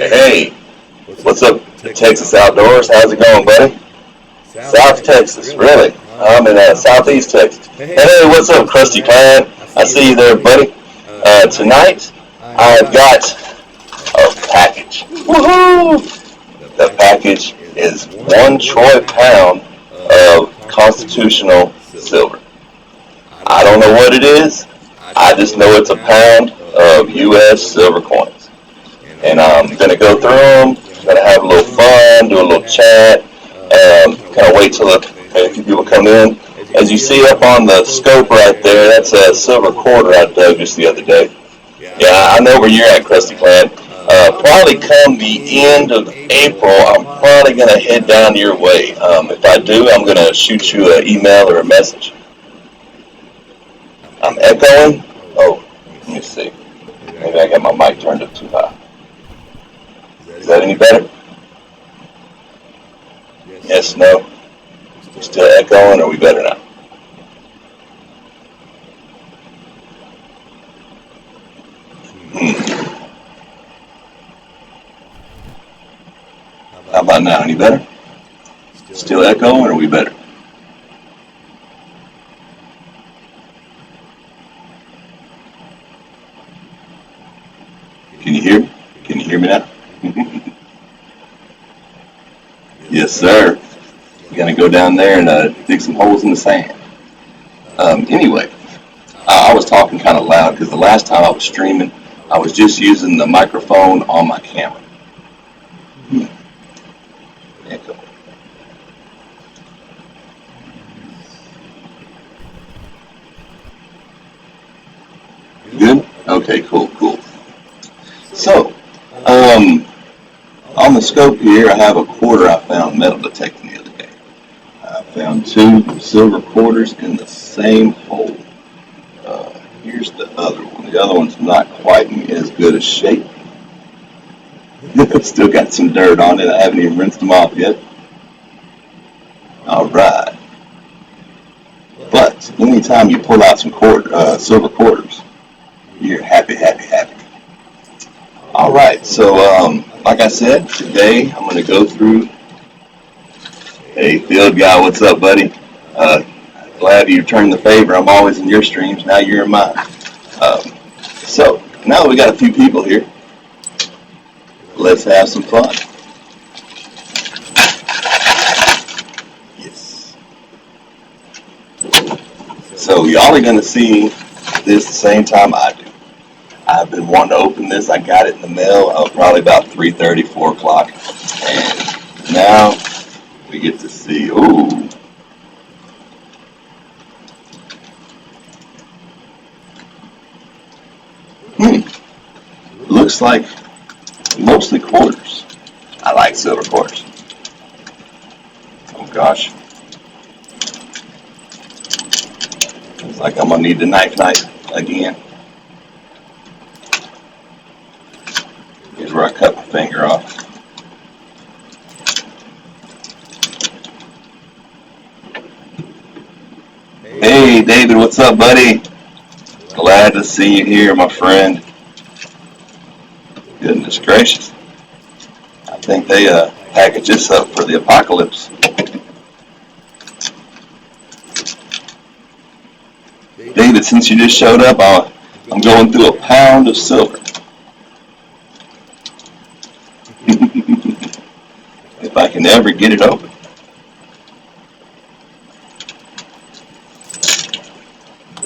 Hey, what's up, Texas Outdoors? How's it going, buddy? South Texas, really? I'm in Southeast Texas. Hey, what's up, Krusty Clan? I see you there, buddy. Tonight, I've got a package. Woohoo! The package is 1 troy pound of constitutional silver. I don't know what it is. I just know it's a pound of U.S. silver coins. And I'm going to go through them, going to have a little fun, do a little chat, kind of wait till a few people come in. As you see up on the scope right there, that's a silver quarter I dug just the other day. Yeah, I know where you're at, Krusty Clan. Probably come the end of April, I'm probably going to head down your way. If I do, I'm going to shoot you an email or a message. I'm echoing. Oh, let me see. Maybe I got my mic turned up too high. Is that any better? Yes, no? We're still echoing, or are we better now? How about now? Any better? Still echoing, or are we better? Can you hear me? Can you hear me now? Yes, sir. We're going to go down there and dig some holes in the sand. Anyway, I was talking kind of loud because the last time I was streaming, I was just using the microphone on my camera. Echo. Good? Okay, cool. So, on the scope here, I have a quarter I found metal detecting the other day. I found 2 silver quarters in the same hole. Here's the other one. The other one's not quite in as good a shape. Still got some dirt on it. I haven't even rinsed them off yet. All right. But anytime you pull out some silver quarters, you're happy. All right, so like I said, today I'm going to go through. Hey, Field Guy, what's up, buddy? Glad you returned the favor. I'm always in your streams. Now you're in mine. So now that we got a few people here, let's have some fun. Yes. So y'all are going to see this the same time I do. I've been wanting to open this. I got it in the mail probably about 3:30, 4 o'clock. And now we get to see, ooh. Looks like mostly quarters. I like silver quarters. Oh gosh. Looks like I'm going to need the knife again. Here's where I cut my finger off. Hey, David, what's up, buddy? Glad to see you here, my friend. Goodness gracious. I think they packaged this up for the apocalypse. David, since you just showed up, I'm going through a pound of silver. If I can ever get it open.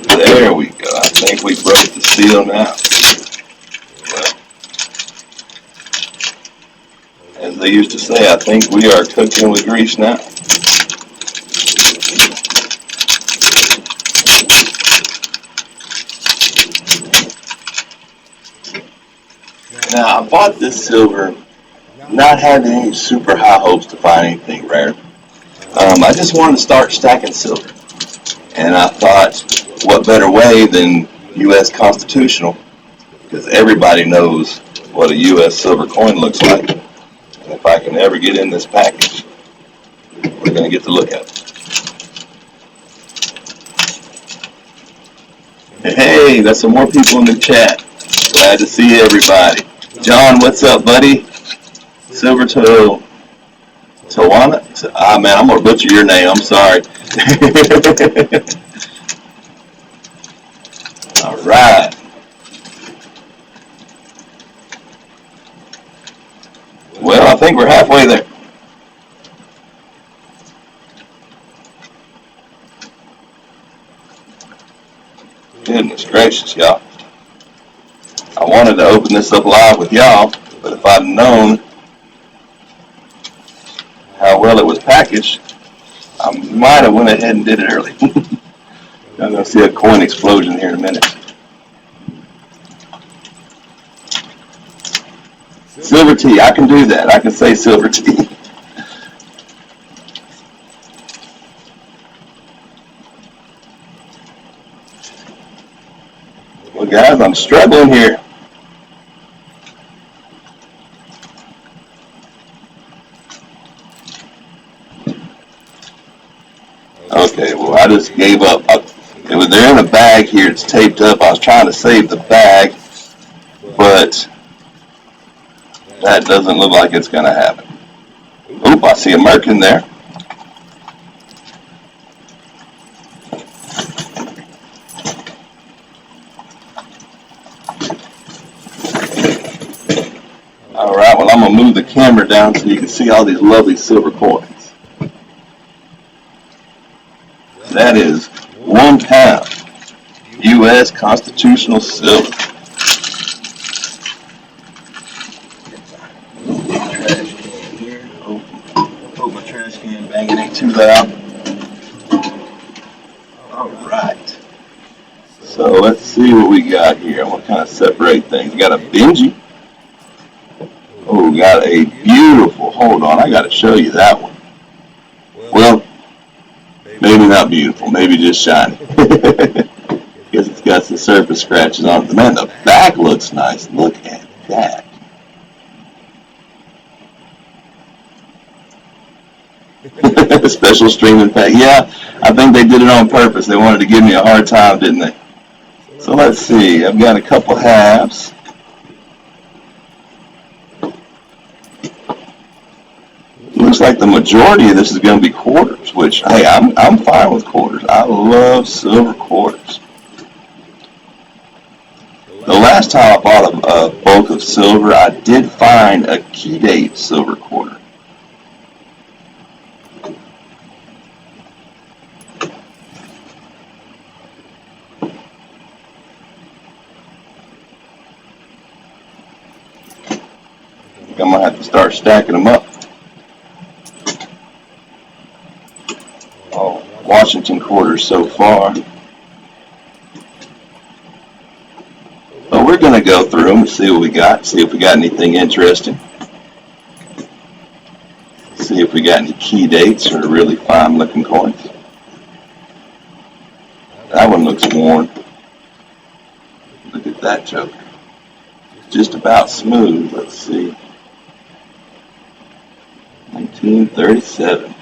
There we go. I think we broke the seal now. Well, as they used to say, I think we are cooking with grease now. Now, I bought this silver not having any super high hopes to find anything rare. I just wanted to start stacking silver. And I thought, what better way than U.S. constitutional? Because everybody knows what a U.S. silver coin looks like. And if I can ever get in this package, we're going to get to look at it. Hey, there's some more people in the chat. Glad to see everybody. John, what's up, buddy? Silver to Tawana. Ah, man, I'm gonna butcher your name. I'm sorry. All right. Well, I think we're halfway there. Goodness gracious, y'all. I wanted to open this up live with y'all, but if I'd known how well it was packaged, I might have went ahead and did it early. I'm going to see a coin explosion here in a minute. Silver tea, I can do that. I can say silver tea. Well, guys, I'm struggling here. Okay, well, I just gave up. They're in a bag here. It's taped up. I was trying to save the bag, but that doesn't look like it's going to happen. Oop, I see a mark in there. All right, well, I'm going to move the camera down so you can see all these lovely silver coins. That is 1 pound U.S. constitutional silver. Trash can here. Hope my trash can banging ain't too loud. All right. So let's see what we got here. I want to kind of separate things. We got a Benji. Oh, we got a beautiful. Hold on, I got to show you that one. Well, maybe not beautiful. Maybe just shiny. Guess it's got some surface scratches on it. Man, the back looks nice. Look at that. Special streaming pack. Yeah, I think they did it on purpose. They wanted to give me a hard time, didn't they? So let's see. I've got a couple halves. Looks like the majority of this is going to be quarters, which, hey, I'm fine with quarters. I love silver quarters. The last time I bought a bulk of silver, I did find a key date silver quarter. I'm going to have to start stacking them up. Oh, Washington quarters so far. But we're going to go through them and see what we got, see if we got anything interesting. See if we got any key dates or really fine looking coins. That one looks worn. Look at that joker. Just about smooth. Let's see. 1937.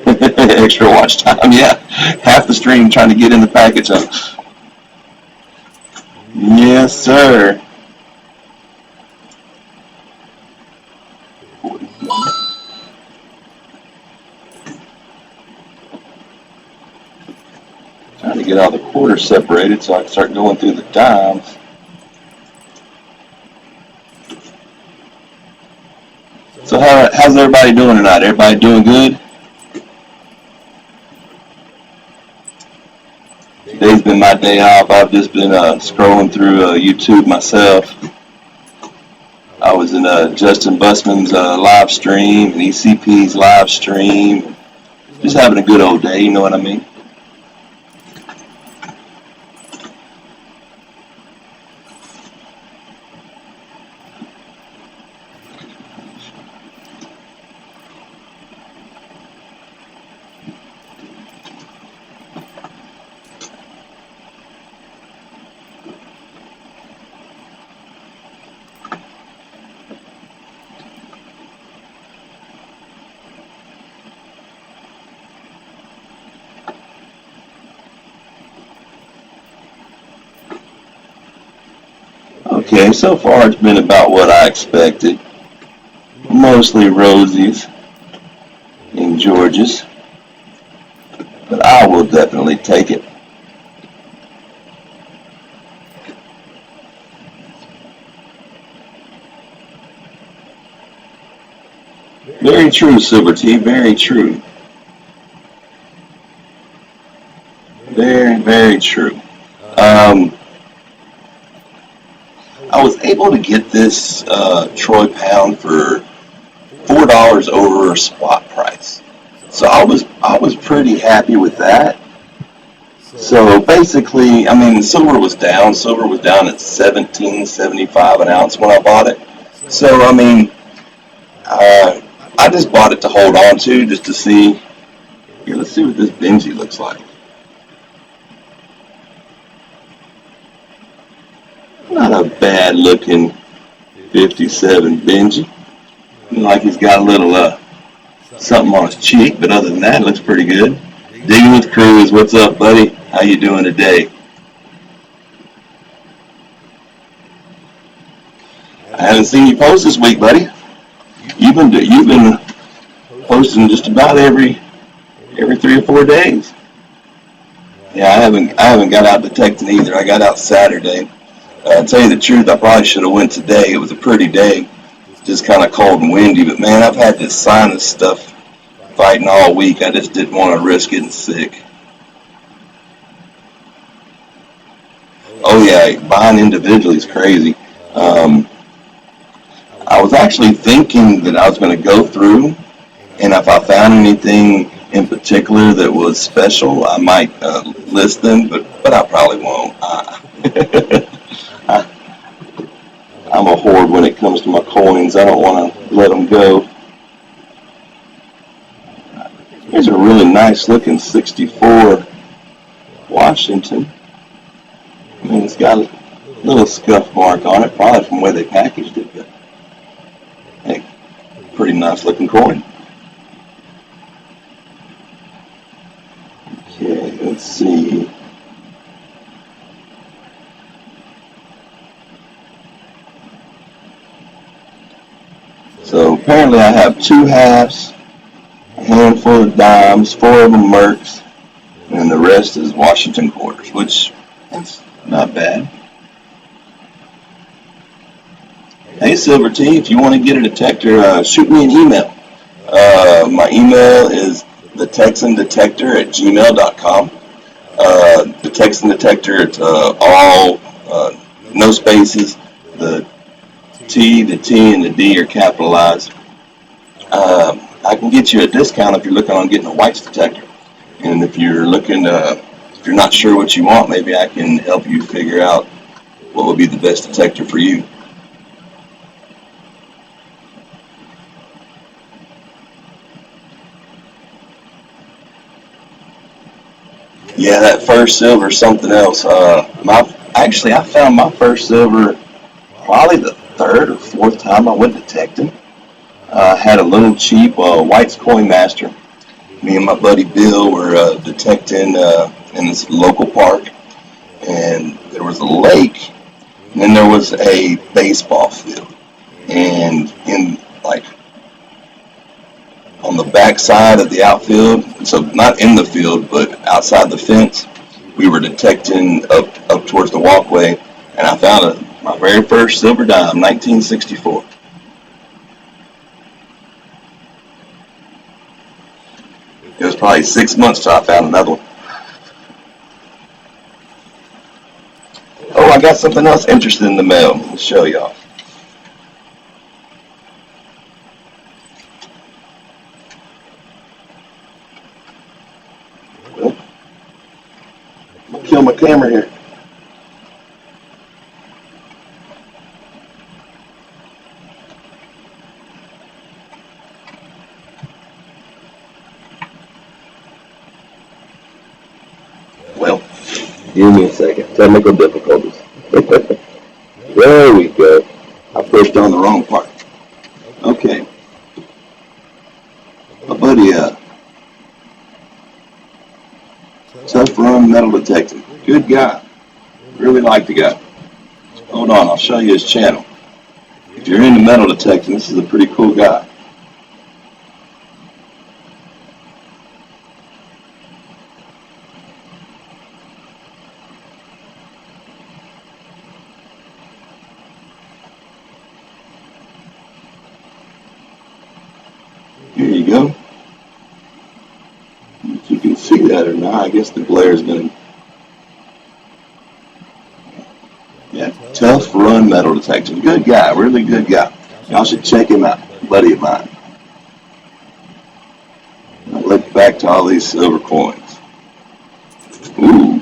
Extra watch time, yeah. Half the stream trying to get in the package. Yes, sir. Trying to get all the quarters separated so I can start going through the dimes. So how's everybody doing tonight? Everybody doing good? Today's been my day off. I've just been scrolling through YouTube myself. I was in Justin Bussman's live stream and ECP's live stream. Just having a good old day, you know what I mean? Okay, so far it's been about what I expected. mostly Rosies and Georges, but I will definitely take it. Very true, Silver T, very true. Very, very true. I was able to get this Troy pound for $4 over spot price. So I was pretty happy with that. So basically, I mean, silver was down. Silver was down at $17.75 an ounce when I bought it. So I mean, I just bought it to hold on to, just to see. Here, let's see what this Benji looks like. Not a bad looking 57 Benji. Like he's got a little something on his cheek, but other than that, it looks pretty good. Digging with Cruz, what's up, buddy? How you doing today? I haven't seen you post this week, buddy. You've been posting just about every 3 or 4 days. Yeah, I haven't got out detecting either. I got out Saturday. To tell you the truth, I probably should have went today. It was a pretty day, just kind of cold and windy. But man, I've had this sinus stuff fighting all week. I just didn't want to risk getting sick. Oh yeah, buying individually is crazy. I was actually thinking that I was going to go through, and if I found anything in particular that was special, I might list them, but I probably won't. I'm a hoard when it comes to my coins. I don't want to let them go. Here's a really nice looking 64 Washington. I mean, it's got a little scuff mark on it, probably from where they packaged it, but hey, pretty nice looking coin. Okay, let's see. So apparently I have 2 halves, a handful of dimes, 4 of them Mercs, and the rest is Washington quarters, which that's not bad. Hey Silver T, if you want to get a detector, shoot me an email. My email is thetexandetector@gmail.com. The Texan Detector, it's all, no spaces. The T, and the D are capitalized. I can get you a discount if you're looking on getting a whites detector. And if you're if you're not sure what you want, maybe I can help you figure out what would be the best detector for you. Yeah, that first silver is something else. I found my first silver probably the 3rd or 4th time I went detecting. Had a little cheap White's Coin Master. Me and my buddy Bill were detecting in this local park, and there was a lake, and then there was a baseball field, and in like on the back side of the outfield, so not in the field but outside the fence, we were detecting up towards the walkway, and I found my very first silver dime, 1964. It was probably 6 months till I found another one. Oh, I got something else interesting in the mail. I'll show y'all. Well, I'll kill my camera here. Well, give me a second. Technical difficulties. There we go. I pushed on the wrong part. Okay. My buddy, Tough Run Metal Detecting. Good guy. Really like the guy. Hold on, I'll show you his channel. If you're into metal detecting, this is a pretty cool guy. Here you go. If you can see that or not, I guess the glare is going to. Yeah, Tough Run Metal Detector. Good guy, really good guy. Y'all should check him out, buddy of mine. Now look back to all these silver coins. Ooh.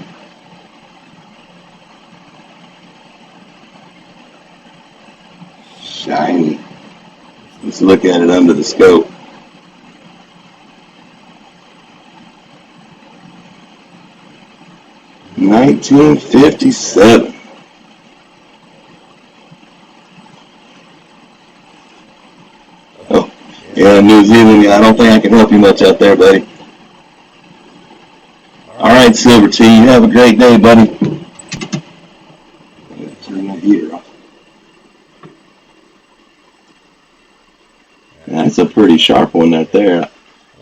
Shiny. Let's look at it under the scope. $1957. Oh, yeah, New Zealand. I don't think I can help you much out there, buddy. All right, Silver T. You have a great day, buddy. Turn my heater off. That's a pretty sharp one right there.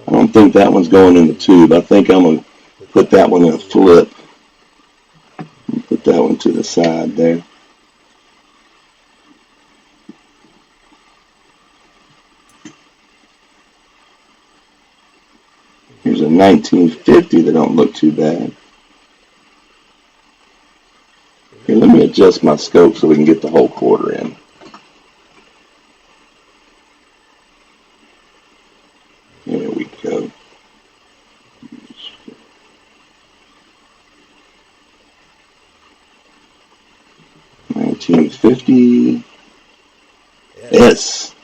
I don't think that one's going in the tube. I think I'm going to put that one in a flip. Put that one to the side there. Here's a 1950 that don't look too bad. Here, let me adjust my scope so we can get the whole quarter in. There we go. $1950. Yes.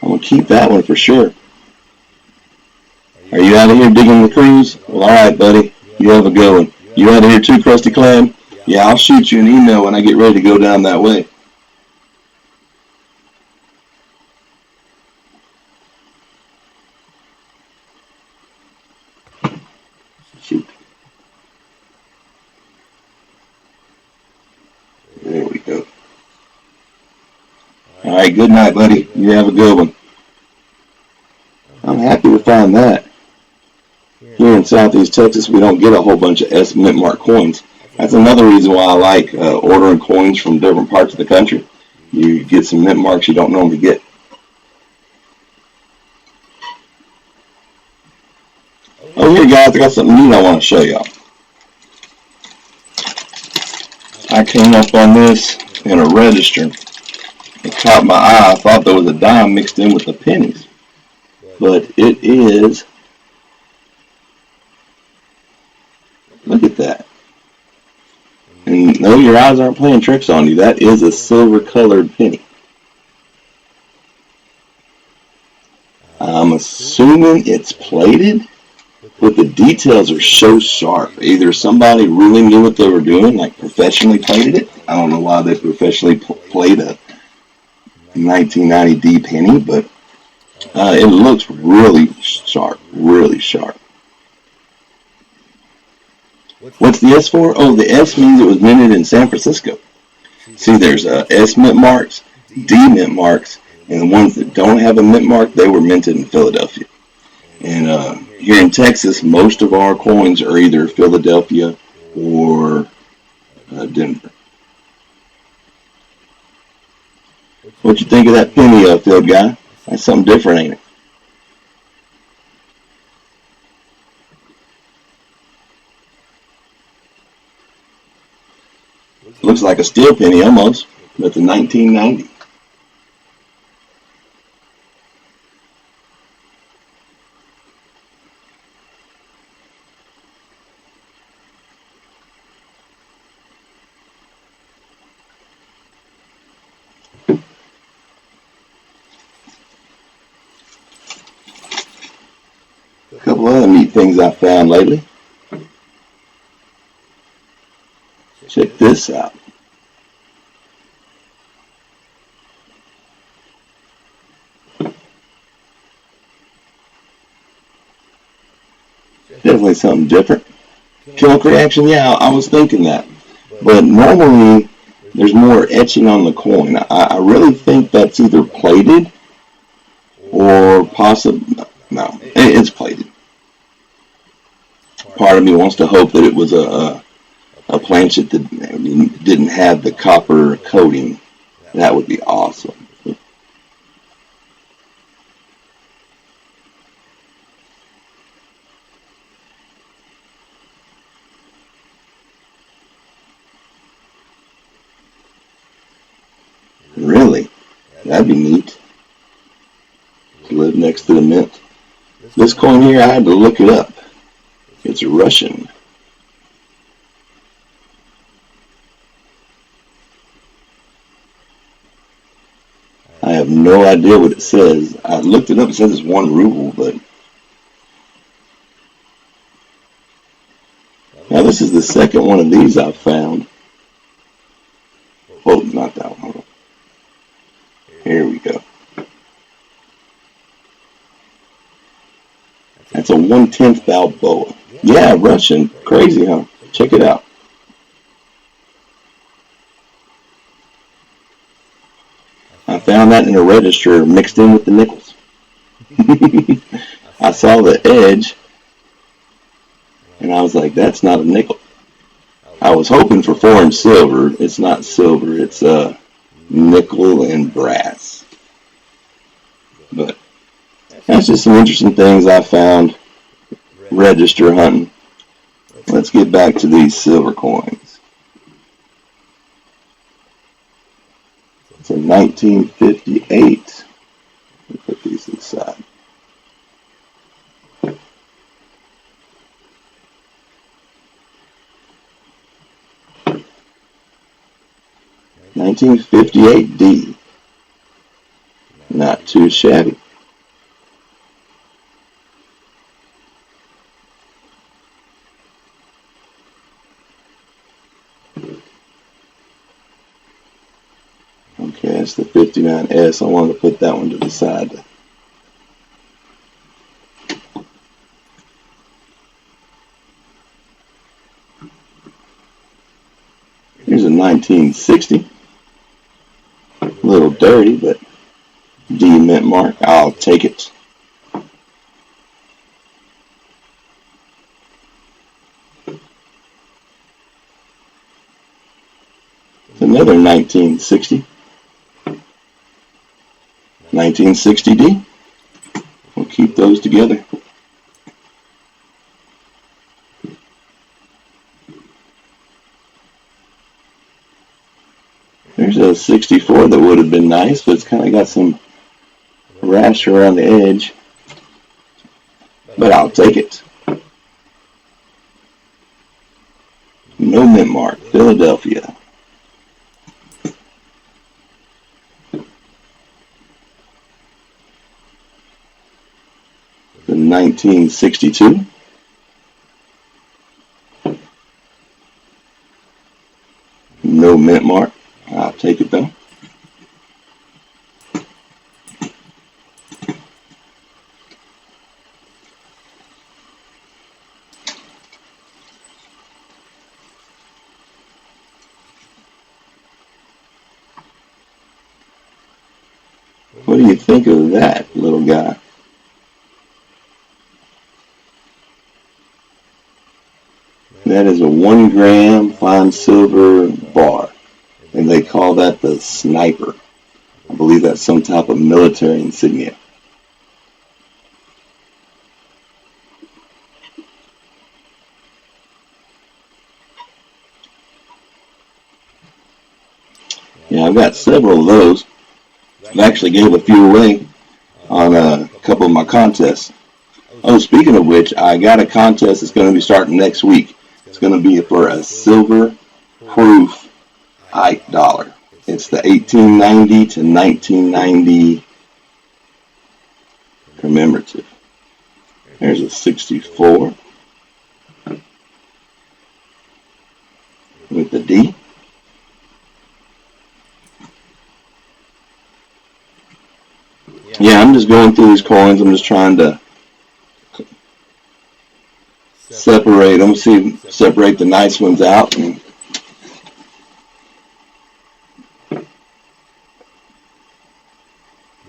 I'm going to keep that one for sure. Are you out of here digging the cruise? Well, all right, buddy. You have a good one. You out of here too, Krusty Clam? Yeah, I'll shoot you an email when I get ready to go down that way. Shoot. There we go. All right, good night, buddy. You have a good one. I'm happy to find that. Here in Southeast Texas, we don't get a whole bunch of S mint mark coins. That's another reason why I like ordering coins from different parts of the country. You get some mint marks you don't normally get. Oh, here, guys, I got something neat I want to show y'all. I came up on this in a register. It caught my eye. I thought there was a dime mixed in with the pennies. But it is. Look at that. And no, your eyes aren't playing tricks on you. That is a silver-colored penny. I'm assuming it's plated, but the details are so sharp. Either somebody really knew what they were doing, like professionally plated it. I don't know why they professionally played a 1990D penny, but it looks really sharp, really sharp. What's the S for? Oh, the S means it was minted in San Francisco. See, there's S mint marks, D mint marks, and the ones that don't have a mint mark, they were minted in Philadelphia. And here in Texas, most of our coins are either Philadelphia or Denver. What you think of that penny, field guy? That's something different, ain't it? Looks like a steel penny almost, but the 1990. A couple other neat things I found lately. Check this out. Definitely something different. Chemical reaction, yeah, I was thinking that. But normally, there's more etching on the coin. I really think that's either plated or possibly, no, it's plated. Part of me wants to hope that it was a planchet that didn't have the copper coating. That would be awesome. Really? That'd be neat to live next to the mint. This coin here, I had to look it up. It's Russian. I have no idea what it says. I looked it up. It says it's 1 ruble, but now this is the second one of these I've found. Oh, not that one. Hold on. Here we go. That's a 1/10 Balboa. Yeah, Russian. Crazy, huh? Check it out. I found that in a register mixed in with the nickels. I saw the edge, and I was like, that's not a nickel. I was hoping for foreign silver. It's not silver. It's nickel and brass. But that's just some interesting things I found register hunting. Let's get back to these silver coins. It's a 1958. Let me put these to the side. $1958D. Not too shabby. Okay, that's the 59S. I wanted to put that one to the side. Here's a 1960. A little dirty, but D mint mark. I'll take it. Another 1960. 1960D. We'll keep those together. There's a 64 that would have been nice, but it's kind of got some rash around the edge. But I'll take it. No mint mark, Philadelphia. The 1962. No mint mark. I'll take it though. What do you think of that, little guy? That is a 1 gram fine silver bar, and they call that the sniper. I believe that's some type of military insignia. Yeah, I've got several of those. I actually gave a few away on a couple of my contests. Oh, speaking of which, I got a contest that's going to be starting next week. It's going to be for a silver proof Ike dollar. It's the 1890 to 1990 commemorative. There's a 64 with the D. Yeah, I'm just going through these coins. I'm just trying to separate them, separate the nice ones out. And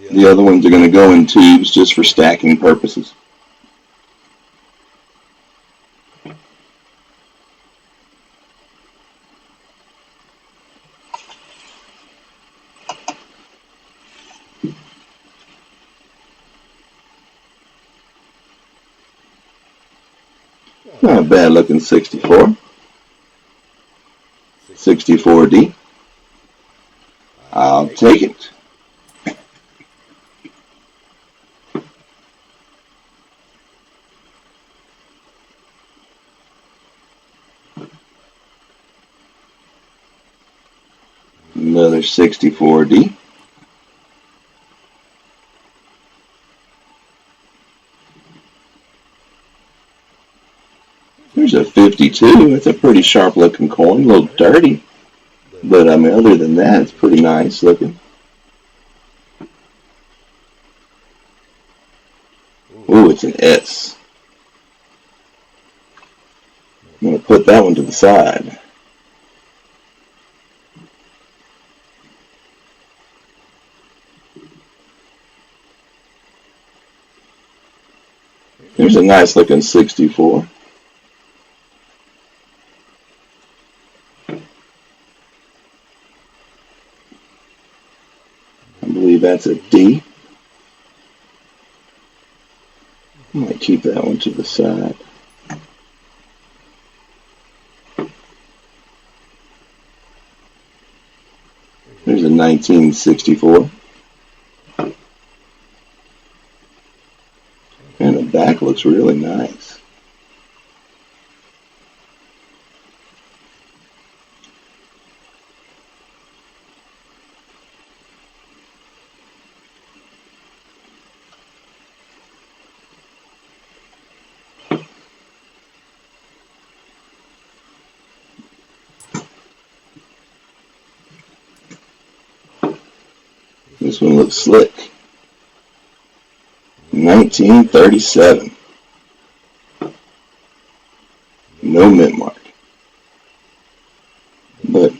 the other ones are going to go in tubes just for stacking purposes. Not a bad looking 64. 64D. I'll I'll take it. Another 64D. There's a 52. It's a pretty sharp looking coin, a little dirty. But I mean, other than that, it's pretty nice looking. Ooh, it's an S. I'm going to put that one to the side. There's a nice looking 64. I believe that's a D. I might keep that one to the side. There's a 1964. And the back looks really nice. This one looks slick. 1937. No mint mark. But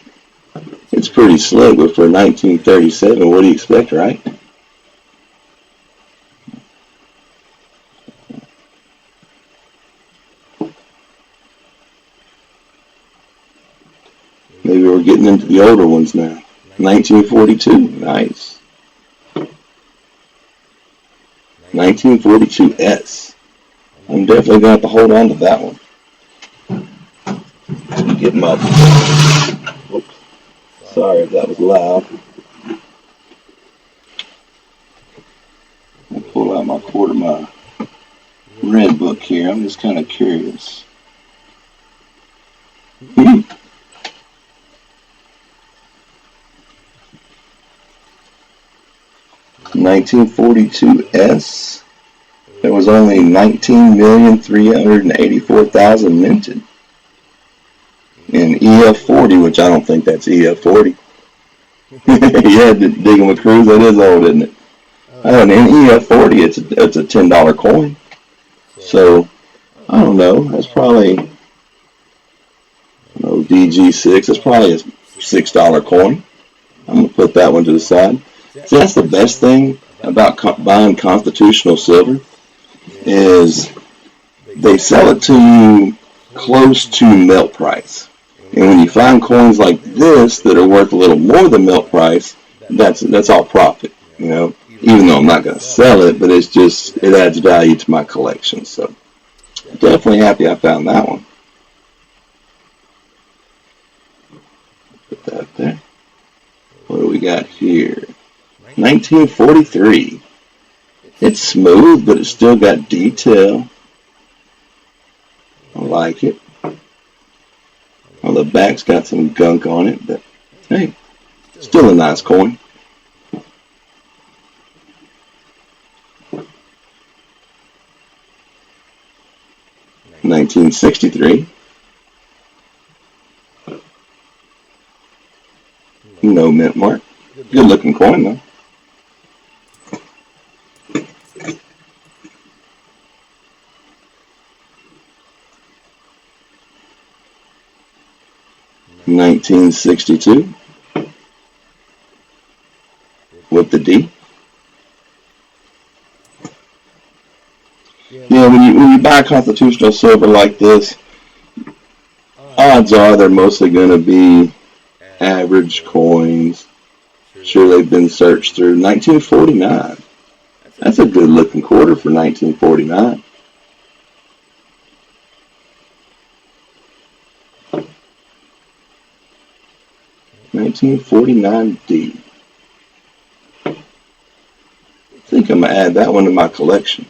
it's pretty slick, but for 1937, what do you expect, right? Maybe we're getting into the older ones now. 1942, nice. 1942S. I'm definitely going to have to hold on to that one. Get my, whoops, sorry if that was loud. I'll pull out my red book here. I'm just kind of curious. 1942S. There was only 19,384,000 minted. And EF40, which I don't think that's EF40. Yeah, digging with Cruise, that is old, isn't it? And in EF40, it's a $10 coin. So, I don't know, that's probably, DG6, it's probably a $6 coin. I'm going to put that one to the side. See, that's the best thing about buying constitutional silver is they sell it to you close to melt price. And when you find coins like this that are worth a little more than melt price, that's all profit, even though I'm not going to sell it, but it adds value to my collection. So definitely happy I found that one. Put that up there. What do we got here? 1943. It's smooth, but it's still got detail. I like it. Well, the back's got some gunk on it, but hey, still a nice coin. $1963. No mint mark. Good looking coin though. $1962 with the D. Yeah, when you buy constitutional silver like this, odds are they're mostly going to be average coins. Sure, they've been searched through. 1949. That's a good looking quarter for 1949. $1949D. think I'm going to add that one to my collection.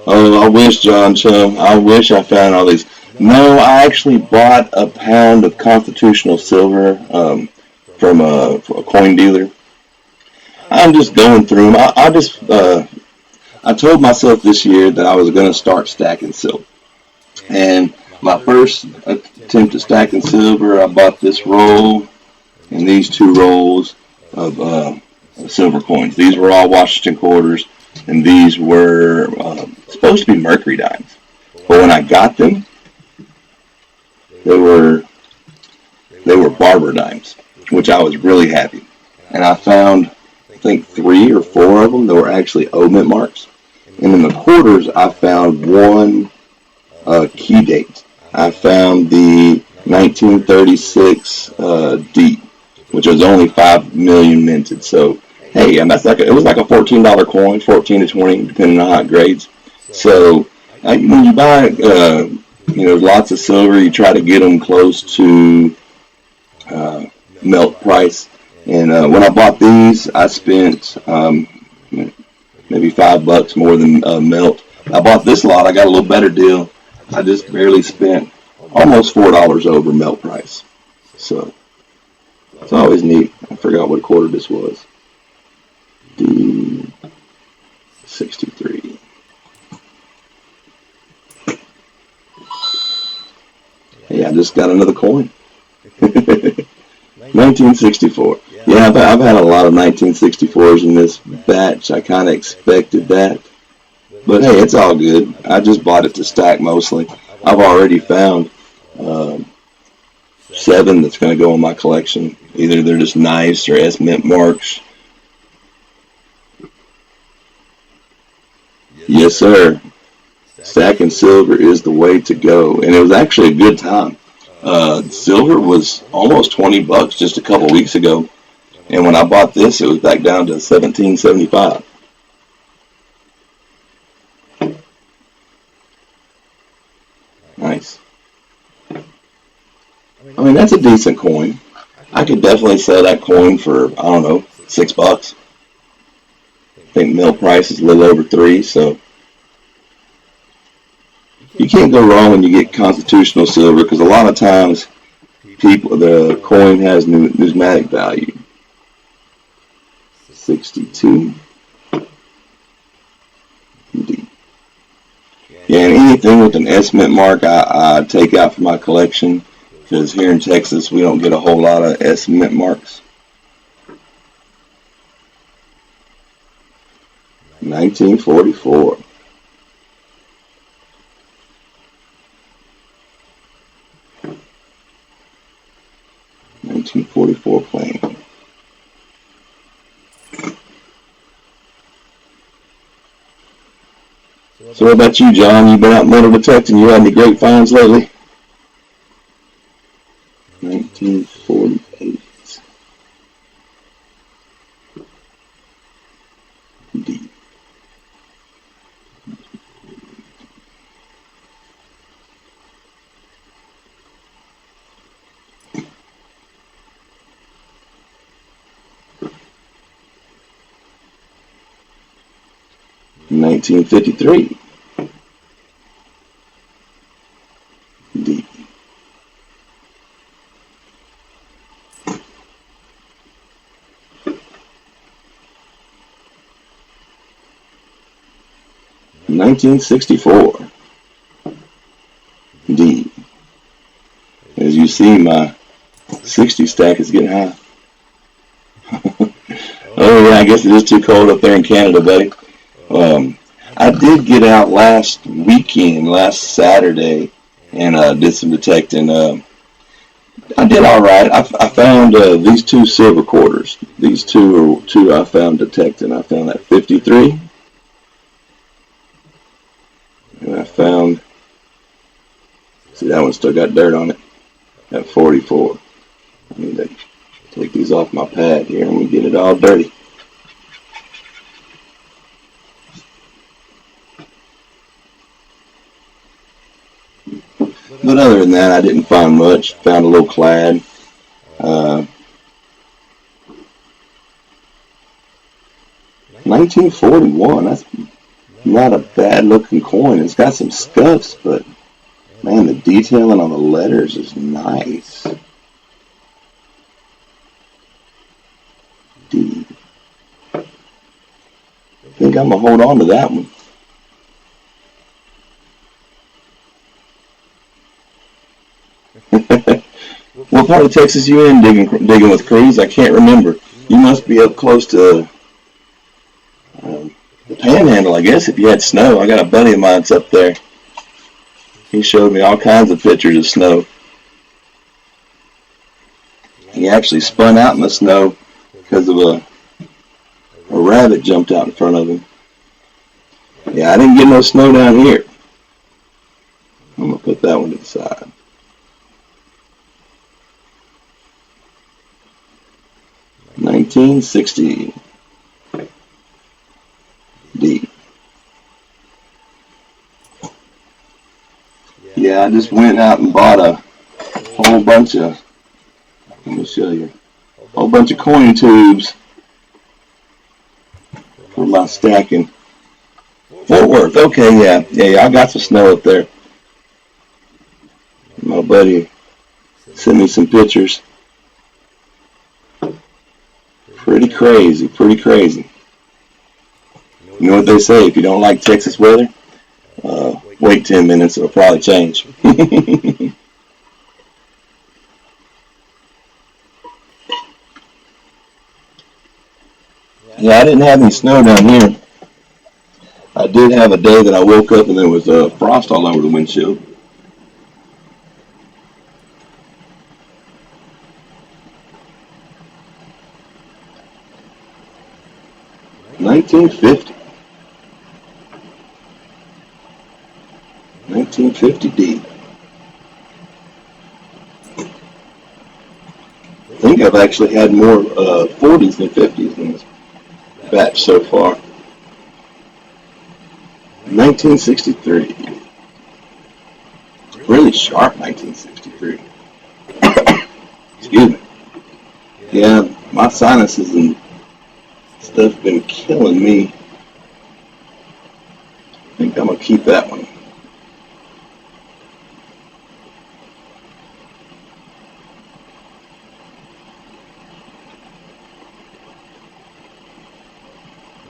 Oh, I wish, John Chum, I wish I found all these. No, I actually bought a pound of constitutional silver from a coin dealer. I'm just going through them. I told myself this year that I was going to start stacking silver. And my first attempt at stacking silver, I bought this roll and these two rolls of silver coins. These were all Washington quarters, and these were supposed to be mercury dimes. But when I got them, they were barber dimes, which I was really happy. And I found, I think, 3 or 4 of them that were actually O-mint marks. And in the quarters, I found one key date. I found the 1936 D, which was only 5 million minted. So, hey, and it was like a $14 coin, 14 to 20, depending on how it grades. So, when you buy, lots of silver, you try to get them close to melt price. And when I bought these, I spent maybe $5 more than melt. I bought this lot. I got a little better deal. I just barely spent almost $4 over melt price. So it's always neat. I forgot what quarter this was. D63. Hey, I just got another coin. 1964. Yeah, I've had a lot of 1964s in this batch. I kind of expected that. But hey, it's all good. I just bought it to stack mostly. I've already found 7 that's going to go in my collection. Either they're just nice or S-mint marks. Yes, sir. Stacking silver is the way to go. And it was actually a good time. Silver was almost $20 just a couple weeks ago. And when I bought this, it was back down to $17.75. Nice. I mean, that's a decent coin. I could definitely sell that coin for, I don't know, $6. I think mill price is a little over 3, so you can't go wrong when you get constitutional silver, because a lot of times the coin has numismatic value. 62. Indeed. Yeah, and anything with an S-mint mark I take out for my collection, because here in Texas we don't get a whole lot of S-mint marks. 1944. Plane. So what about you, John? You been out metal detecting? You had any great finds lately? 1948. Indeed. In 1953. Indeed. In 1964. Indeed. As you see, my 60 stack is getting high. Oh yeah, I guess it is too cold up there in Canada, buddy. I did get out last Saturday, and did some detecting. I did all right. I found these 2 silver quarters. These two I found detecting. I found that 53, and I found. See, that one still got dirt on it. At 44. I need to take these off my pad here and we get it all dirty. But other than that, I didn't find much. Found a little clad. Uh, 1941. That's not a bad looking coin. It's got some scuffs, but man, the detailing on the letters is nice. D. I think I'm gonna hold on to that one. What part of Texas you in digging with Cruz? I can't remember. You must be up close to the Panhandle, I guess. If you had snow, I got a buddy of mine that's up there. He showed me all kinds of pictures of snow. He actually spun out in the snow because of a rabbit jumped out in front of him. Yeah, I didn't get no snow down here. I'm gonna put that one to the side. $19.60 D. Yeah, I just went out and bought a whole bunch of, let me show you, a whole bunch of coin tubes for my stacking. Fort Worth, okay, yeah, I got some snow up there. My buddy sent me some pictures. Pretty crazy, pretty crazy. You know what they say, if you don't like Texas weather, wait 10 minutes, it'll probably change. Yeah, I didn't have any snow down here. I did have a day that I woke up and there was frost all over the windshield. $19.50. $19.50 D. I think I've actually had more 40s than 50s in this batch so far. 1963. Really sharp 1963. Excuse me. Yeah, my sinuses and stuff been killing me. I think I'm gonna keep that one.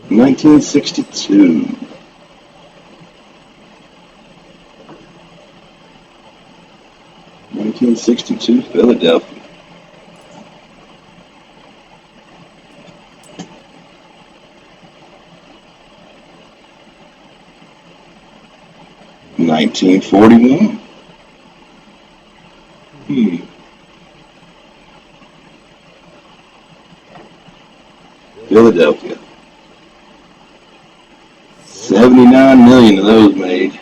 $1962. $1962 Philadelphia. $1941. Philadelphia. 79 million of those made.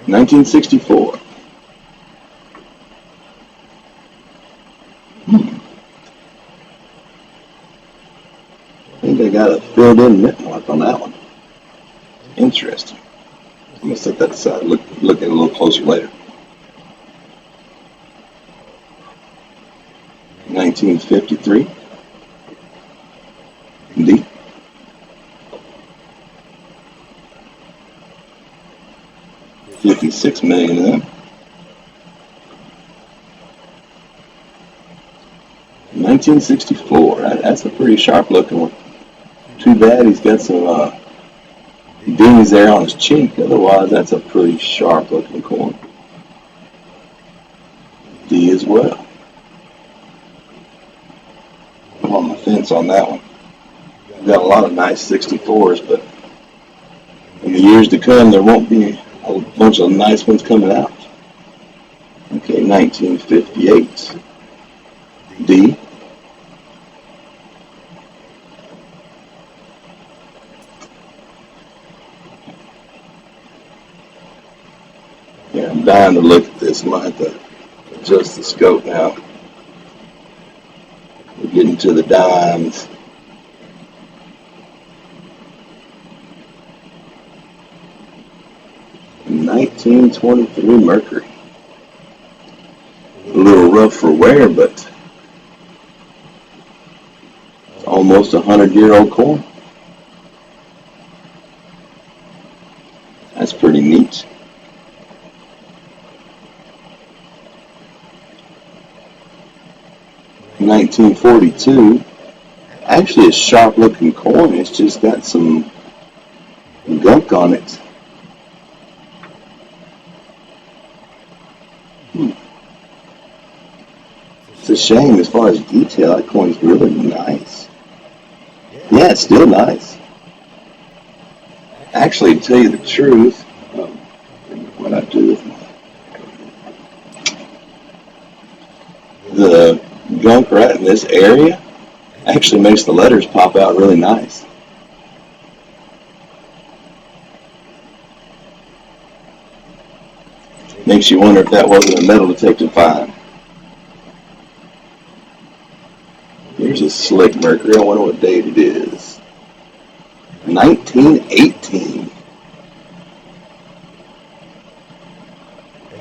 $1964. I think I got a filled in mint mark on that one. Interesting. I'm gonna set that aside. Look at it a little closer later. 1953. D. $56 million of them. 1964. That's a pretty sharp looking one. Too bad he's got some dings there on his cheek. Otherwise, that's a pretty sharp looking coin. D as well. I'm on the fence on that one. I've got a lot of nice 64s, but in the years to come, there won't be a bunch of nice ones coming out. Okay, 1958. D. Yeah, I'm dying to look at this. I might have to adjust the scope now. We're getting to the dimes. 1923 Mercury. A little rough for wear, but it's almost 100-year-old coin. That's pretty neat. $1942. Actually a sharp looking coin. It's just got some gunk on it. It's a shame as far as detail. That coin's really nice. Yeah, it's still nice. Actually, to tell you the truth, what I do with the gunk right in this area actually makes the letters pop out really nice. Makes you wonder if that wasn't a metal detecting find. Here's a slick Mercury. I wonder what date it is. 1918.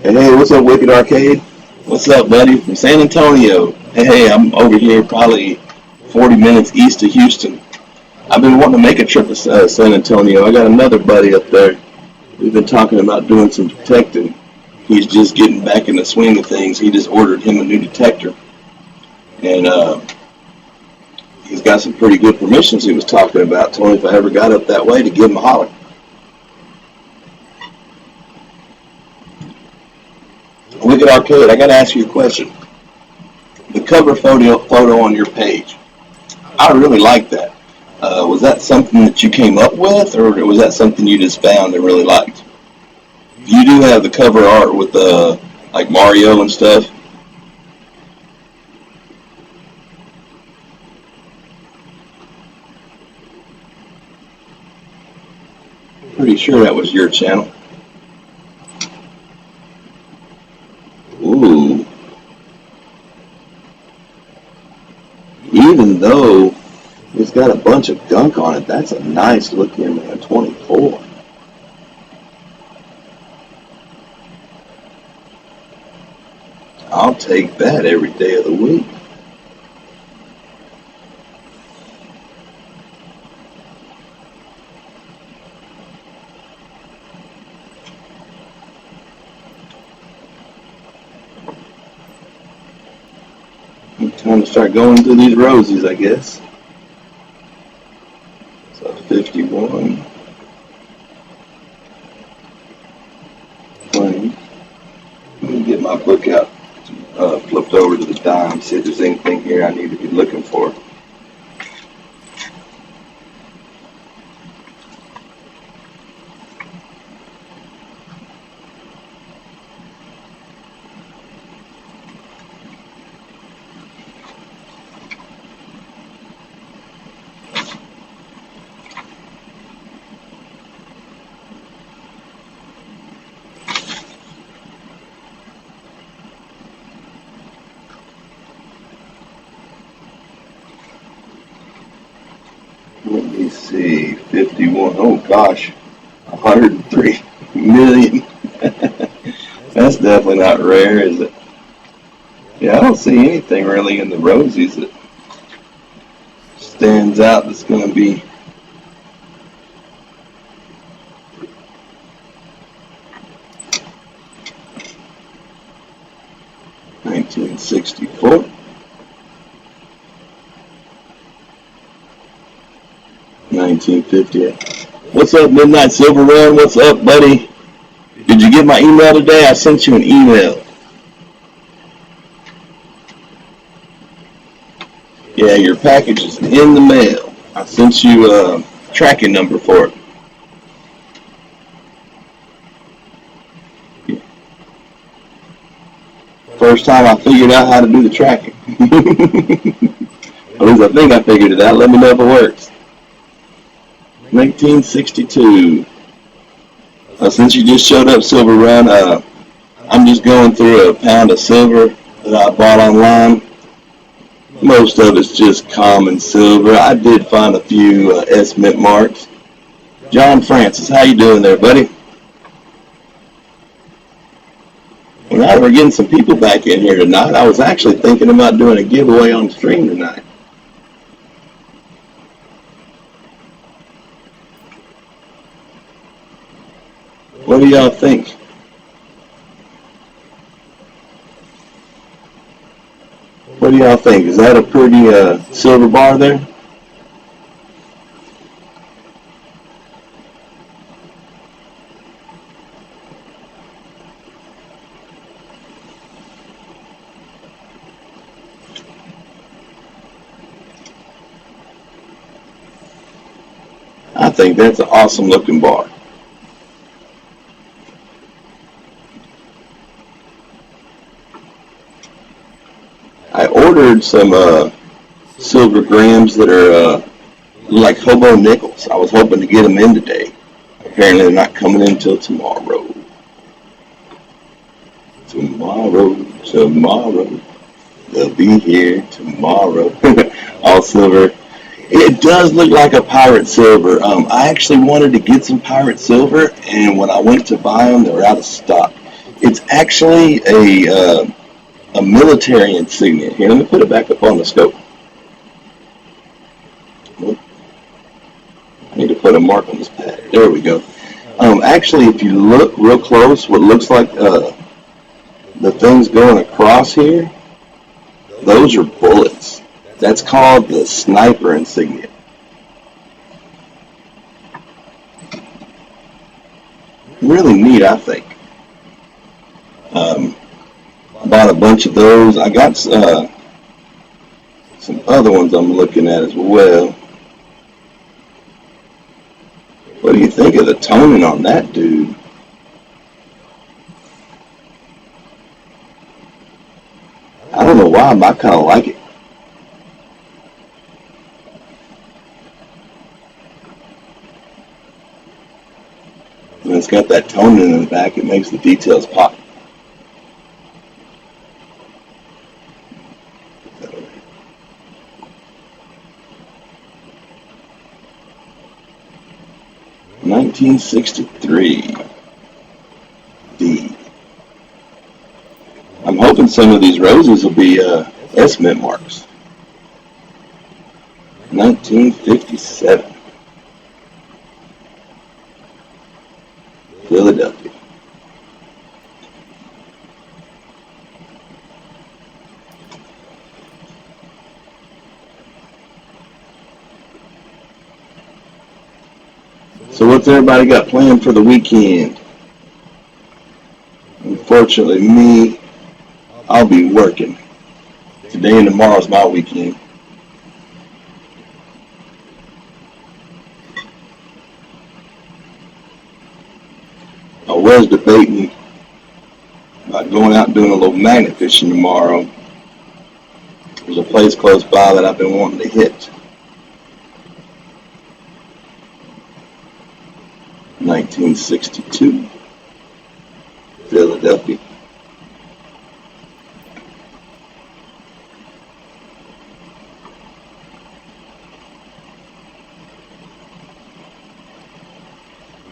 Hey, what's up, Wicked Arcade? What's up, buddy? From San Antonio. Hey, I'm over here probably 40 minutes east of Houston. I've been wanting to make a trip to San Antonio. I got another buddy up there. We've been talking about doing some detecting. He's just getting back in the swing of things. He just ordered him a new detector. And he's got some pretty good permissions he was talking about. Told me if I ever got up that way to give him a holler. Wicked Arcade, I got to ask you a question. The cover photo on your page, I really like that. Was that something that you came up with, or was that something you just found and really liked? You do have the cover art with like Mario and stuff. Pretty sure that was your channel. Ooh. Even though it's got a bunch of gunk on it, that's a nice looking 24. I'll take that every day of the week. Time to start going through these roses, I guess. So 51, 20. Let me get my book out, flipped over to the dime, see if there's anything here I need to be looking for. Let me see, 51, oh gosh, 103 million. That's definitely not rare, is it? Yeah, I don't see anything really in the rosies that stands out that's going to be $1964. 1958. What's up, Midnight Silver Run? What's up, buddy? Did you get my email today? I sent you an email. Yeah, your package is in the mail. I sent you a tracking number for it. First time I figured out how to do the tracking. At least I think I figured it out. Let me know if it works. 1962. Since you just showed up, Silver Run, I'm just going through a pound of silver that I bought online. Most of it's just common silver. I did find a few S mint marks. John Francis, how you doing there, buddy? Well, now that we're getting some people back in here tonight, I was actually thinking about doing a giveaway on stream tonight. What do y'all think? What do y'all think? Is that a pretty silver bar there? I think that's an awesome looking bar. I ordered some silver grams that are like hobo nickels. I was hoping to get them in today. Apparently they're not coming in until tomorrow. Tomorrow. They'll be here tomorrow. All silver. It does look like a pirate silver. I actually wanted to get some pirate silver, and when I went to buy them, they were out of stock. It's actually a military insignia. Here, let me put it back up on the scope. I need to put a mark on this pad. There we go. Actually, if you look real close, what looks like the things going across here, those are bullets. That's called the sniper insignia. Really neat, I think. Bought a bunch of those. I got some other ones I'm looking at as well. What do you think of the toning on that dude? I don't know why, but I kind of like it. When it's got that toning in the back, it makes the details pop. $1963 D. I'm hoping some of these roses will be S-mint marks. 1957. Philadelphia. So what's everybody got planned for the weekend? Unfortunately, me, I'll be working. Today and tomorrow's my weekend. I was debating about going out and doing a little magnet fishing tomorrow. There's a place close by that I've been wanting to hit. 1962, Philadelphia.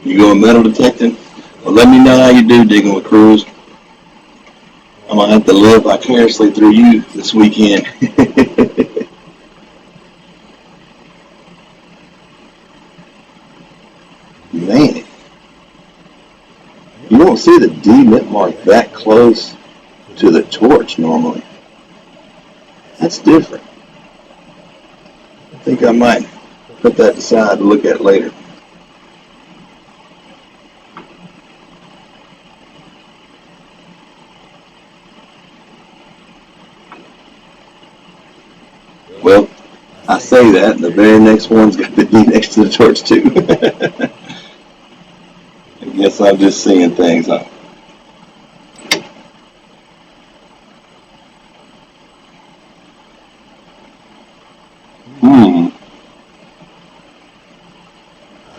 You going metal detecting? Well, let me know how you do digging with Cruz. I'm going to have to live vicariously through you this weekend. Man, you don't see the D nip mark that close to the torch normally. That's different. I think I might put that aside to look at later. Well, I say that, and the very next one's got the D next to the torch too. I guess I'm just seeing things, huh?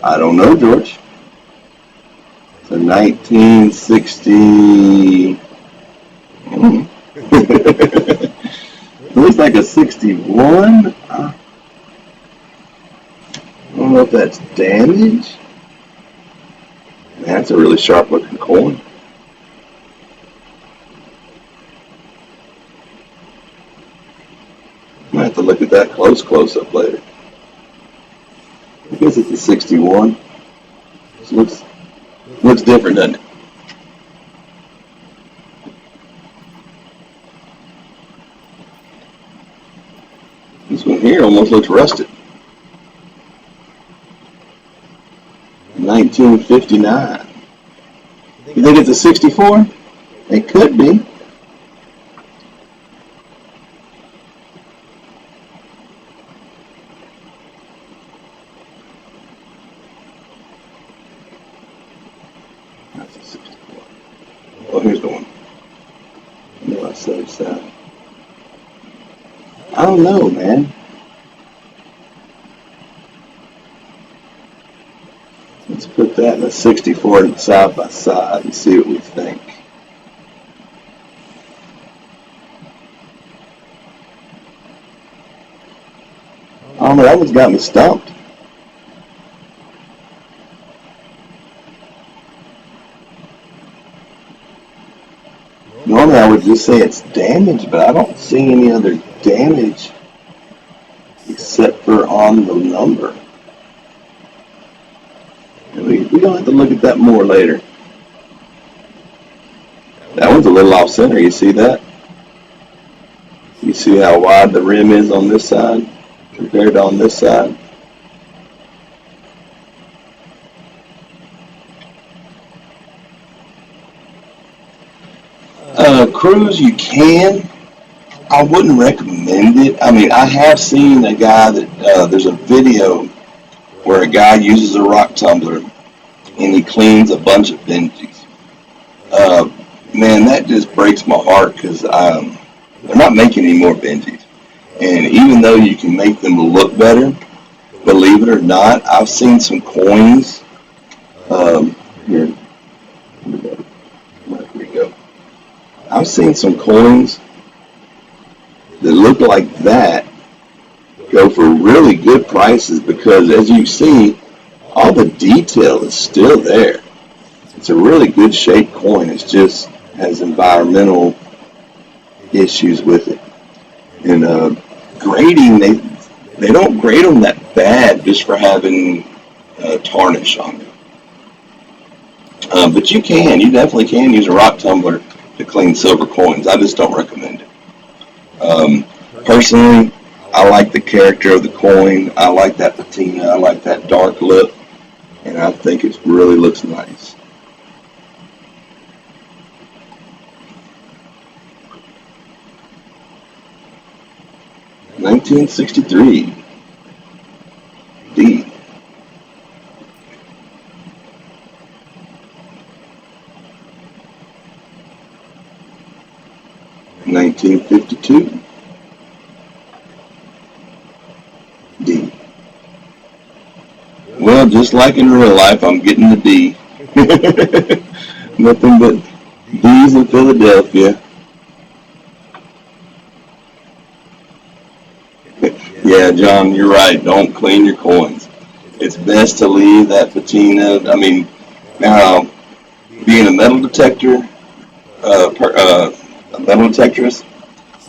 I don't know, George. It's a 1960. It looks like a 61. I don't know if that's damage. Man, that's a really sharp looking coin. look at that close-up later. I guess it's a 61. It looks different, doesn't it? This one here almost looks rusted. 1959. You think it's a 64? It could be. That's a 64. Oh, here's the one. No, I said it's I don't know, man. Let's put that in a 64 side by side and see what we think. Oh no, that one's got me stumped. Normally I would just say it's damaged, but I don't see any other damage except for on the number. We're going to have to look at that more later. That one's a little off center, you see that? You see how wide the rim is on this side compared to on this side? Cruise, you can. I wouldn't recommend it. I mean, I have seen a guy that, there's a video where a guy uses a rock tumbler and he cleans a bunch of Benjis. Man, that just breaks my heart because they're not making any more Benjis. And even though you can make them look better, believe it or not, I've seen some coins. Here we go. I've seen some coins that look like that go for really good prices because, as you see, all the detail is still there. It's a really good shaped coin. It just has environmental issues with it. And grading, they don't grade them that bad just for having tarnish on them. But you definitely can use a rock tumbler to clean silver coins. I just don't recommend it. Personally, I like the character of the coin. I like that patina. I like that dark look. And I think it really looks nice. $1963. D. $1952. D. Well, just like in real life, I'm getting the D. Nothing but D's in Philadelphia. Yeah, John, you're right. Don't clean your coins. It's best to leave that patina. I mean, now, being a metal detector, a metal detectorist,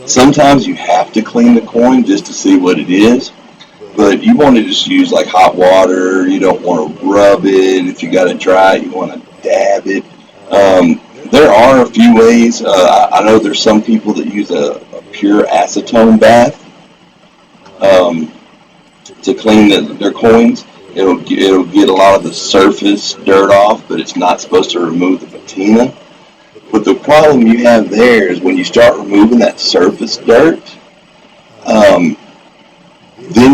sometimes you have to clean the coin just to see what it is. But you want to just use like hot water. You don't want to rub it. If you got to dry it, you want to dab it. There are a few ways. I know there's some people that use a pure acetone bath to clean their coins. It'll get a lot of the surface dirt off, but it's not supposed to remove the patina. But the problem you have there is when you start removing that surface dirt, then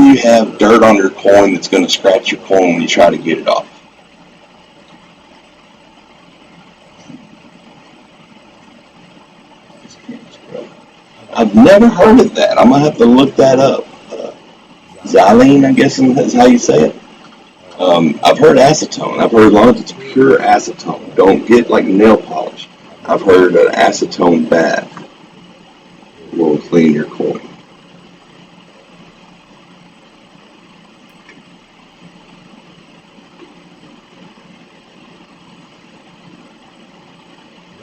you have dirt on your coin that's going to scratch your coin when you try to get it off. I've never heard of that. I'm going to have to look that up. Xylene, I guess is how you say it. I've heard acetone. I've heard as long as it's pure acetone. Don't get like nail polish. I've heard an acetone bath will clean your coin.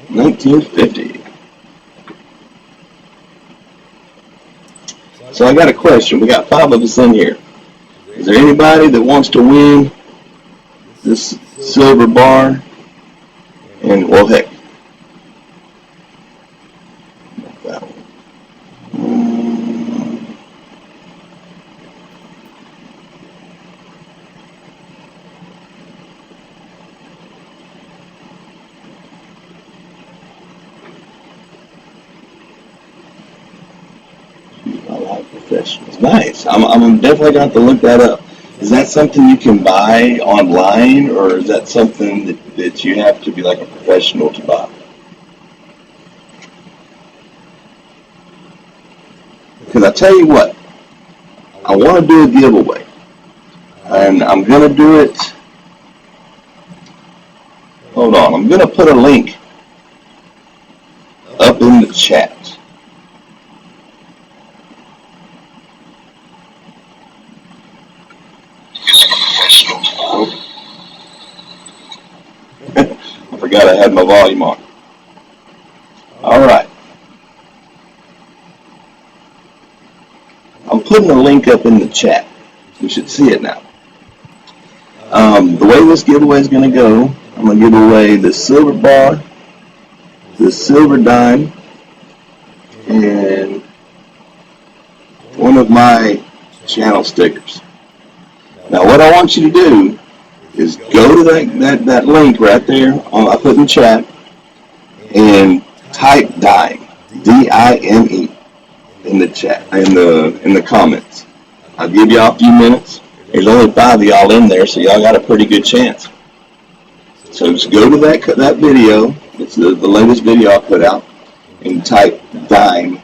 $1950. So So I got a question. We got 5 of us in here. Is there anybody that wants to win this silver bar? And, well, heck, that one. Professionals. Nice. I'm definitely going to have to look that up. Is that something you can buy online, or is that something that you have to be like a professional to buy? Because I tell you what, I want to do a giveaway, and I'm going to do it. Hold on. I'm going to put a link up in the chat. I forgot I had my volume on. All right. I'm putting a link up in the chat. You should see it now. The way this giveaway is going to go, I'm going to give away the silver bar, the silver dime, and one of my channel stickers. Now, what I want you to do is go to that link right there I put in the chat and type dime, D-I-M-E, in the chat, in the comments. I'll give y'all a few minutes. There's only 5 of y'all in there, so y'all got a pretty good chance. So just go to that video. It's the latest video I put out, and type dime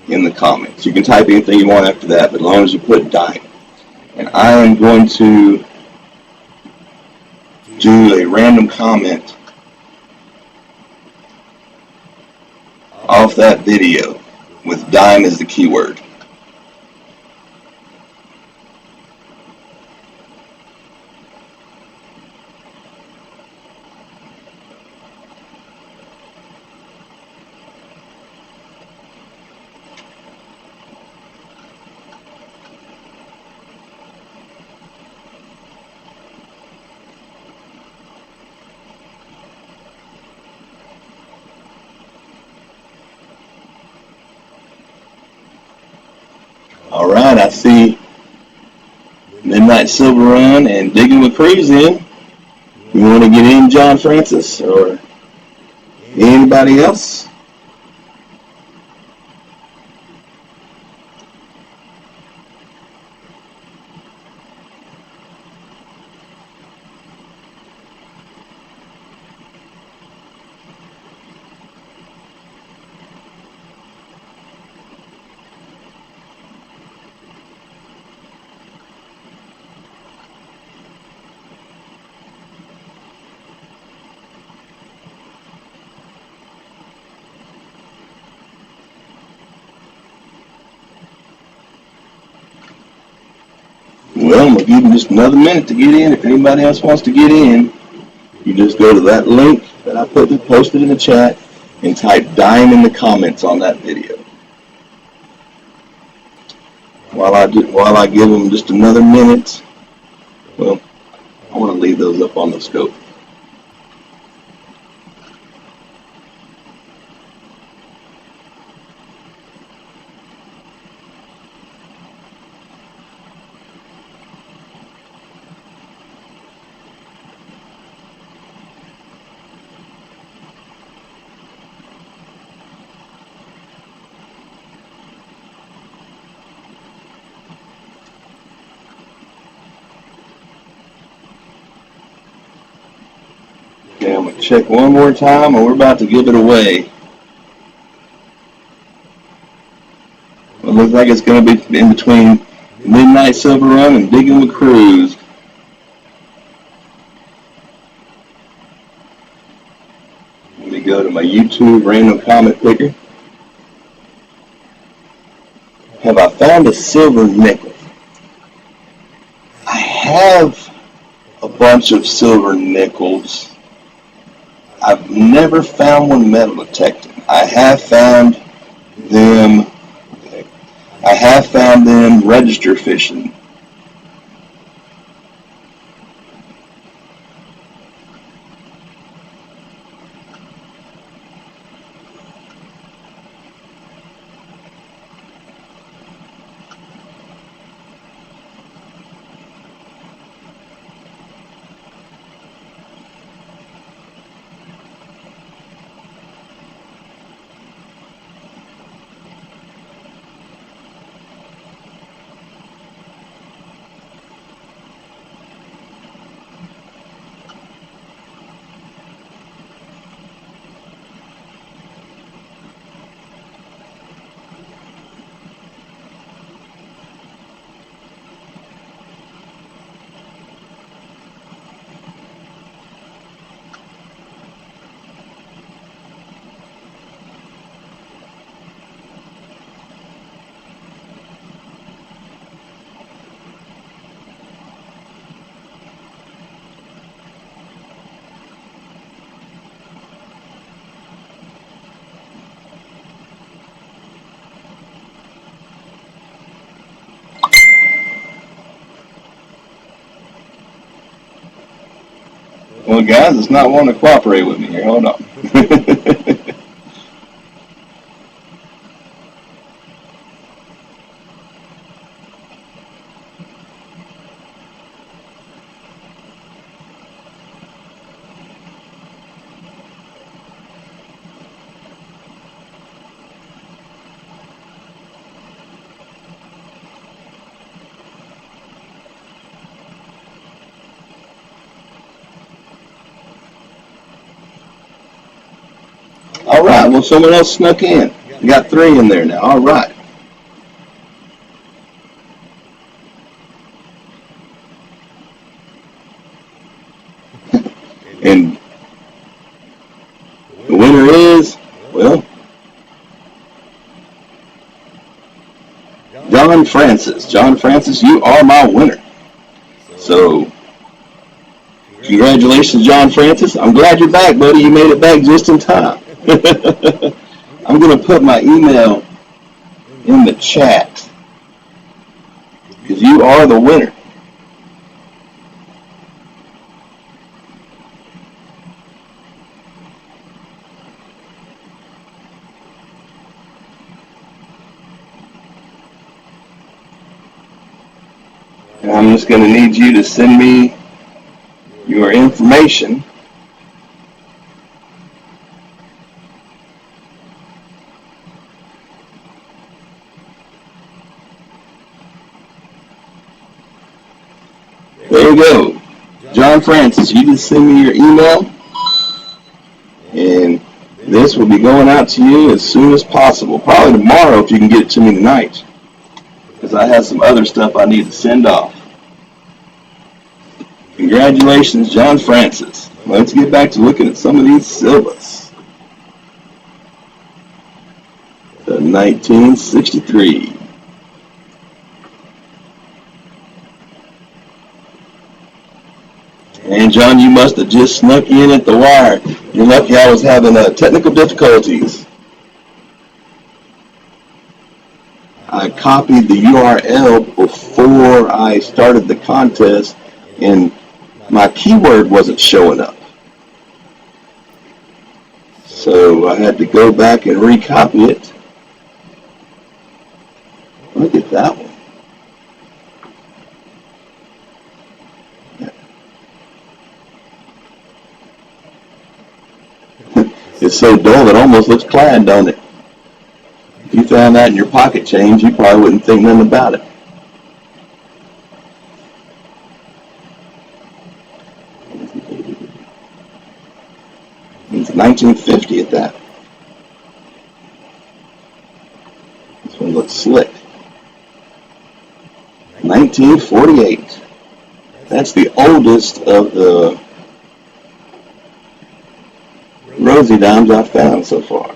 in the comments. You can type anything you want after that, but as long as you put dime. And I am going to do a random comment off that video with dime as the keyword. All right, I see Midnight Silver Run and Digging with Crews in. You want to get in, John Francis, or anybody else? Well, I'm going to give you just another minute to get in. If anybody else wants to get in, you just go to that link that I posted in the chat and type dime in the comments on that video. While I give them just another minute, well, I want to leave those up on the scope. Okay, I'm going to check one more time, and we're about to give it away. It looks like it's going to be in between Midnight Silver Run and Digging with Crews. Let me go to my YouTube random comment picker. Have I found a silver nickel? I have a bunch of silver nickels. I've never found one metal detected. I have found them. I have found them register fishing. Well, guys, it's not wanting to cooperate with me here. Hold on. All right. Well, someone else snuck in. We got 3 in there now. All right. And the winner is, well, John Francis. John Francis, you are my winner. So, congratulations, John Francis. I'm glad you're back, buddy. You made it back just in time. I'm going to put my email in the chat because you are the winner. And I'm just going to need you to send me your information. There you go. John Francis, you just send me your email, and this will be going out to you as soon as possible. Probably tomorrow if you can get it to me tonight, because I have some other stuff I need to send off. Congratulations, John Francis. Let's get back to looking at some of these syllabus. The 1963. And John, you must have just snuck in at the wire. You're lucky I was having technical difficulties. I copied the URL before I started the contest, and my keyword wasn't showing up. So I had to go back and recopy it. Look at that one. It's so dull it almost looks plaid, don't it? If you found that in your pocket change, you probably wouldn't think nothing about it. It's 1950 at that. This one looks slick. 1948. That's the oldest of the Rosie dimes I've found so far.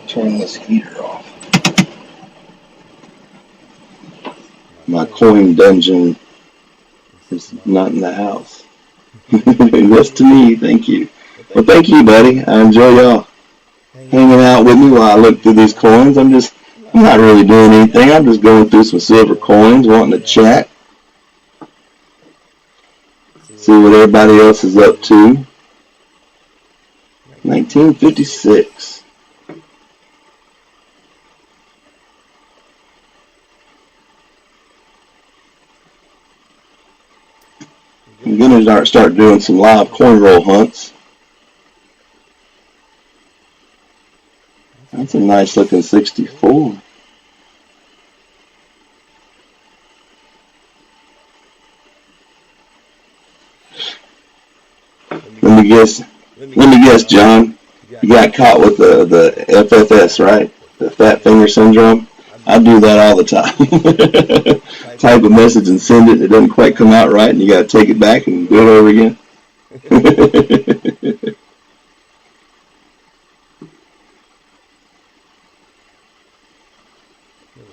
Turn this heater off. My coin dungeon is not in the house. Yes to me, thank you. Well, thank you, buddy. I enjoy y'all hanging out with me while I look through these coins. I'm not really doing anything. I'm just going through some silver coins, wanting to chat, see what everybody else is up to. 1956. I'm going to start doing some live coin roll hunts. That's a nice looking 64. Let me guess, John. You got caught with the FFS, right? The fat finger syndrome. I do that all the time. Type a message and send it. It doesn't quite come out right, and you got to take it back and do it over again.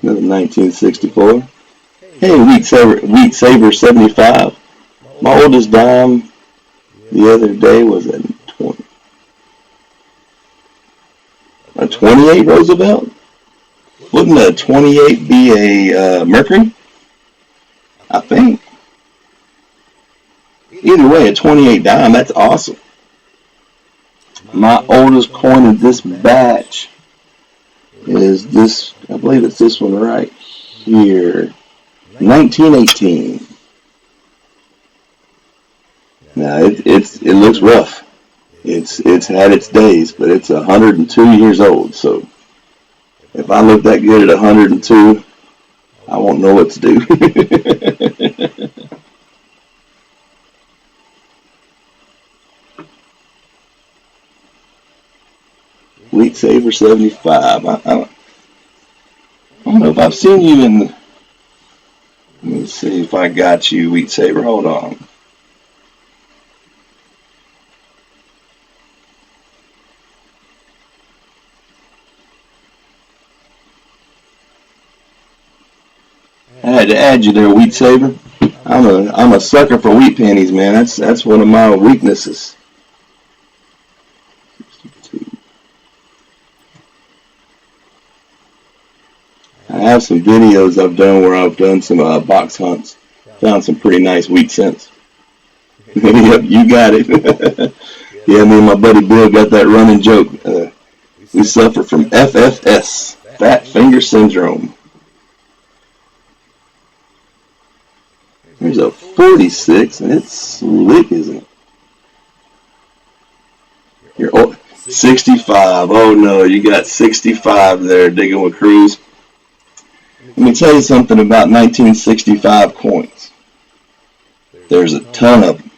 Another 1964. Hey, Wheat Saver 75. My oldest dime the other day was a 28 Roosevelt. Wouldn't a 28 be a Mercury? I think. Either way, a 28 dime, that's awesome. My oldest coin in this batch is this, I believe it's this one right here, 1918. Now, it looks rough. It's had its days, but it's 102 years old, so if I look that good at 102, I won't know what to do. Wheat Saver 75. I don't know if I've seen you in the... Let me see if I got you, Wheat Saver. Hold on. I had to add you there, Wheat Saver. I'm a sucker for wheat pennies, man. That's one of my weaknesses. 62. I have some videos I've done where I've done some box hunts. Found some pretty nice wheat cents. Yep, you got it. Yeah, me and my buddy Bill got that running joke. We suffer from FFS, fat finger syndrome. There's a 46, and it's slick, isn't it? You're 65. Oh no, you got 65 there digging with Cruz. Let me tell you something about 1965 coins. There's a ton of them.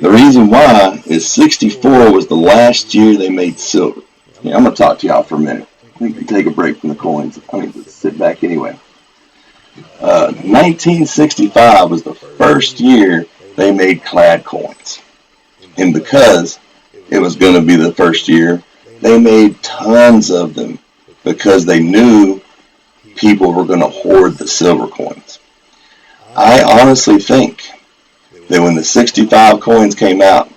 The reason why is 64 was the last year they made silver. Yeah, I'm going to talk to y'all for a minute. We can take a break from the coins. I mean, let's sit back anyway. 1965 was the first year they made clad coins. And because it was going to be the first year, they made tons of them because they knew people were going to hoard the silver coins. I honestly think that when the 65 coins came out,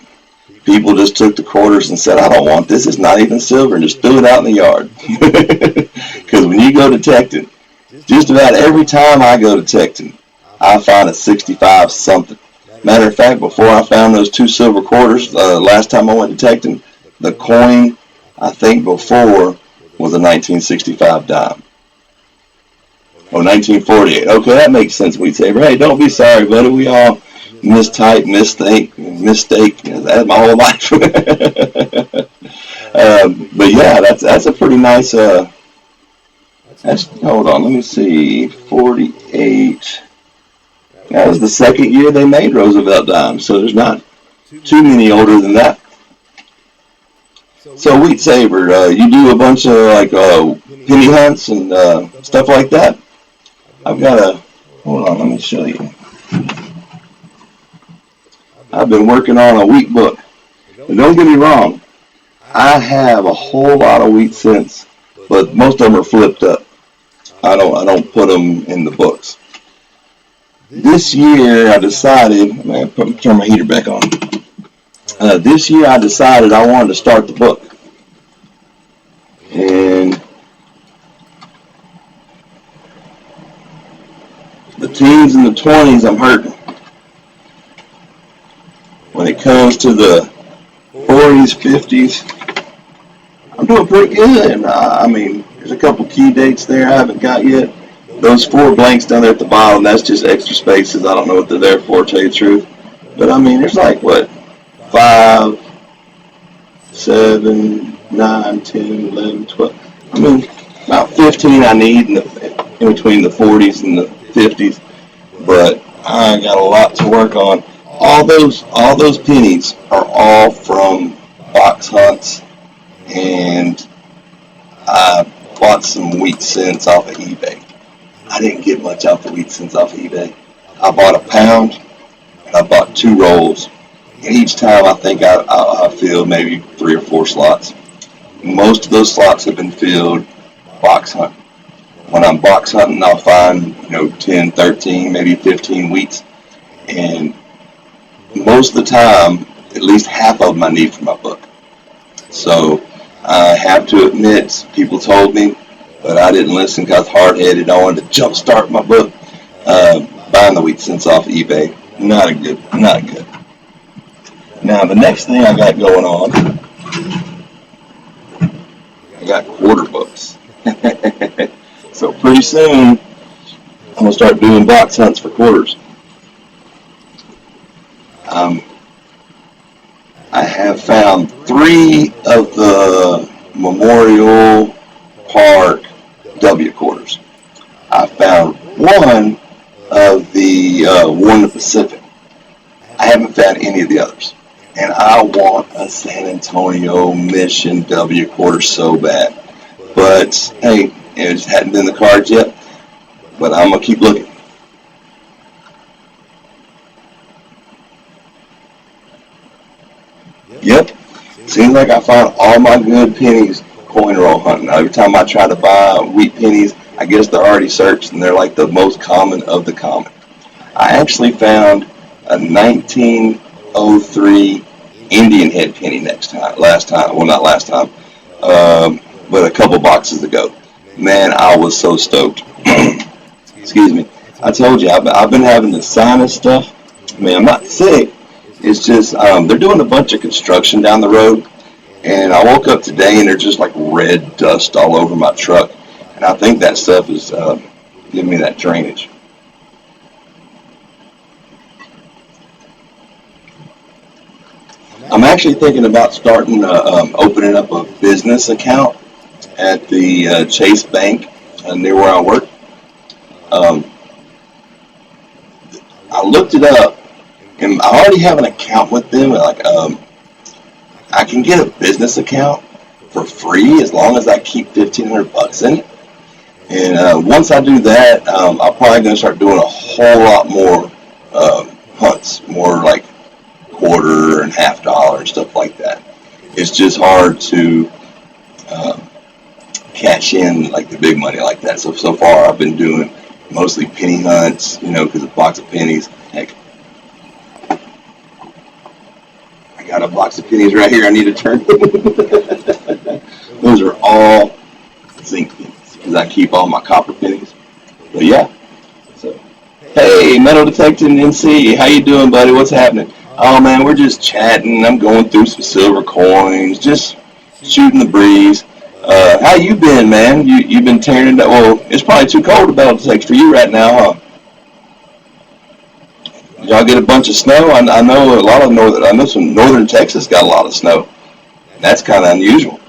people just took the quarters and said, I don't want this, it's not even silver, and just threw it out in the yard. Because when you go to Tecton, just about every time I go to Tecton, I find a 65 something. Matter of fact, before I found those two silver quarters, last time I went to Tecton, the coin I think before was a 1965 dime. Oh, 1948. Okay, that makes sense, Wheat Saver. Hey, don't be sorry, buddy. We all mistype, mistake. That's my whole life. But yeah, that's a pretty nice... hold on, let me see. 48. That was the second year they made Roosevelt dimes, so there's not too many older than that. So Wheat Saver, you do a bunch of like penny hunts and stuff like that. I've got a, hold on, let me show you. I've been working on a wheat book. And don't get me wrong, I have a whole lot of wheat cents, but most of them are flipped up. I don't put them in the books. this year I decided, man, turn my heater back on. This year I decided I wanted to start the book. And the teens and the 20s, I'm hurting. When it comes to the 40s, 50s, I'm doing pretty good. I mean, there's a couple key dates there I haven't got yet. Those 4 blanks down there at the bottom, that's just extra spaces. I don't know what they're there for, to tell you the truth. But I mean, there's like, what, 5, 7, 9, 10, 11, 12. I mean, about 15 I need in between the 40s and the 50s. But I got a lot to work on. All those pennies are all from box hunts, and I bought some wheat cents off of eBay. I didn't get much off the wheat cents off of eBay. I bought a pound, and I bought 2 rolls. And each time I think I filled maybe 3 or 4 slots. Most of those slots have been filled box hunting. When I'm box hunting, I'll find 10, 13, maybe 15 wheats, and most of the time, at least half of them I need for my book. So I have to admit, people told me, but I didn't listen because hard-headed. I wanted to jumpstart my book. Buying the wheat cents off eBay, not good. Now the next thing I got going on, I got quarter books. So pretty soon, I'm gonna start doing box hunts for quarters. I have found 3 of the Memorial Park W quarters. I found 1 of the Warner Pacific. I haven't found any of the others. And I want a San Antonio Mission W quarter so bad. But hey, it just hadn't been the cards yet. But I'm gonna keep looking. Yep. Seems like I found all my good pennies coin roll hunting. Every time I try to buy wheat pennies, I guess they're already searched and they're like the most common of the common. I actually found a 1903 Indian head penny last time. Well, not last time, but a couple boxes ago. Man, I was so stoked. Excuse me. I told you, I've been having the sinus stuff. I mean, I'm not sick. It's just they're doing a bunch of construction down the road, and I woke up today and there's just like red dust all over my truck, and I think that stuff is giving me that drainage. I'm actually thinking about starting opening up a business account at the Chase Bank near where I work. Um, I looked it up, and I already have an account with them. Like, I can get a business account for free as long as I keep $1,500 in it. And once I do that, I'm probably going to start doing a whole lot more hunts, more like quarter and $half and stuff like that. It's just hard to cash in like the big money like that. So far I've been doing mostly penny hunts, because a box of pennies. Heck, I got a box of pennies right here. I need to turn. Those are all zinc pennies because I keep all my copper pennies. But yeah. So hey, Metal Detective NC, how you doing, buddy? What's happening? Oh man, we're just chatting. I'm going through some silver coins, just shooting the breeze. How you been, man? You've been tearing it up. Well, it's probably too cold to Metal Detect for you right now, huh? Did y'all get a bunch of snow? I know a lot of I know some northern Texas got a lot of snow. That's kind of unusual.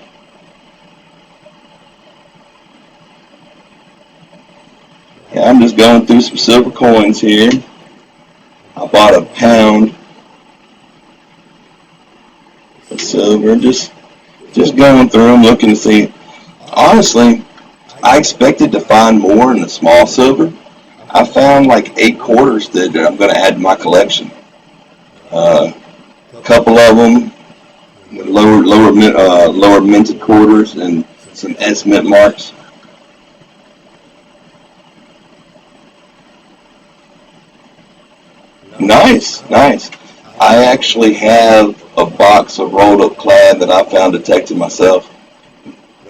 Yeah, I'm just going through some silver coins here. I bought a pound of silver, just going through them, looking to see. Honestly, I expected to find more in the small silver. I found like 8 quarters that I'm going to add to my collection. A couple of them lower minted quarters and some S mint marks. Nice, nice. I actually have a box of rolled up clad that I found detected myself.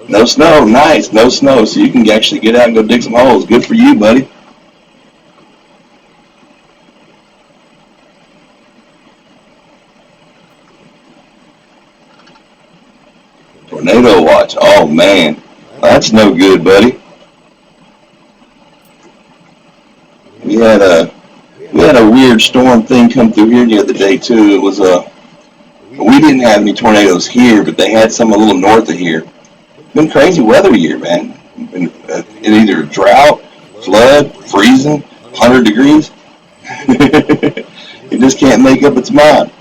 No snow, nice, no snow, so you can actually get out and go dig some holes. Good for you, buddy. Tornado watch. Oh man, that's no good, buddy. We had a we had a weird storm thing come through here the other day too. It was a we didn't have any tornadoes here, but they had some a little north of here. Been crazy weather year, man. Been in either drought, flood, freezing, 100 degrees. It just can't make up its mind.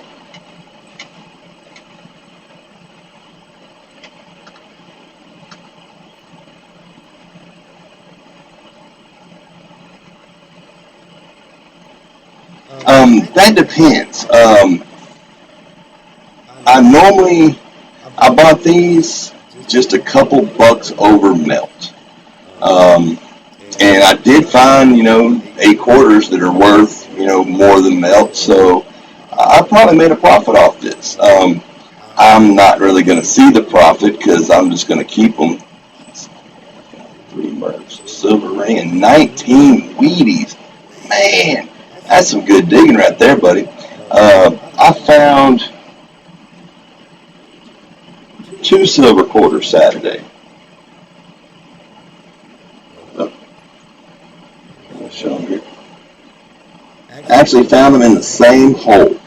That depends. I normally I bought these just a couple bucks over melt. Um, and I did find, 8 quarters that are worth, more than melt. So I probably made a profit off this. I'm not really going to see the profit because I'm just going to keep them. Three mercs, silver ring, and 19 Wheaties. Man, that's some good digging right there, buddy. I found 2 silver quarters Saturday. Oh, I'll show them here. Actually found them in the same hole.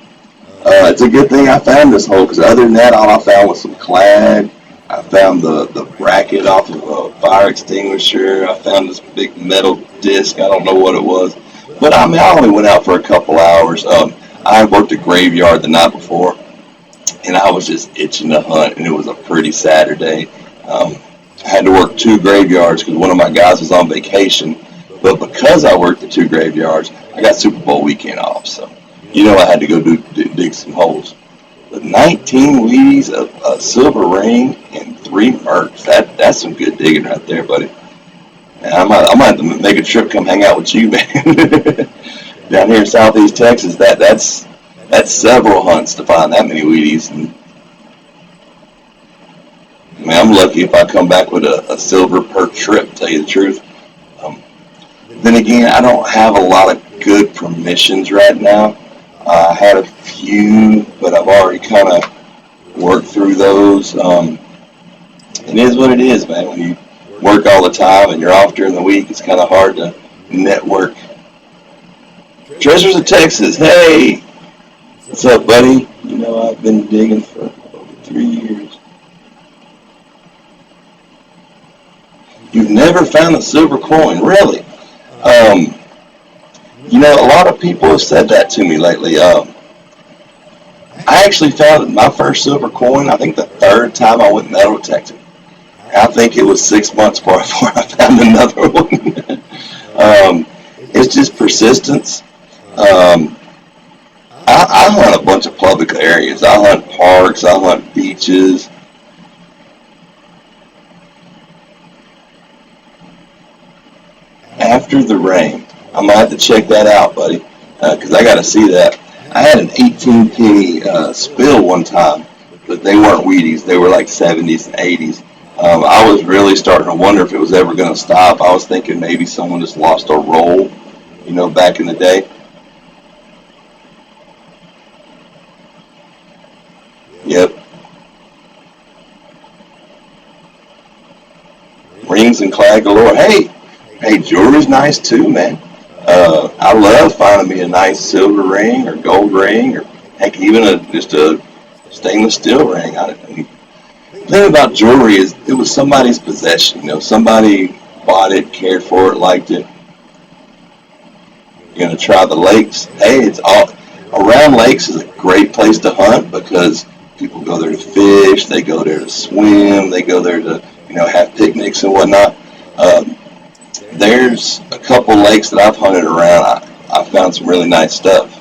It's a good thing I found this hole because other than that, all I found was some clad. I found the bracket off of a fire extinguisher. I found this big metal disc. I don't know what it was. But I mean, I only went out for a couple hours. I had worked a graveyard the night before, and I was just itching to hunt, and it was a pretty Saturday. I had to work 2 graveyards because one of my guys was on vacation. But because I worked the 2 graveyards, I got Super Bowl weekend off. So, I had to go dig some holes. But 19 Wheaties, a silver ring, and 3 mercs. That's some good digging right there, buddy. Man, I might have to make a trip, come hang out with you, man. Down here in Southeast Texas, that's several hunts to find that many Wheaties. And man, I'm lucky if I come back with a silver per trip. Tell you the truth. Um, then again, I don't have a lot of good permissions right now. I had a few, but I've already kind of worked through those. It is what it is, man. When you work all the time and you're off during the week, it's kind of hard to network. Treasures of Texas, hey, what's up, buddy? I've been digging for over 3 years. You've never found a silver coin, really? Um, a lot of people have said that to me lately. I actually found my first silver coin, I think the third time I went metal detecting. I think it was 6 months before I found another one. It's just persistence. Um, I hunt a bunch of public areas. I hunt parks. I hunt beaches. After the rain, I might have to check that out, buddy, because I got to see that. I had an 18 penny spill one time, but they weren't Wheaties. They were like 70s and 80s. I was really starting to wonder if it was ever going to stop. I was thinking maybe someone just lost a roll, back in the day. Yep. Rings and clad galore. Hey, jewelry's nice too, man. I love finding me a nice silver ring or gold ring or heck, even just a stainless steel ring. The thing about jewelry is it was somebody's possession. Somebody bought it, cared for it, liked it. You're gonna try the lakes. Hey, it's all around lakes is a great place to hunt because people go there to fish, they go there to swim, they go there to have picnics and whatnot. Um, there's a couple lakes that I've hunted around. I found some really nice stuff.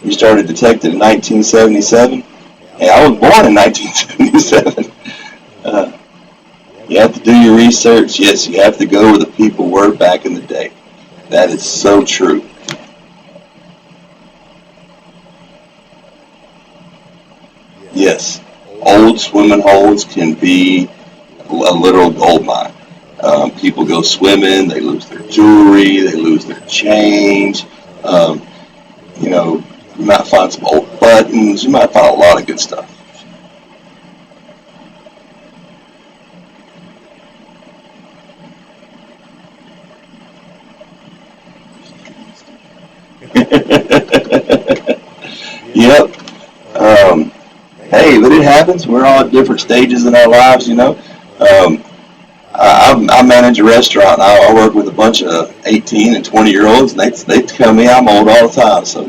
You started detecting in 1977. Hey, I was born in 1977. Uh, you have to do your research. Yes, you have to go where the people were back in the day. That is so true. Yes, old swimming holes can be a literal gold mine. People go swimming, they lose their jewelry, they lose their change. Um, you know, you might find some old buttons. You might find a lot of good stuff. Yep. Um, hey, but it happens. We're all at different stages in our lives, you know. Um, I manage a restaurant. I work with a bunch of 18 and 20-year-olds, and they tell me I'm old all the time. So,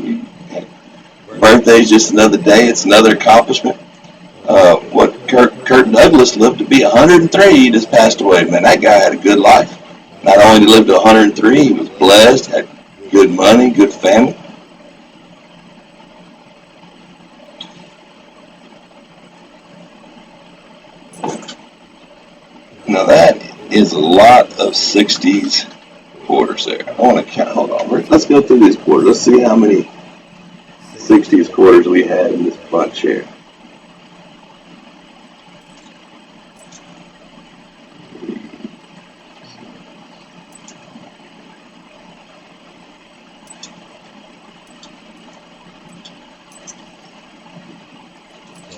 birthday's just another day. It's another accomplishment. What Kurt Douglas lived to be 103. He just passed away. Man, that guy had a good life. Not only did he live to 103, he was blessed, had good money, good family. Now that is a lot of 60s quarters there. I want to count. Hold on. Let's go through these quarters. Let's see how many 60s quarters we had in this bunch here.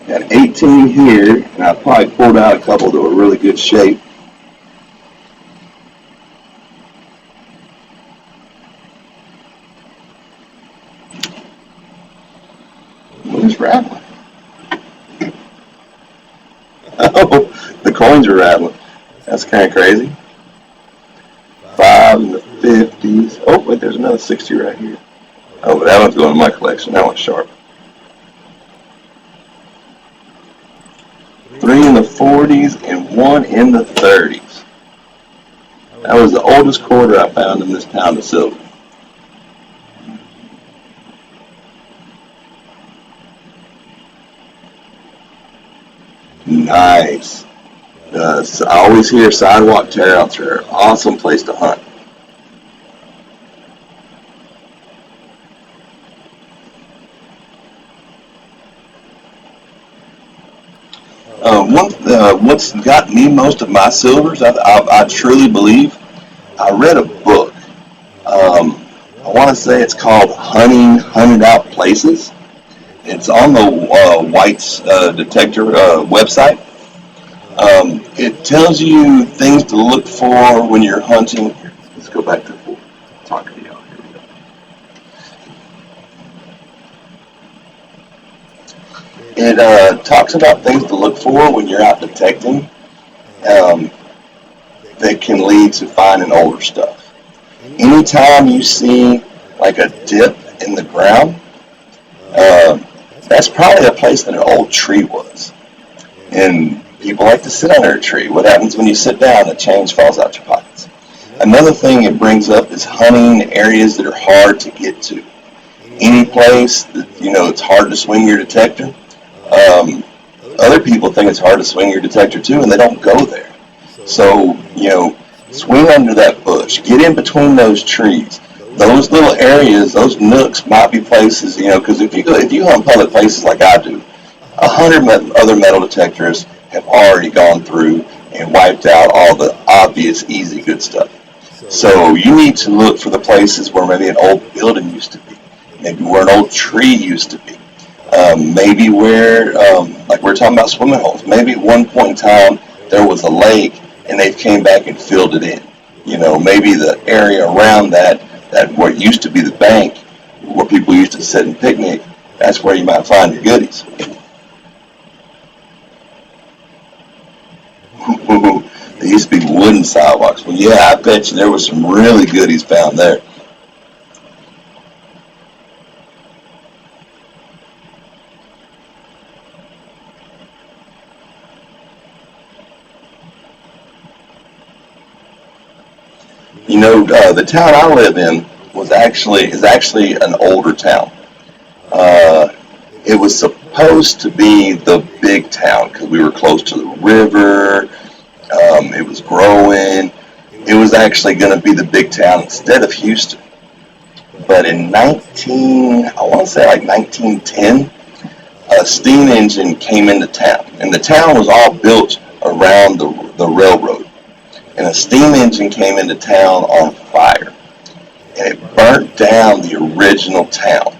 Got 18 here, and I probably pulled out a couple that were really good shape. What is rattling? Oh, the coins are rattling. That's kind of crazy. 5 in the 50s. Oh, wait, there's another 60 right here. Oh, but that one's going in my collection. That one's sharp. 3 in the 40s and 1 in the 30s. That was the oldest quarter I found in this pound of silver. Nice. I always hear sidewalk tearouts are an awesome place to hunt. What's got me most of my silvers, I truly believe, I read a book. I want to say it's called Hunting Hunted Out Places. It's on the White's Detector website. It tells you things to look for when you're hunting. Let's go back to talking to y'all. Here we go. It talks about things to look for when you're out detecting um, that can lead to finding older stuff. Anytime you see like a dip in the ground, uh, that's probably a place that an old tree was. And people like to sit under a tree. What happens when you sit down? The change falls out your pockets. Another thing it brings up is hunting areas that are hard to get to. Any place that it's hard to swing your detector. Um, Other people think it's hard to swing your detector too, and they don't go there. So swing under that bush, get in between those trees. Those little areas, those nooks might be places, because if you hunt public places like I do, 100 other metal detectors have already gone through and wiped out all the obvious, easy, good stuff. So you need to look for the places where maybe an old building used to be, maybe where an old tree used to be, maybe where, like we're talking about swimming holes, maybe at one point in time there was a lake and they came back and filled it in. Maybe the area around that where it used to be the bank, where people used to sit and picnic, that's where you might find your goodies. They used to be wooden sidewalks. Well, yeah, I bet you there was some really goodies found there. The town I live in is actually an older town. Uh, it was supposed to be the big town because we were close to the river. It was growing. It was actually going to be the big town instead of Houston. But in I want to say like 1910, a steam engine came into town, and the town was all built around the railroad. And a steam engine came into town on fire, and it burnt down the original town.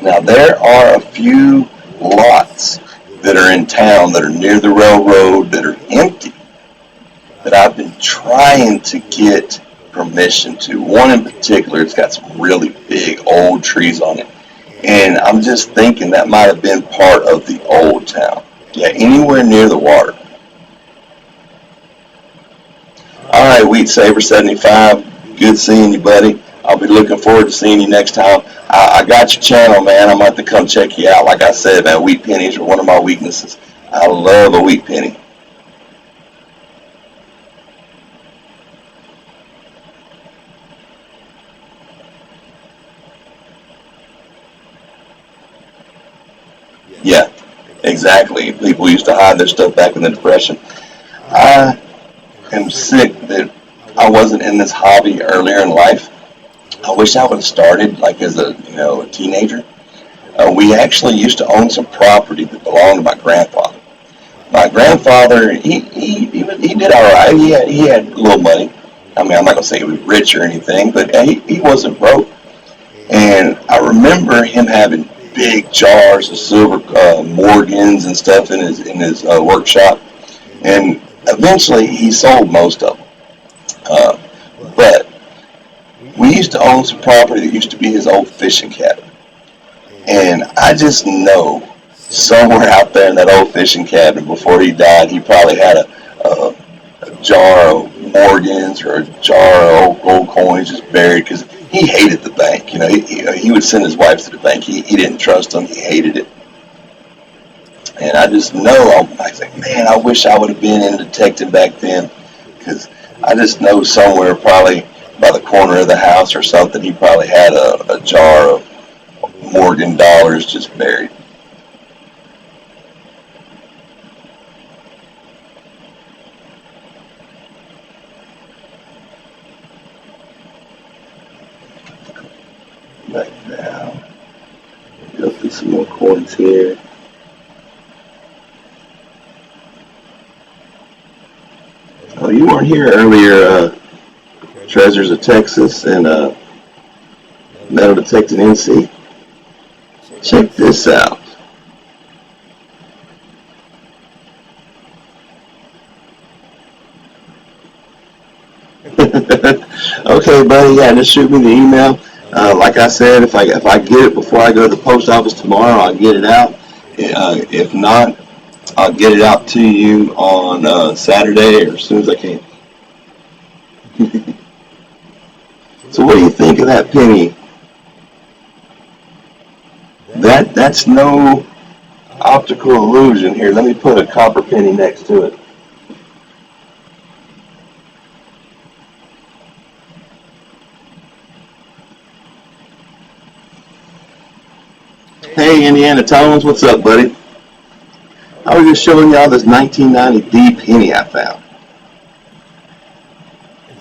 Now, there are a few lots that are in town that are near the railroad that are empty that I've been trying to get permission to. One in particular, it's got some really big old trees on it. And I'm just thinking that might have been part of the old town. Yeah, anywhere near the water. All right, Wheat Saber 75. Good seeing you, buddy. I'll be looking forward to seeing you next time. I got your channel, man. I'm going to have to come check you out. Like I said, man, wheat pennies are one of my weaknesses. I love a wheat penny. Yeah, exactly. People used to hide their stuff back in the Depression. I am sick that I wasn't in this hobby earlier in life. I wish I would have started like as a teenager. We actually used to own some property that belonged to my grandfather. My grandfather, he did all right. He had a little money. I mean, I'm not gonna say he was rich or anything, but he wasn't broke. And I remember him having big jars of silver Morgans and stuff in his workshop. And eventually, he sold most of them. But we used to own some property that used to be his old fishing cabin. And I just know somewhere out there in that old fishing cabin before he died, he probably had a jar of Morgans or a jar of old gold coins just buried because he hated the bank. He would send his wife to the bank. He didn't trust them. He hated it. And I just know, I think, man, I wish I would have been in detecting back then because I just know somewhere probably by the corner of the house or something, he probably had a jar of Morgan dollars just buried. Back down. Go through some more coins here. Oh, you weren't here earlier, Treasures of Texas and Metal Detecting NC. Check this out. Okay, buddy. Yeah, just shoot me the email. Like I said, if I get it before I go to the post office tomorrow, I'll get it out. If not, I'll get it out to you on Saturday or as soon as I can. So what do you think of that penny? That's no optical illusion here. Let me put a copper penny next to it. Hey, Indiana Tones, what's up, buddy? I was just showing y'all this 1990 D penny I found.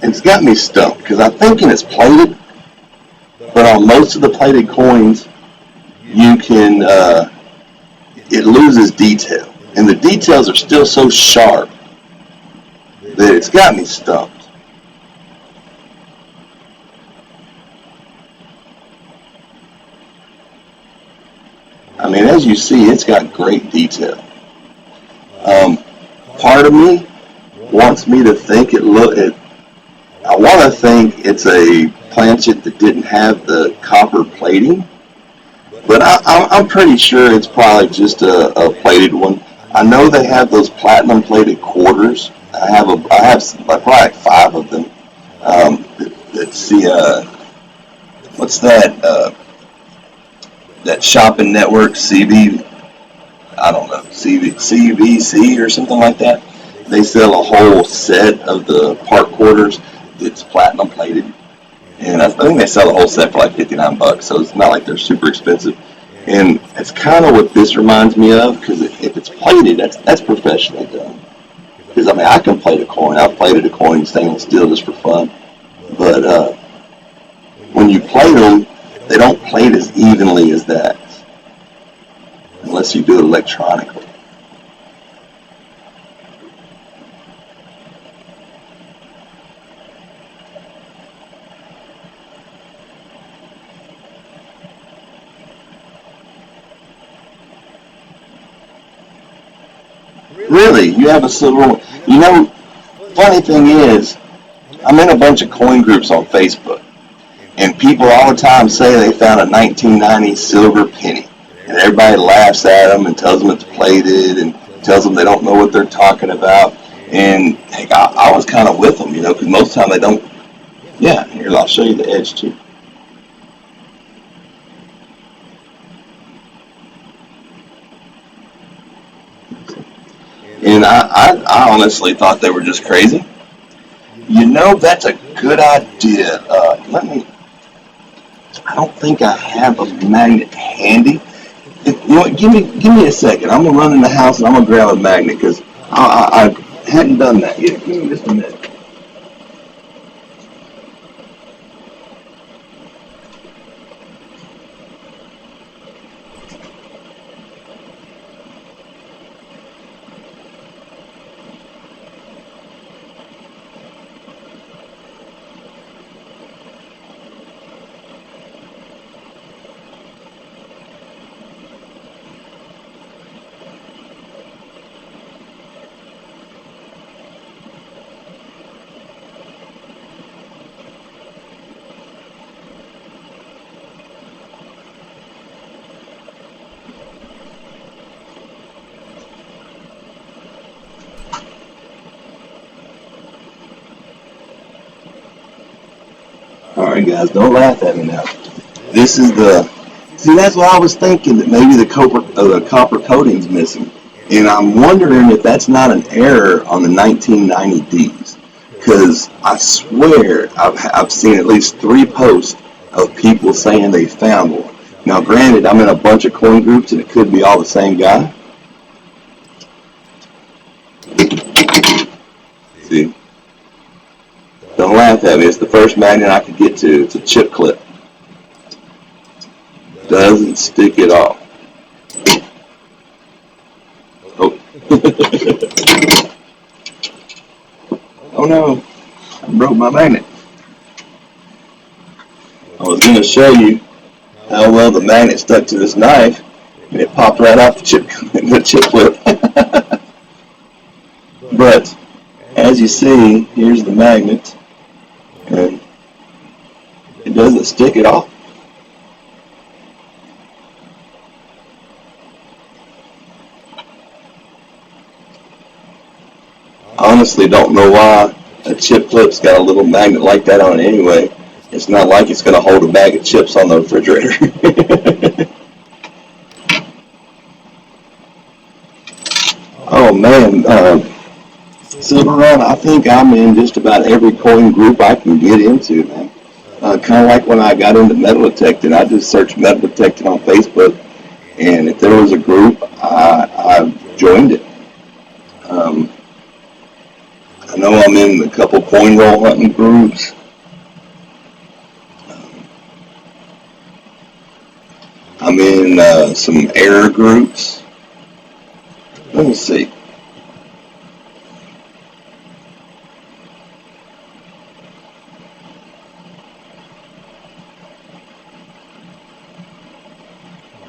And it's got me stumped because I'm thinking it's plated, but on most of the plated coins, you can, it loses detail. And the details are still so sharp that it's got me stumped. I mean, as you see, it's got great detail. Part of me wants me to think I want to think it's a planchet that didn't have the copper plating, but I'm pretty sure it's probably just a plated one. I know they have those platinum plated quarters. I have probably like 5 of them. Let's see, what's that? That shopping network, I don't know, CVC or something like that. They sell a whole set of the park quarters that's platinum plated. And I think they sell the whole set for like $59, so it's not like they're super expensive. And it's kind of what this reminds me of, because if it's plated, that's professionally done. Because, I mean, I can plate a coin. I've plated a coin stainless steel just for fun. But when you plate them, they don't plate as evenly as that. unless you do it electronically. Really? You have a silver one? You know, funny thing is, I'm in a bunch of coin groups on Facebook, and people all the time say they found a 1990 silver penny. And everybody laughs at them and tells them it's plated and tells them they don't know what they're talking about. And heck, I was kind of with them, because most of the time they don't. Yeah, here, I'll show you the edge too. And I honestly thought they were just crazy. That's a good idea. I don't think I have a magnet handy. Give me a second. I'm gonna run in the house and I'm gonna grab a magnet because I hadn't done that yet. Give me just a minute. All right, guys, don't laugh at me now. This is see, that's what I was thinking, that maybe the copper coating's missing. And I'm wondering if that's not an error on the 1990Ds. Because I swear I've seen at least 3 posts of people saying they found one. Now, granted, I'm in a bunch of coin groups and it could be all the same guy. See? Don't laugh at me. It's the first magnet I could get to. It's a chip clip. Doesn't stick at all. Oh. Oh no. I broke my magnet. I was going to show you how well the magnet stuck to this knife, and it popped right off the chip clip. But as you see, here's the magnet, and it doesn't stick at all. I honestly don't know why a chip clip's got a little magnet like that on it anyway. It's not like it's going to hold a bag of chips on the refrigerator. Oh man, Silver Run, I think I'm in just about every coin group I can get into, man. Kind of like when I got into metal detecting, I just searched metal detecting on Facebook, and if there was a group, I joined it. I know I'm in a couple coin roll hunting groups. I'm in some error groups. Let me see.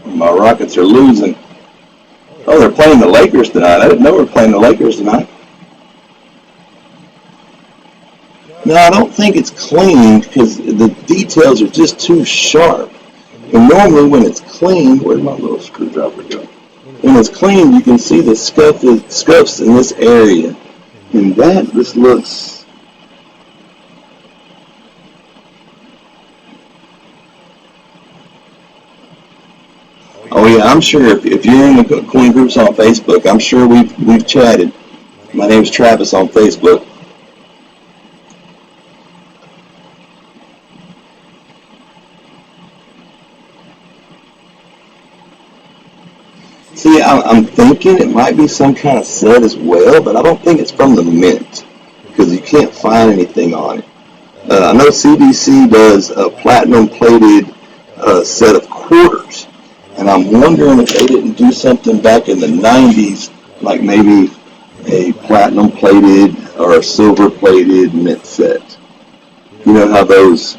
My Rockets are losing. Oh, they're playing the Lakers tonight. I didn't know we were playing the Lakers tonight. No, I don't think it's cleaned because the details are just too sharp. And normally when it's clean, where'd my little screwdriver go? When it's clean, you can see the scuffs in this area. And that just looks... Oh yeah, I'm sure if you're in the coin groups on Facebook, I'm sure we've chatted. My name's Travis on Facebook. See, I'm thinking it might be some kind of set as well, but I don't think it's from the mint because you can't find anything on it. I know CDC does a platinum plated set of quarters, And I'm wondering if they didn't do something back in the 90s, like maybe a platinum plated or a silver plated mint set. You know how those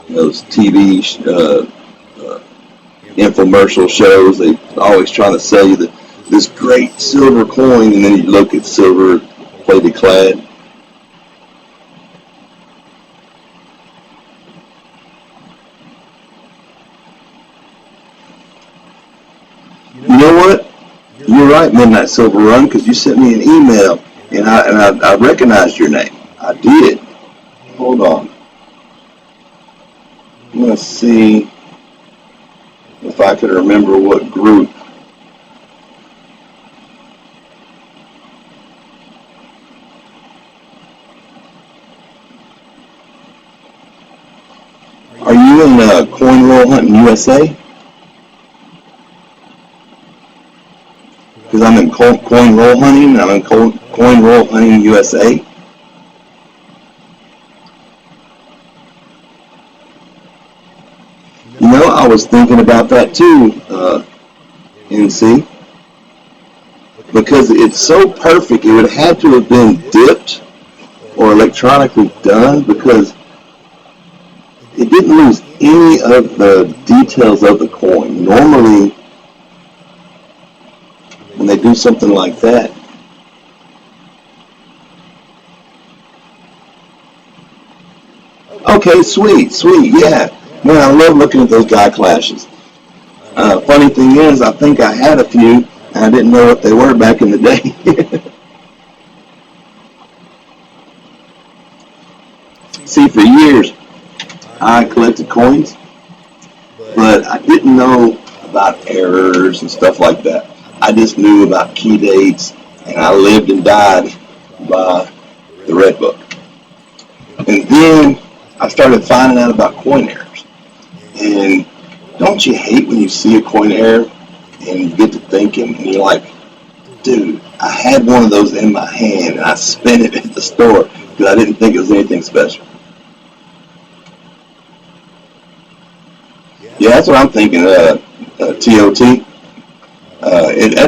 TV infomercial shows, they always trying to sell you this great silver coin, and then you look at silver plated clad. You know what? You're right, Midnight Silver Run, because you sent me an email, and I recognized your name. I did. Hold on. I'm going to see if I could remember what group. Are you in Coin Roll Hunting USA? Because I'm in Coin Roll Hunting, and I'm in Coin Roll Hunting USA. You know, I was thinking about that too, NC, because it's so perfect. It would have had to have been dipped or electronically done, because it didn't lose any of the details of the coin. Normally, when they do something like that, okay, sweet, yeah. Man, I love looking at those die clashes. Funny thing is, I think I had a few, and I didn't know what they were back in the day. See, for years, I collected coins, but I didn't know about errors and stuff like that. I just knew about key dates, and I lived and died by the Red Book. And then I started finding out about coin errors. And don't you hate when you see a coin error and you get to thinking, and you're like, dude, I had one of those in my hand and I spent it at the store because I didn't think it was anything special. Yeah, that's what I'm thinking. TOT.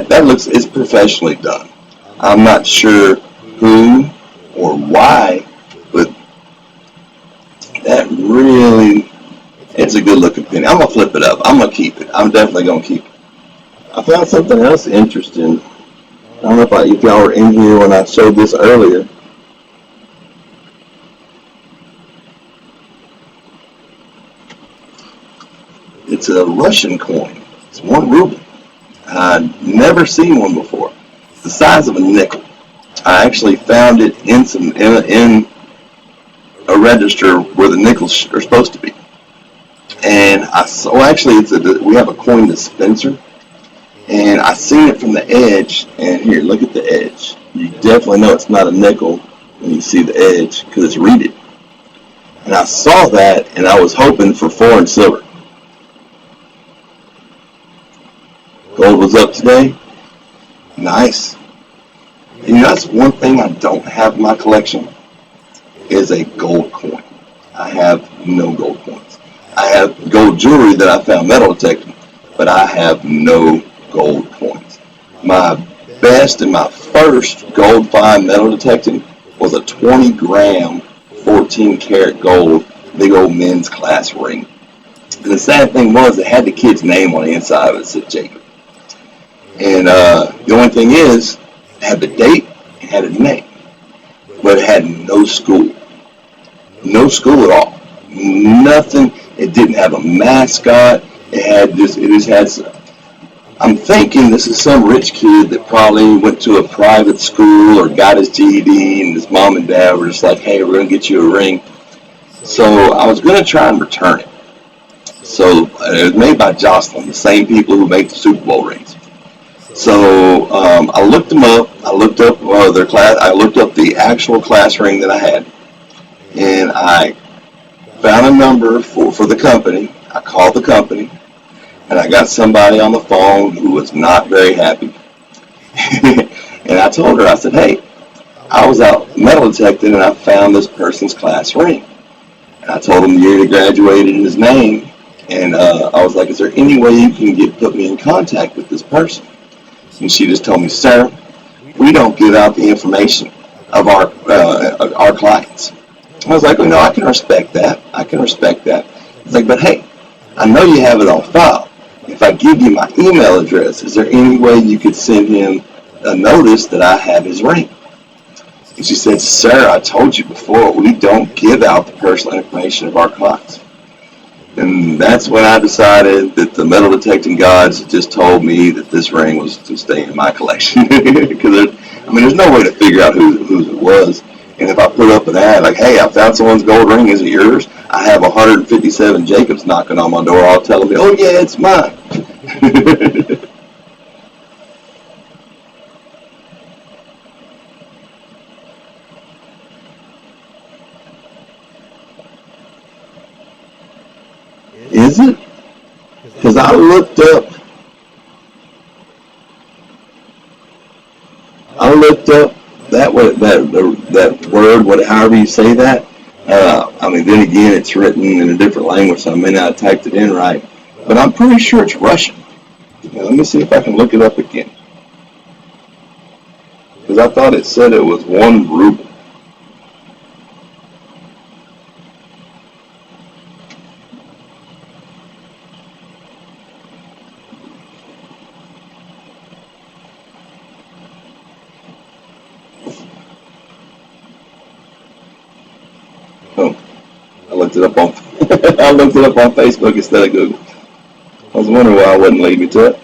That looks, it's professionally done. I'm not sure who or why, but that really, it's a good looking penny. I'm gonna flip it up. I'm gonna keep it. I'm definitely gonna keep it. I found something else interesting. I don't know if y'all were in here when I showed this earlier. It's a Russian coin. It's 1 ruble. I'd never seen one before. It's the size of a nickel. I actually found it in a register where the nickels are supposed to be. And I saw, actually, we have a coin dispenser, and I seen it from the edge. And here, look at the edge. You definitely know it's not a nickel when you see the edge because it's reeded. And I saw that, and I was hoping for foreign silver. Gold was up today. Nice. And you know, that's one thing I don't have in my collection is a gold coin. I have no gold coins. I have gold jewelry that I found metal detecting, but I have no gold coins. My best and my first gold find metal detecting was a 20 gram, 14 karat gold, big old men's class ring. And the sad thing was, it had the kid's name on the inside of it. It said Jacob. And the only thing is, it had the date, it had a name, but it had no school. No school at all. Nothing. It didn't have a mascot. It just had, I'm thinking this is some rich kid that probably went to a private school or got his GED, and his mom and dad were just like, hey, we're going to get you a ring. So I was going to try and return it. So it was made by Jocelyn, the same people who make the Super Bowl rings. So I looked them up. I looked up their class. I looked up the actual class ring that I had, and I found a number for the company. I called the company, and I got somebody on the phone who was not very happy. And I told her, I said, hey, I was out metal detecting, and I found this person's class ring. And I told him the year he graduated and his name, And I was like, is there any way you can put me in contact with this person? And she just told me, sir, we don't give out the information of our clients. I was like, well, no, I can respect that. I can respect that. It's like, but hey, I know you have it on file. If I give you my email address, is there any way you could send him a notice that I have his ring? And she said, sir, I told you before, we don't give out the personal information of our clients. And that's when I decided that the metal detecting gods just told me that this ring was to stay in my collection. Because there's no way to figure out whose it was. And if I put up an ad like, hey, I found someone's gold ring, is it yours? I have 157 Jacobs knocking on my door, all telling me, oh yeah, it's mine. Is it? Because I looked up that word, however you say that. Then again, it's written in a different language, so I may not have typed it in right. But I'm pretty sure it's Russian. Now, let me see if I can look it up again. Because I thought it said it was 1 ruble. Oh, I looked it up on I looked it up on Facebook instead of Google. I was wondering why it wouldn't lead me to it.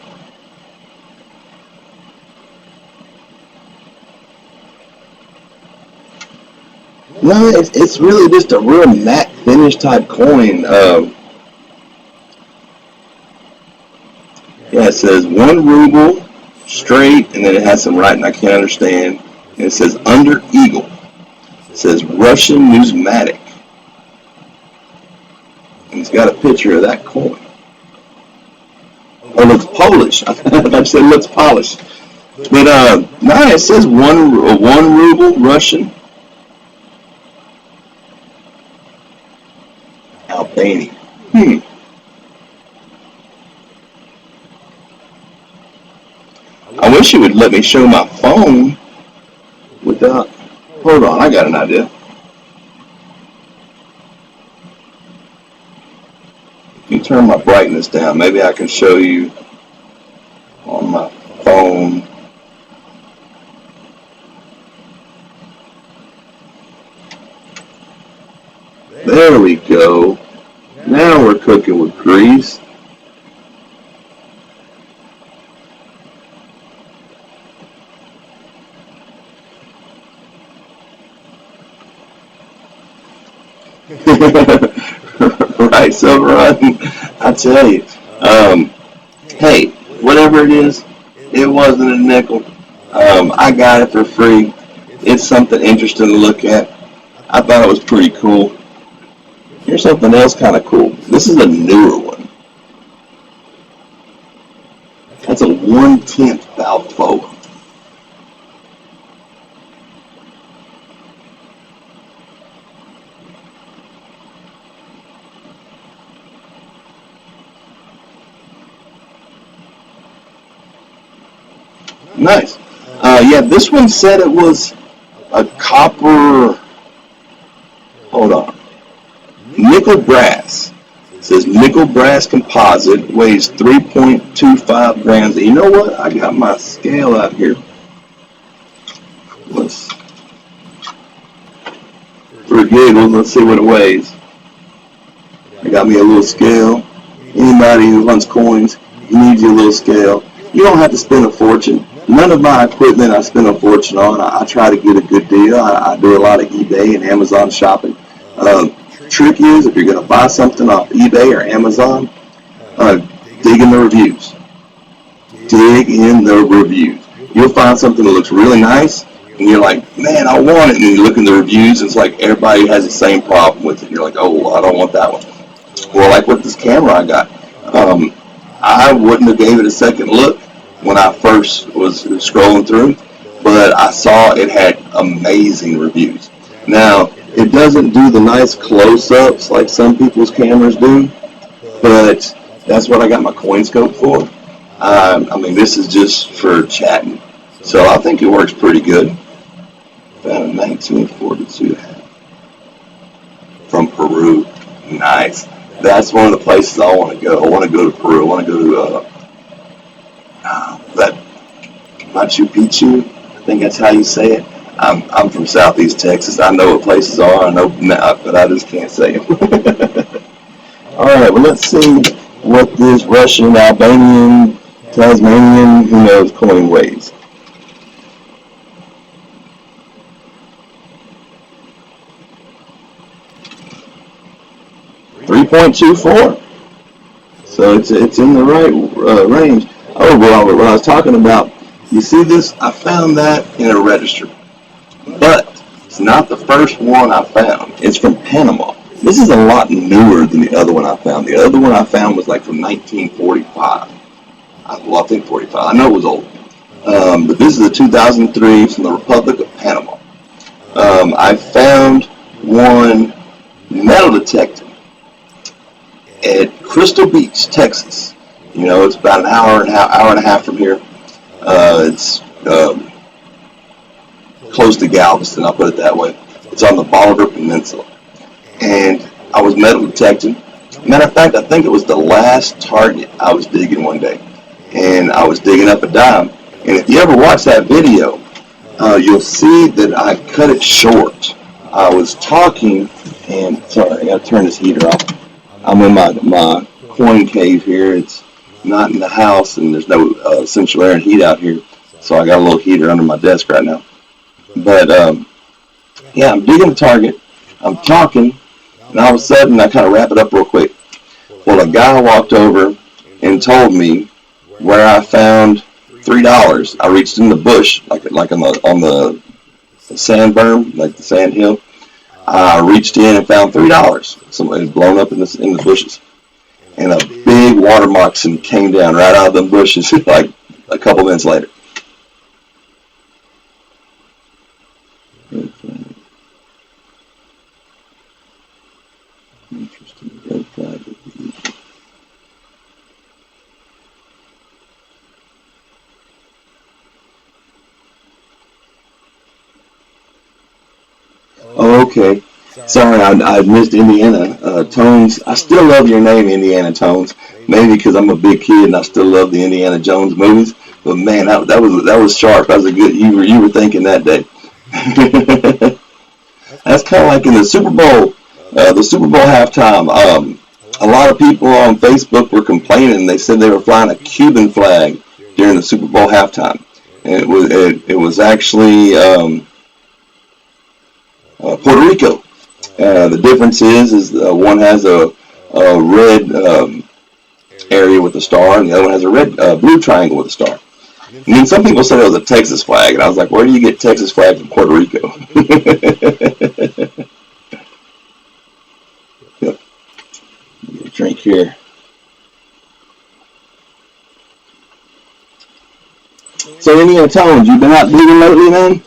No, it's really just a real matte finish type coin. Yeah, it says 1 ruble straight, and then it has some writing I can't understand. And it says under eagle. It says Russian numismatic. And it's got a picture of that coin. Oh, it looks Polish. I thought you said it looks Polish. But no, it says one ruble Russian. Albania. I wish it would let me show my phone without. Hold on, I got an idea. You turn my brightness down. Maybe I can show you on my phone. There we go. Now we're cooking with grease. Right, Silver Run. I tell you. Hey, whatever it is, it wasn't a nickel. I got it for free. It's something interesting to look at. I thought it was pretty cool. Here's something else kind of cool. This is a newer one. That's a 1/10 Balboa. Nice. Yeah, this one said it was a copper. Hold on. Nickel brass. It says nickel brass composite, weighs 3.25 grams. And you know what? I got my scale out here. For giggles, let's see what it weighs. I got me a little scale. Anybody who hunts coins, you need your little scale. You don't have to spend a fortune. None of my equipment I spend a fortune on. I try to get a good deal. I do a lot of eBay and Amazon shopping. Trick is, if you're going to buy something off eBay or Amazon, dig in the reviews. Dig in the reviews. You'll find something that looks really nice, and you're like, man, I want it. And you look in the reviews, and it's like everybody has the same problem with it. You're like, oh, well, I don't want that one. Well, like with this camera I got, I wouldn't have gave it a second look when I first was scrolling through, but I saw it had amazing reviews. Now, it doesn't do the nice close-ups like some people's cameras do, but that's what I got my coin scope for. I mean, this is just for chatting, so I think it works pretty good. Found a 1942 from Peru. Nice. That's one of the places I want to go. I want to go to Peru. I want to go to that Machu Picchu. I think that's how you say it. I'm from Southeast Texas. I know what places are. I know, but I just can't say them. All right. Well, let's see what this Russian, Albanian, Tasmanian, who knows, coin weighs. 3.24. So it's in the right range. Oh, well, what I was talking about, you see this? I found that in a register. But it's not the first one I found. It's from Panama. This is a lot newer than the other one I found. The other one I found was like from 1945. Well, I think 45. I know it was old. But this is a 2003 from the Republic of Panama. I found one metal detector at Crystal Beach, Texas. You know, it's about an hour and a half from here. It's close to Galveston, I'll put it that way. It's on the Bolivar Peninsula. And I was metal detecting. Matter of fact, I think it was the last target I was digging one day. And I was digging up a dime. And if you ever watch that video, you'll see that I cut it short. I was talking, and sorry, I gotta turn this heater off. I'm in my coin cave here. It's not in the house, and there's no central air and heat out here. So I got a little heater under my desk right now. But yeah, I'm digging the target. I'm talking, and all of a sudden I kind of wrap it up real quick. Well, a guy walked over and told me where I found $3. I reached in the bush, like on the sand berm, like the sand hill. I reached in and found $3. Somebody had blown up in the bushes, and a big water moccasin came down right out of the bushes like a couple minutes later. Interesting. Red flag. Oh, okay. Sorry, I missed Indiana Tones. I still love your name, Indiana Tones. Maybe because I'm a big kid and I still love the Indiana Jones movies. But man, that was sharp. That was a good. You were thinking that day. That's kind of like in the Super Bowl. The Super Bowl halftime. A lot of people on Facebook were complaining. They said they were flying a Cuban flag during the Super Bowl halftime, and it was actually Puerto Rico. The difference is one has a red area with a star, and the other one has a red blue triangle with a star. And then some people said it was a Texas flag, and I was like, where do you get Texas flag from Puerto Rico? Yep. Drink here. So, Indiana Tones, you been out digging lately, man?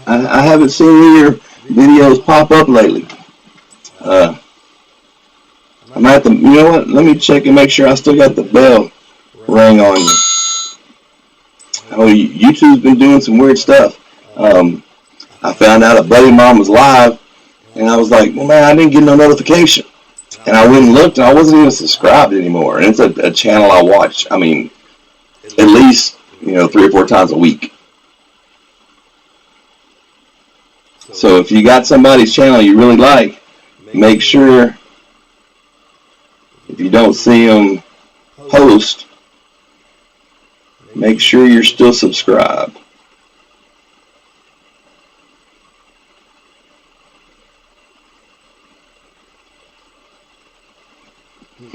I haven't seen your videos pop up lately. I'm at the. You know what? Let me check and make sure I still got the bell ring on you. Oh, YouTube's been doing some weird stuff. I found out a buddy of mine was live, and I was like, well, man, I didn't get no notification. And I went and looked, and I wasn't even subscribed anymore. And it's a channel I watch, I mean, at least, 3 or 4 times a week. So if you got somebody's channel you really like, make sure, if you don't see them post, make sure you're still subscribed.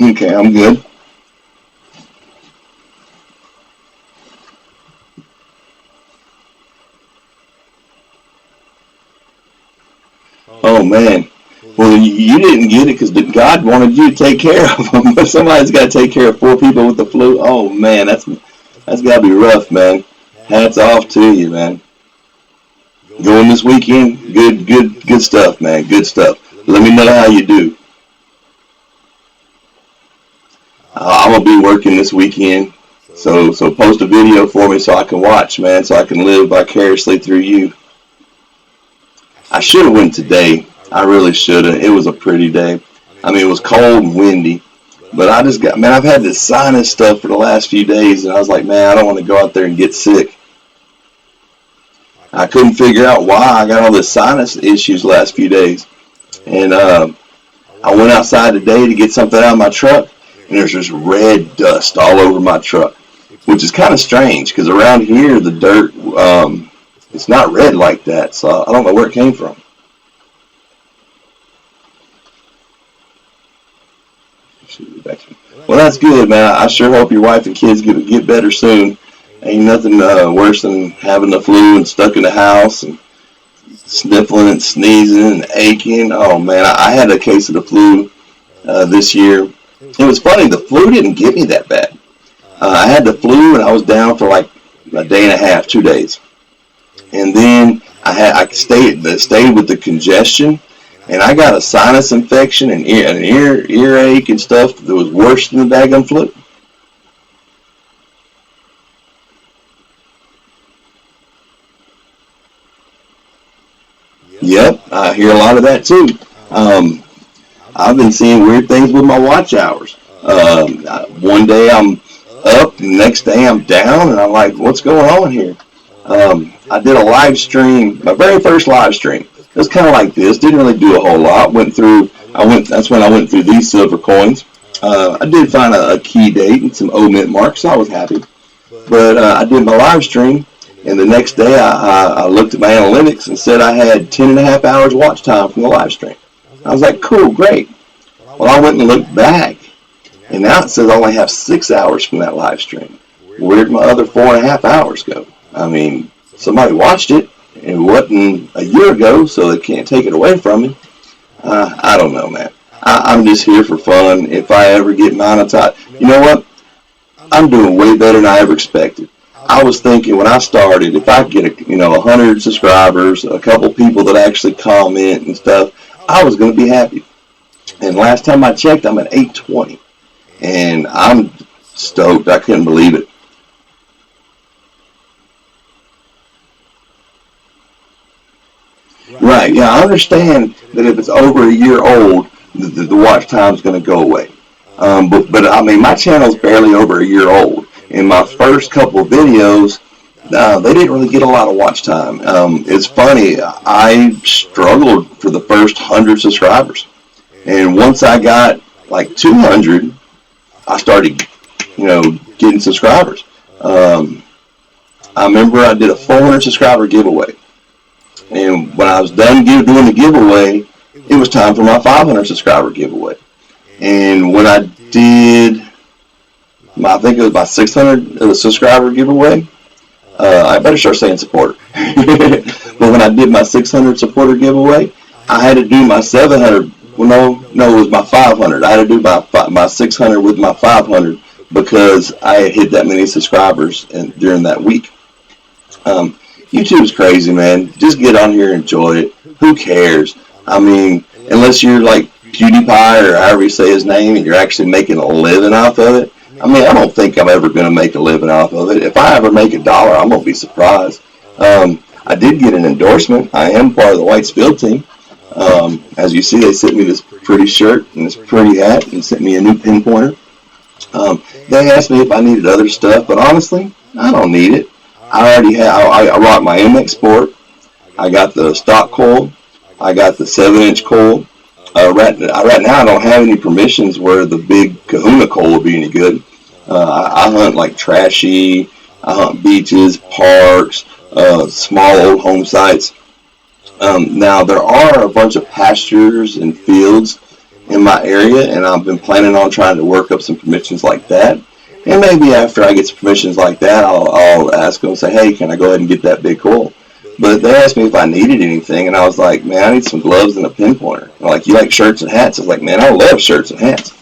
Okay, I'm good. Oh, man. Well, you didn't get it because God wanted you to take care of them. But somebody's got to take care of 4 people with the flu. Oh, man, that's got to be rough, man. Hats off to you, man. Going this weekend, good stuff, man. Good stuff. Let me know how you do. I'm gonna be working this weekend, so post a video for me so I can watch, man, so I can live vicariously through you. I should have went today. I really should have. It was a pretty day. I mean, it was cold and windy, but I just got, man, I've had this sinus stuff for the last few days, and I was like, man, I don't want to go out there and get sick. I couldn't figure out why I got all this sinus issues the last few days, and I went outside today to get something out of my truck, and there's just red dust all over my truck, which is kind of strange because around here the dirt, it's not red like that, so I don't know where it came from. Well, that's good, man. I sure hope your wife and kids get better soon. Ain't nothing worse than having the flu and stuck in the house and sniffling and sneezing and aching. Oh man, I had a case of the flu this year. It was funny. The flu didn't get me that bad. I had the flu and I was down for like a day and a half, 2 days, and then I stayed with the congestion, and I got a sinus infection and an earache and stuff that was worse than the daggum flu. Yep, I hear a lot of that too. Um, I've been seeing weird things with my watch hours. One day I'm up, and the next day I'm down, and I'm like, what's going on here? I did a live stream, my very first live stream. It was kind of like this. Didn't really do a whole lot. That's when I went through these silver coins. I did find a key date and some O-mint marks, so I was happy. But I did my live stream, and the next day I looked at my analytics and said I had 10 and a half hours watch time from the live stream. I was like, cool, great. Well, I went and looked back, and now it says I only have 6 hours from that live stream. Where'd my other 4.5 hours go? I mean, somebody watched it, and it wasn't a year ago, so they can't take it away from me. I don't know, man. I'm just here for fun. If I ever get monetized, you know what? I'm doing way better than I ever expected. I was thinking when I started, if I get 100 subscribers, a couple people that actually comment and stuff, I was going to be happy. And last time I checked, I'm at 820, and I'm stoked. I couldn't believe it. Right? Yeah, I understand that if it's over a year old, the watch time is going to go away. But I mean, my channel's barely over a year old. In my first couple of videos, they didn't really get a lot of watch time. It's funny, I struggled for the first 100 subscribers. And once I got like 200, I started, getting subscribers. I remember I did a 400 subscriber giveaway. And when I was done doing the giveaway, it was time for my 500 subscriber giveaway. And when I did, I think it was my 600 subscriber giveaway, I better start saying supporter. But when I did my 600 supporter giveaway, I had to do my 700. Well, no, it was my 500. I had to do my 600 with my 500 because I had hit that many subscribers during that week. YouTube's crazy, man. Just get on here and enjoy it. Who cares? I mean, unless you're like PewDiePie or however you say his name and you're actually making a living off of it. I mean, I don't think I'm ever going to make a living off of it. If I ever make $1, I'm going to be surprised. I did get an endorsement. I am part of the White Field team. As you see, they sent me this pretty shirt and this pretty hat and sent me a new pinpointer. They asked me if I needed other stuff, but honestly, I don't need it. I already have. I rock my MX Sport. I got the stock coil. I got the 7-inch coil. Right now, I don't have any permissions where the big Kahuna coil will be any good. I hunt like trashy. I hunt beaches, parks, small old home sites. Now, there are a bunch of pastures and fields in my area, and I've been planning on trying to work up some permissions like that. And maybe after I get some permissions like that, I'll ask them and say, hey, can I go ahead and get that big coil? But they asked me if I needed anything, and I was like, man, I need some gloves and a pinpointer. And like, you like shirts and hats? I was like, man, I love shirts and hats.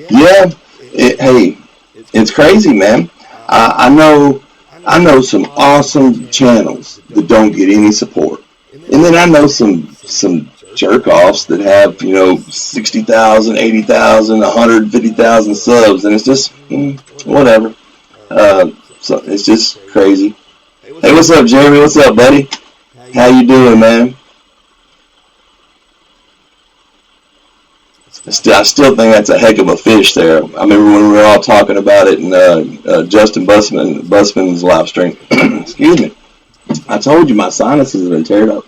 Yeah, hey, it's crazy, man. I know I know some awesome channels that don't get any support. And then I know some jerk offs that have, 60,000, 80,000, 150,000 subs, and it's just whatever. So it's just crazy. Hey, what's up, Jeremy? What's up, buddy? How you doing, man? I still think that's a heck of a fish there. I remember when we were all talking about it in Justin Busman's live stream. Excuse me. I told you my sinuses have been teared up.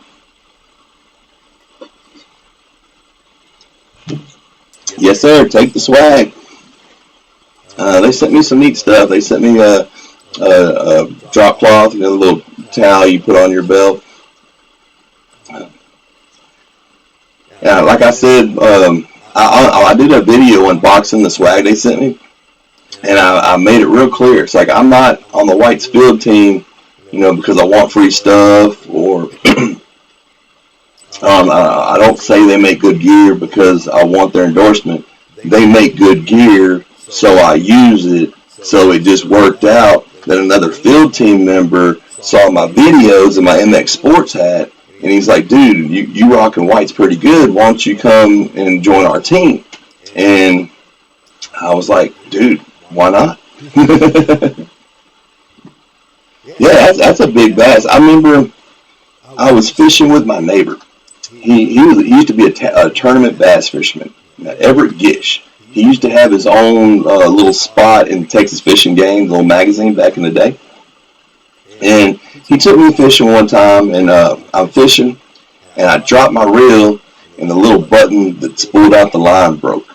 Yes, sir. Take the swag. They sent me some neat stuff. They sent me a drop cloth, a little towel you put on your belt. Yeah, like I said, I did a video unboxing the swag they sent me, and I made it real clear. It's like I'm not on the White's field team, because I want free stuff, or I don't say they make good gear because I want their endorsement. They make good gear, so I use it. So it just worked out that another field team member saw my videos in my MX Sports hat, and he's like, dude, you rocking White's pretty good. Why don't you come and join our team? And I was like, dude, why not? Yeah, that's a big bass. I remember I was fishing with my neighbor. He used to be a tournament bass fisherman, Everett Gish. He used to have his own little spot in Texas Fishing Games, little magazine back in the day. And he took me fishing one time, and I'm fishing, and I dropped my reel, and the little button that spooled out the line broke.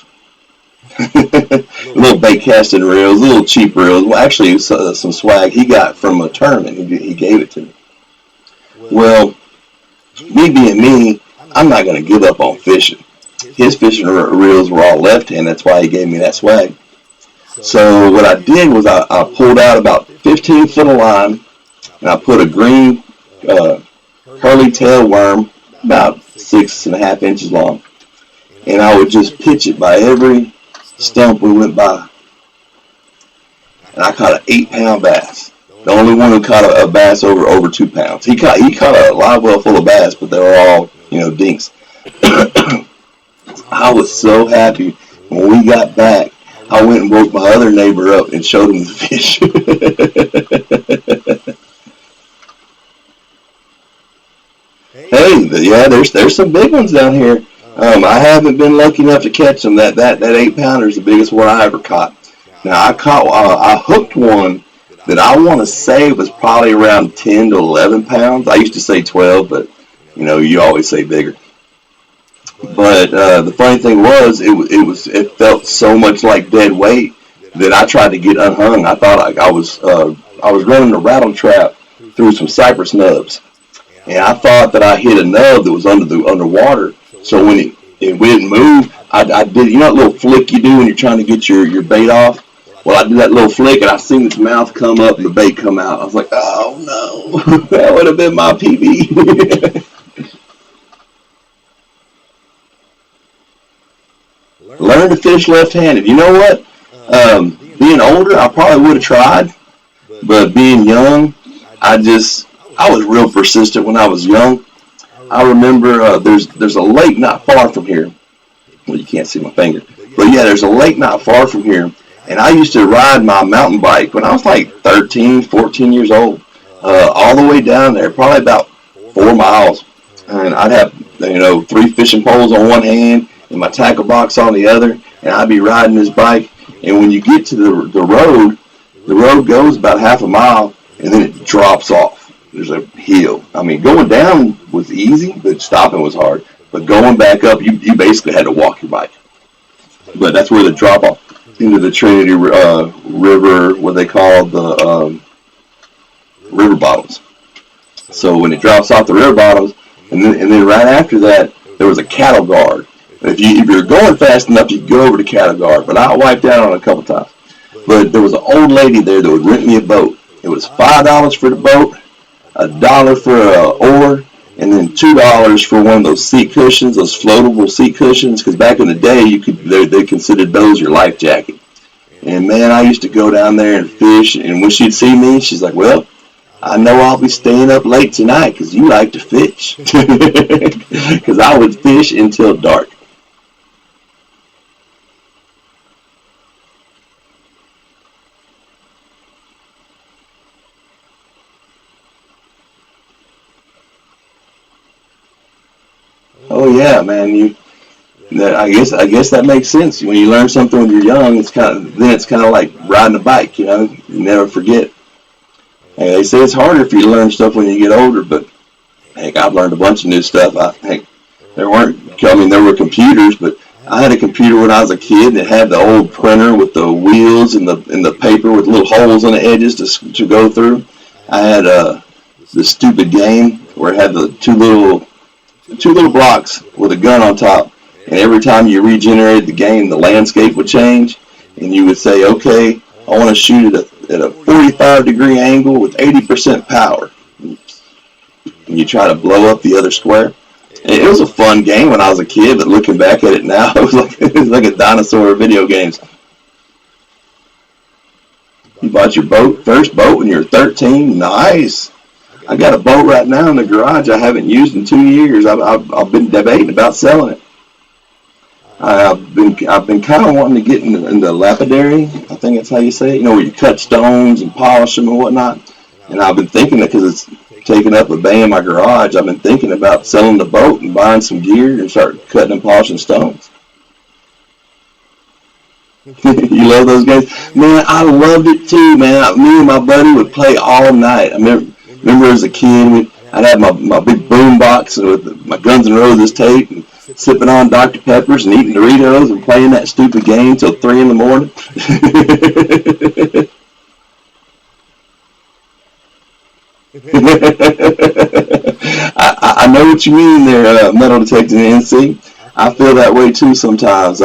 Little bait casting reels, little cheap reels. Well, actually, it was, some swag he got from a tournament. He gave it to me. Well, me being me, I'm not going to give up on fishing. His fishing reels were all left-hand. That's why he gave me that swag. So what I did was I pulled out about 15 foot of line, and I put a green curly tail worm about 6.5 inches long, and I would just pitch it by every stump we went by. And I caught an 8-pound bass. The only one who caught a bass over 2 pounds. He caught a live well full of bass, but they were all dinks. I was so happy when we got back. I went and woke my other neighbor up and showed him the fish. Hey, yeah, there's some big ones down here. I haven't been lucky enough to catch them. That 8-pounder is the biggest one I ever caught. Now I hooked one that I want to say was probably around 10 to 11 pounds. I used to say 12, but you always say bigger. But the funny thing was, it felt so much like dead weight that I tried to get unhung. I thought I was running a rattle trap through some cypress nubs, and I thought that I hit a nub that was underwater. So when it wouldn't move, I did that little flick you do when you're trying to get your bait off. Well, I did that little flick, and I seen its mouth come up and the bait come out. I was like, oh no, that would have been my PB. Learn to fish left-handed. You know what? Being older, I probably would have tried, but being young, I was real persistent when I was young. I remember there's a lake not far from here. Well, you can't see my finger, but yeah, there's a lake not far from here, and I used to ride my mountain bike when I was like 13, 14 years old, all the way down there, probably about 4 miles, and I'd have 3 fishing poles on one hand and my tackle box on the other, and I'd be riding this bike. And when you get to the road goes about half a mile, and then it drops off. There's a hill. I mean, going down was easy, but stopping was hard. But going back up, you basically had to walk your bike. But that's where the drop off into the Trinity River, what they call the river bottoms. So when it drops off the river bottoms, and then right after that, there was a cattle guard. If you're going fast enough, you can go over to cattle guard. But I wiped out on it a couple times. But there was an old lady there that would rent me a boat. It was $5 for the boat, $1 for an oar, and then $2 for one of those seat cushions, those floatable seat cushions. Because back in the day, they considered those your life jacket. And man, I used to go down there and fish. And when she'd see me, she's like, "Well, I know I'll be staying up late tonight because you like to fish. Because I would fish until dark. Oh yeah, man. I guess that makes sense. When you learn something when you're young, it's kind of like riding a bike. You never forget. And they say it's harder for you to learn stuff when you get older, but heck, I've learned a bunch of new stuff. Heck, there were computers, but I had a computer when I was a kid that had the old printer with the wheels and the paper with little holes on the edges to go through. I had the stupid game where it had the two little blocks with a gun on top, and every time you regenerated the game, the landscape would change, and you would say, okay, I want to shoot at a 45-degree angle with 80% power, and you try to blow up the other square. And it was a fun game when I was a kid, but looking back at it now, it was like a dinosaur of video games. You bought your first boat when you were 13? Nice. I got a boat right now in the garage I haven't used in 2 years. I've been debating about selling it. I've been kind of wanting to get into lapidary. I think that's how you say it. Where you cut stones and polish them and whatnot. And I've been thinking that because it's taking up a bay in my garage, I've been thinking about selling the boat and buying some gear and start cutting and polishing stones. You love those games? Man, I loved it too, man. Me and my buddy would play all night. I remember as a kid, I'd have my big boom box with my Guns N' Roses tape and sipping on Dr. Peppers and eating Doritos and playing that stupid game till 3 in the morning. I know what you mean there, Metal Detective NC. I feel that way too sometimes.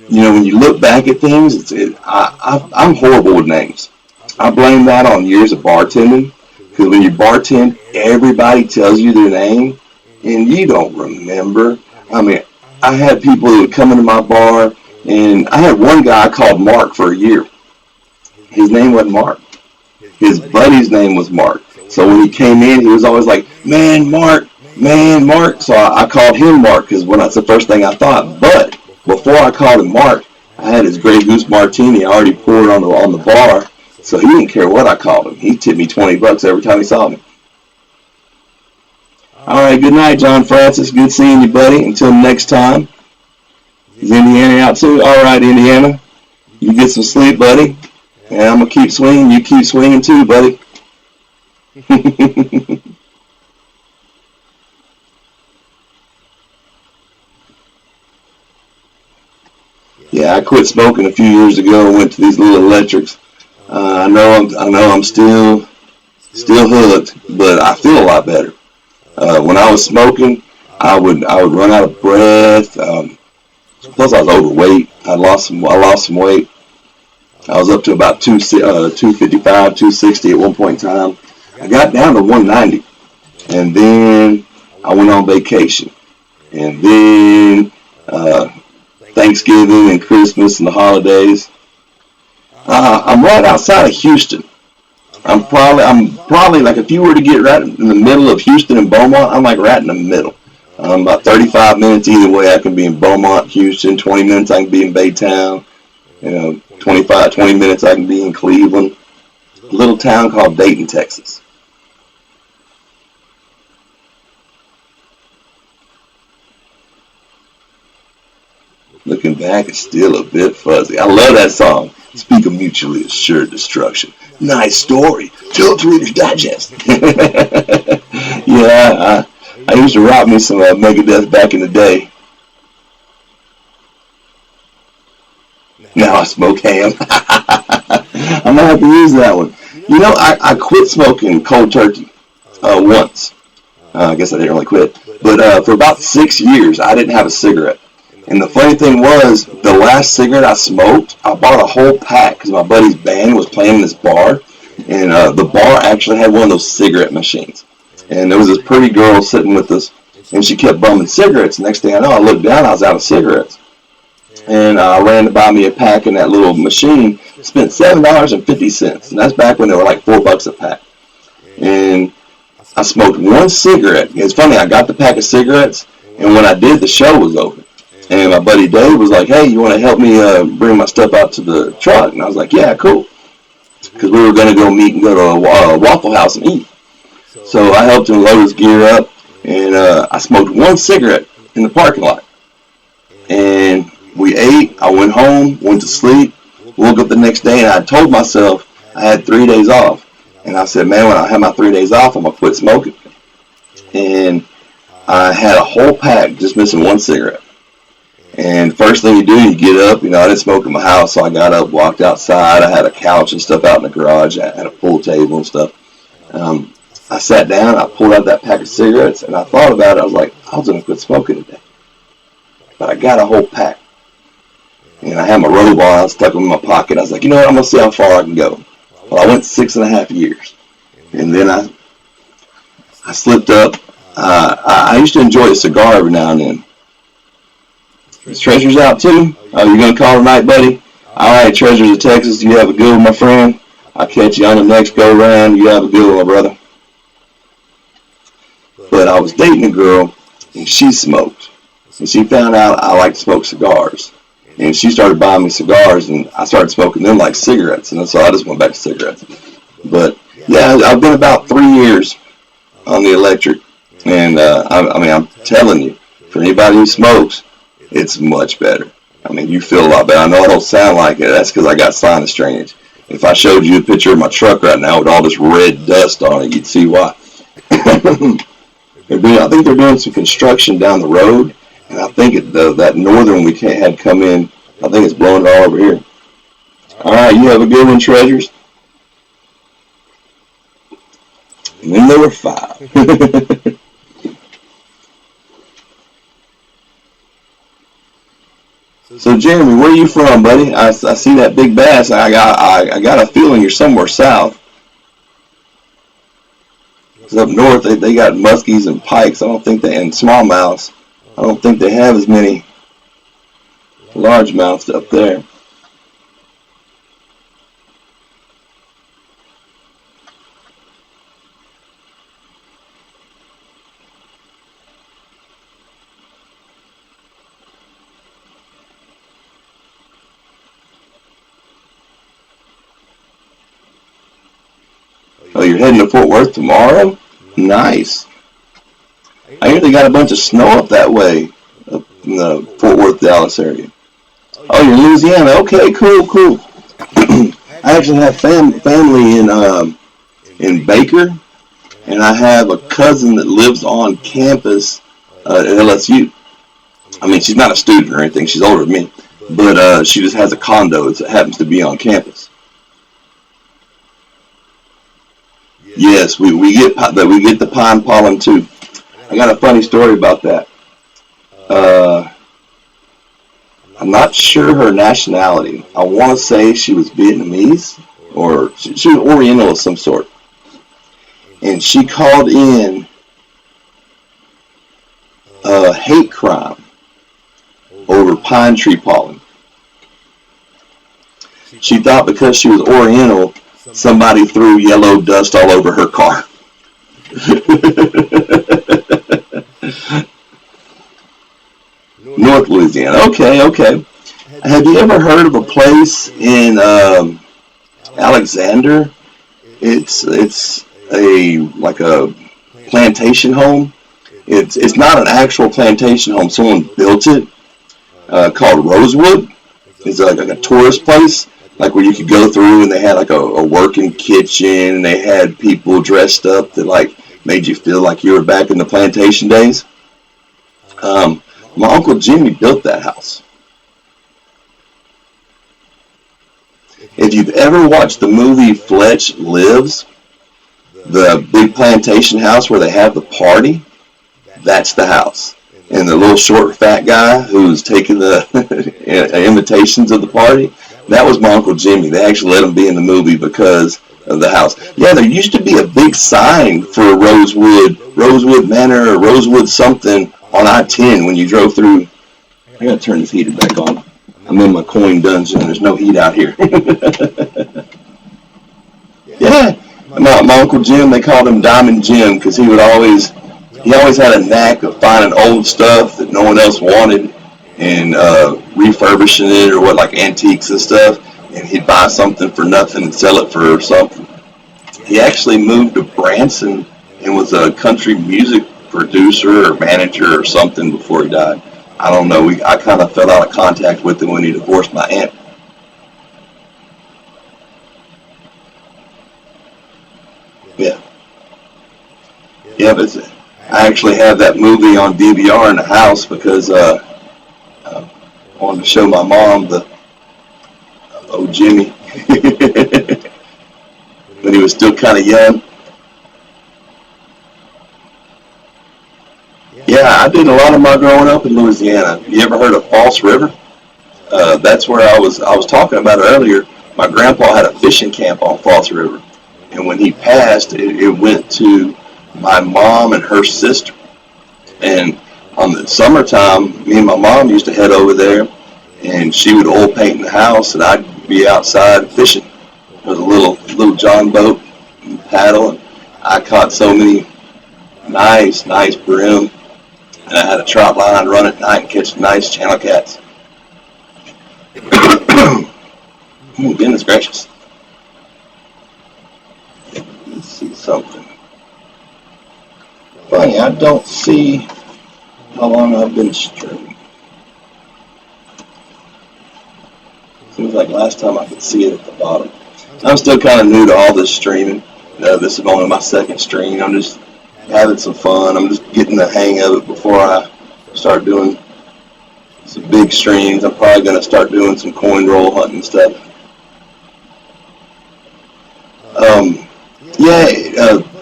When you look back at things, I'm horrible with names. I blame that on years of bartending, because when you bartend, everybody tells you their name, and you don't remember. I had people that would come into my bar, and I had one guy I called Mark for a year. His name wasn't Mark. His buddy's name was Mark. So when he came in, he was always like, man, Mark. So I called him Mark, because that's the first thing I thought. But before I called him Mark, I had his Grey Goose Martini already poured on the bar. So he didn't care what I called him. He tipped me $20 every time he saw me. All right, good night, John Francis. Good seeing you, buddy. Until next time. Is Indiana out too? All right, Indiana. You get some sleep, buddy. And I'm going to keep swinging. You keep swinging too, buddy. Yeah, I quit smoking a few years ago and went to these little electrics. I know I'm still hooked, but I feel a lot better. When I was smoking, I would run out of breath. Plus, I was overweight. I lost some weight. I was up to about 255, 260 at one point in time. I got down to 190, and then I went on vacation, and then Thanksgiving and Christmas and the holidays. I'm right outside of Houston. I'm probably like, if you were to get right in the middle of Houston and Beaumont, I'm like right in the middle. About 35 minutes either way. I can be in Beaumont, Houston. 20 minutes I can be in Baytown. 20 minutes I can be in Cleveland. A little town called Dayton, Texas. Looking back, it's still a bit fuzzy. I love that song. Speak of mutually assured destruction. Nice story. Tell it to Reader's Digest. Yeah, I used to rock me some Megadeth back in the day. Now I smoke ham. I'm gonna have to use that one. I quit smoking cold turkey once. I guess I didn't really quit, but for about 6 years I didn't have a cigarette. And the funny thing was, the last cigarette I smoked, I bought a whole pack because my buddy's band was playing in this bar, and the bar actually had one of those cigarette machines. And there was this pretty girl sitting with us, and she kept bumming cigarettes. Next thing I know, I looked down, I was out of cigarettes. And I ran to buy me a pack in that little machine, Spent $7.50, and that's back when they were like $4 a pack. And I smoked one cigarette. It's funny, I got the pack of cigarettes, and when I did, the show was over. And my buddy Dave was like, hey, you want to help me bring my stuff out to the truck? And I was like, yeah, cool. Because we were going to go meet and go to a Waffle House and eat. So I helped him load his gear up, and I smoked one cigarette in the parking lot. And we ate, I went home, went to sleep, woke up the next day, and I told myself I had 3 days off. And I said, man, when I have my 3 days off, I'm going to quit smoking. And I had a whole pack, just missing one cigarette. And the first thing you do, you get up. I didn't smoke in my house, so I got up, walked outside. I had a couch and stuff out in the garage. I had a pool table and stuff. I sat down, I pulled out that pack of cigarettes, and I thought about it. I was like, I was going to quit smoking today. But I got a whole pack. And I had my roll bar, I stuck them in my pocket. I was like, you know what, I'm going to see how far I can go. Well, I went 6.5 years. And then I slipped up. I used to enjoy a cigar every now and then. Is Treasure's out too? Oh, you're going to call tonight, buddy? All right, Treasures of Texas, you have a good one, my friend. I'll catch you on the next go-round. You have a good one, my brother. But I was dating a girl, and she smoked. And she found out I like to smoke cigars. And she started buying me cigars, and I started smoking them like cigarettes. And so I just went back to cigarettes. But, yeah, I've been about 3 years on the electric. And, I'm telling you, for anybody who smokes, it's much better. You feel a lot better. I know it don't sound like it. That's because I got sinus drainage. If I showed you a picture of my truck right now with all this red dust on it, you'd see why. I think they're doing some construction down the road, and I think that northern we had come in, I think it's blowing it all over here. All right, you have a good one, Treasures. And then there were 5. So Jeremy, where are you from, buddy? I see that big bass. I got a feeling you're somewhere south. 'Cause up north they got muskies and pikes. I don't think and smallmouths. I don't think they have as many largemouths up there. Oh, you're heading to Fort Worth tomorrow? Nice. I hear they got a bunch of snow up that way, up in the Fort Worth, Dallas area. Oh, you're in Louisiana. Okay, cool. I actually have family in Baker, and I have a cousin that lives on campus at LSU. She's not a student or anything. She's older than me, but she just has a condo that happens to be on campus. Yes, we get the pine pollen too. I got a funny story about that. I'm not sure her nationality. I want to say she was Vietnamese or she was Oriental of some sort, and she called in a hate crime over pine tree pollen. She thought because she was Oriental, somebody threw yellow dust all over her car. North Louisiana. Okay. Have you ever heard of a place in Alexander? It's a plantation home. It's not an actual plantation home. Someone built it called Rosewood. It's like a tourist place, like where you could go through, and they had like a working kitchen, and they had people dressed up that like made you feel like you were back in the plantation days. My Uncle Jimmy built that house. If you've ever watched the movie Fletch Lives, the big plantation house where they have the party, that's the house. And the little short fat guy who's taking the invitations of the party, that was my Uncle Jimmy. They actually let him be in the movie because of the house. Yeah, there used to be a big sign for Rosewood Manor, or Rosewood something on I-10 when you drove through. I gotta turn this heater back on. I'm in my coin dungeon. There's no heat out here. Yeah, my Uncle Jim, they called him Diamond Jim because he always had a knack of finding old stuff that no one else wanted and refurbishing it or what, like antiques and stuff. And he'd buy something for nothing and sell it for something. He actually moved to Branson and was a country music producer or manager or something before he died. I don't know. I kind of fell out of contact with him when he divorced my aunt. Yeah, yeah, but I actually have that movie on DVR in the house because I wanted to show my mom the Jimmy when he was still kind of young. Yeah, I did a lot of my growing up in Louisiana. You ever heard of False River? That's where I was talking about earlier. My grandpa had a fishing camp on False River, and when he passed, it went to my mom and her sister. And on the summertime, me and my mom used to head over there, and she would oil paint in the house, and I'd be outside fishing. There was a little John boat and paddle, and I caught so many nice brim, and I had a trout line run at night and catch nice channel cats. Oh, goodness gracious. Let's see something. Funny, I don't see how long I've been streaming. Seems like last time I could see it at the bottom. I'm still kind of new to all this streaming. This is only my second stream. I'm just having some fun. I'm just getting the hang of it before I start doing some big streams. I'm probably going to start doing some coin roll hunting stuff.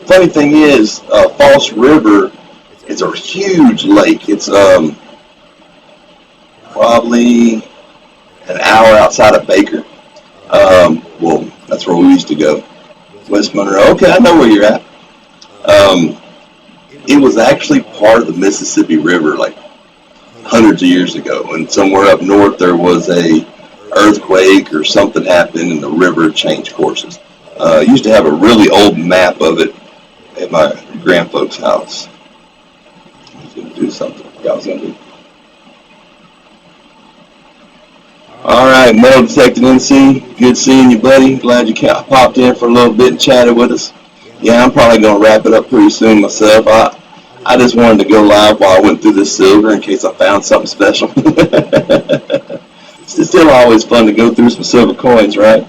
Funny thing is, False River is a huge lake. It's probably an hour outside of Baker. Well, that's where we used to go. West Monroe. Okay, I know where you're at. It was actually part of the Mississippi River like hundreds of years ago, and somewhere up north there was a earthquake or something happened and the river changed courses. I used to have a really old map of it at my grandfolks' house. I was going to do something. I was going to do. All right, Metal Detected NC. Good seeing you, buddy. Glad you popped in for a little bit and chatted with us. Yeah, I'm probably going to wrap it up pretty soon myself. I just wanted to go live while I went through this silver in case I found something special. It's still always fun to go through some silver coins, right?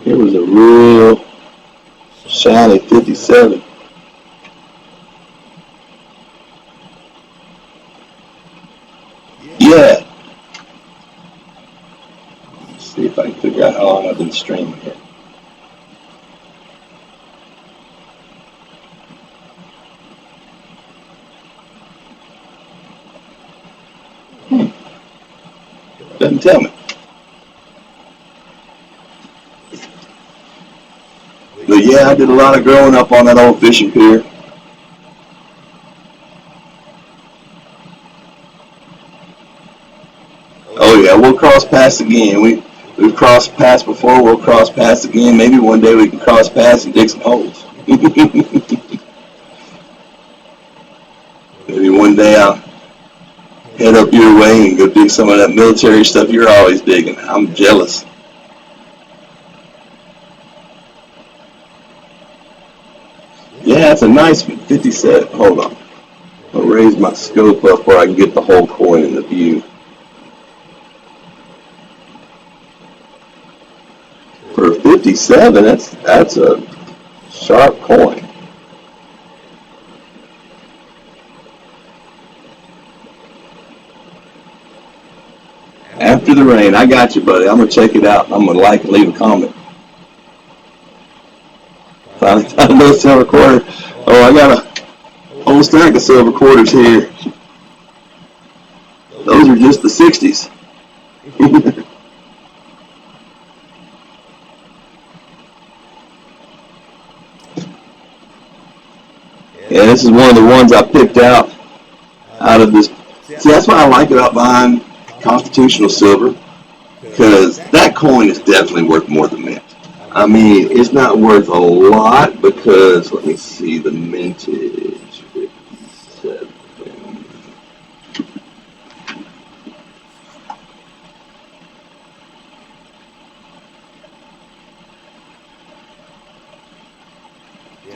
Here was a real shiny 57. Yeah. Let's see if I can figure out how long I've been streaming here. Doesn't tell me. But yeah, I did a lot of growing up on that old fishing pier. Oh yeah, we'll cross paths again. We've crossed paths before. We'll cross paths again. Maybe one day we can cross paths and dig some holes. Maybe one day I'll head up your way and go dig some of that military stuff you're always digging. I'm jealous. Yeah, it's a nice 57. Hold on. I'll raise my scope up where I can get the whole coin in the view. For a 57, that's a sharp coin. After the rain, I got you, buddy. I'm gonna check it out. I'm gonna like and leave a comment. Finally found another silver quarter. Oh, I got a whole stack of silver quarters here. Those are just the 60s. Yeah, this is one of the ones I picked out out of this. See, that's what I like about buying constitutional silver, because that coin is definitely worth more than mint. I mean, it's not worth a lot because, let me see, the mintage, 57.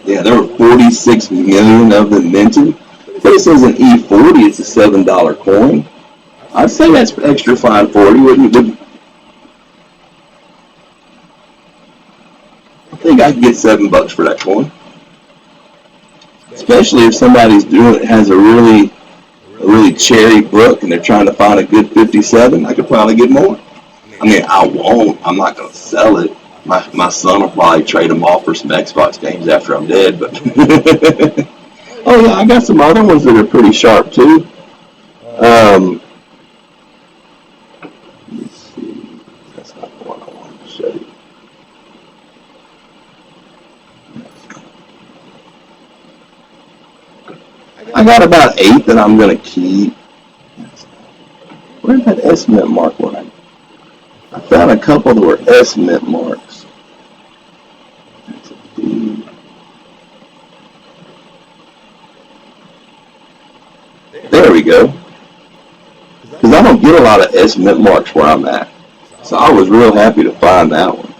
Yeah, there were 46 million of them minted. But it says an E40, it's a $7 coin. I'd say that's extra fine 40, wouldn't you? I think I could get $7 for that coin. Especially if somebody's has a really cherry book and they're trying to find a good 57, I could probably get more. I mean, I won't. I'm not going to sell it. My son will probably trade them off for some Xbox games after I'm dead. But oh yeah, I got some other ones that are pretty sharp too. Let's see. That's not the one I wanted to show you. I got about 8 that I'm going to keep. Where's that S mint mark one? I found a couple that were S mint marks. That's a D. There we go. Because I don't get a lot of S mint marks where I'm at. So I was real happy to find that one.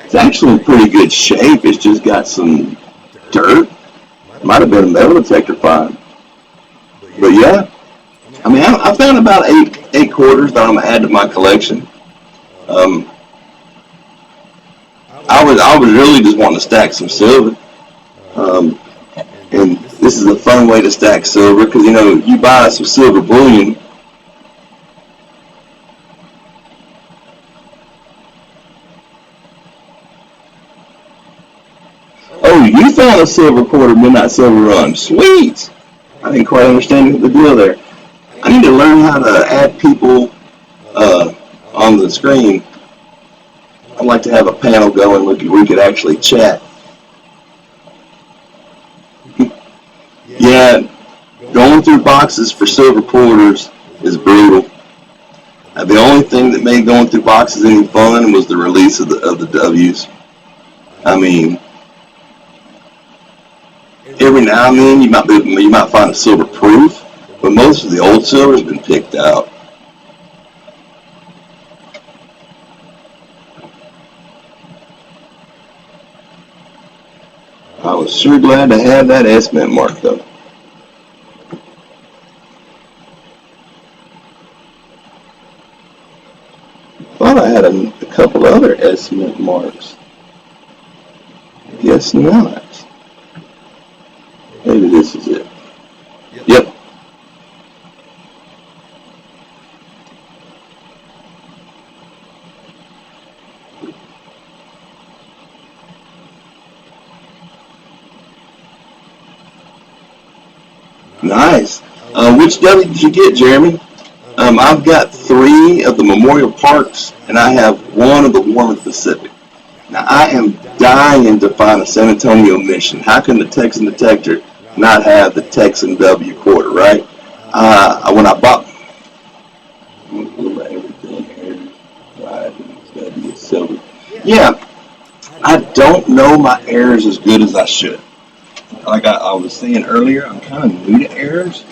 It's actually in pretty good shape. It's just got some dirt. Might have been a metal detector find. But yeah, I mean, I found about eight quarters that I'm gonna add to my collection. I was really just wanting to stack some silver, and this is a fun way to stack silver because you buy some silver bullion. Oh, you found a silver quarter midnight silver run. Sweet. I didn't quite understand the deal there. I need to learn how to add people on the screen. I'd like to have a panel going where we could actually chat. Yeah, going through boxes for silver quarters is brutal. The only thing that made going through boxes any fun was the release of the W's. I mean, every now and then you might find a silver proof, but most of the old silver has been picked out. I was sure glad to have that S mint mark though. Thought I had a couple other S mint marks. Guess not. Maybe this is it. Yep. Nice. Which W did you get, Jeremy? I've got 3 of the Memorial Parks, and I have 1 of the Warren Pacific. Now, I am dying to find a San Antonio mission. How can the Texan detector not have the Texan W quarter, right? When I bought everything here, W silver. Yeah, I don't know my errors as good as I should. Like I was saying earlier, I'm kind of new to errors,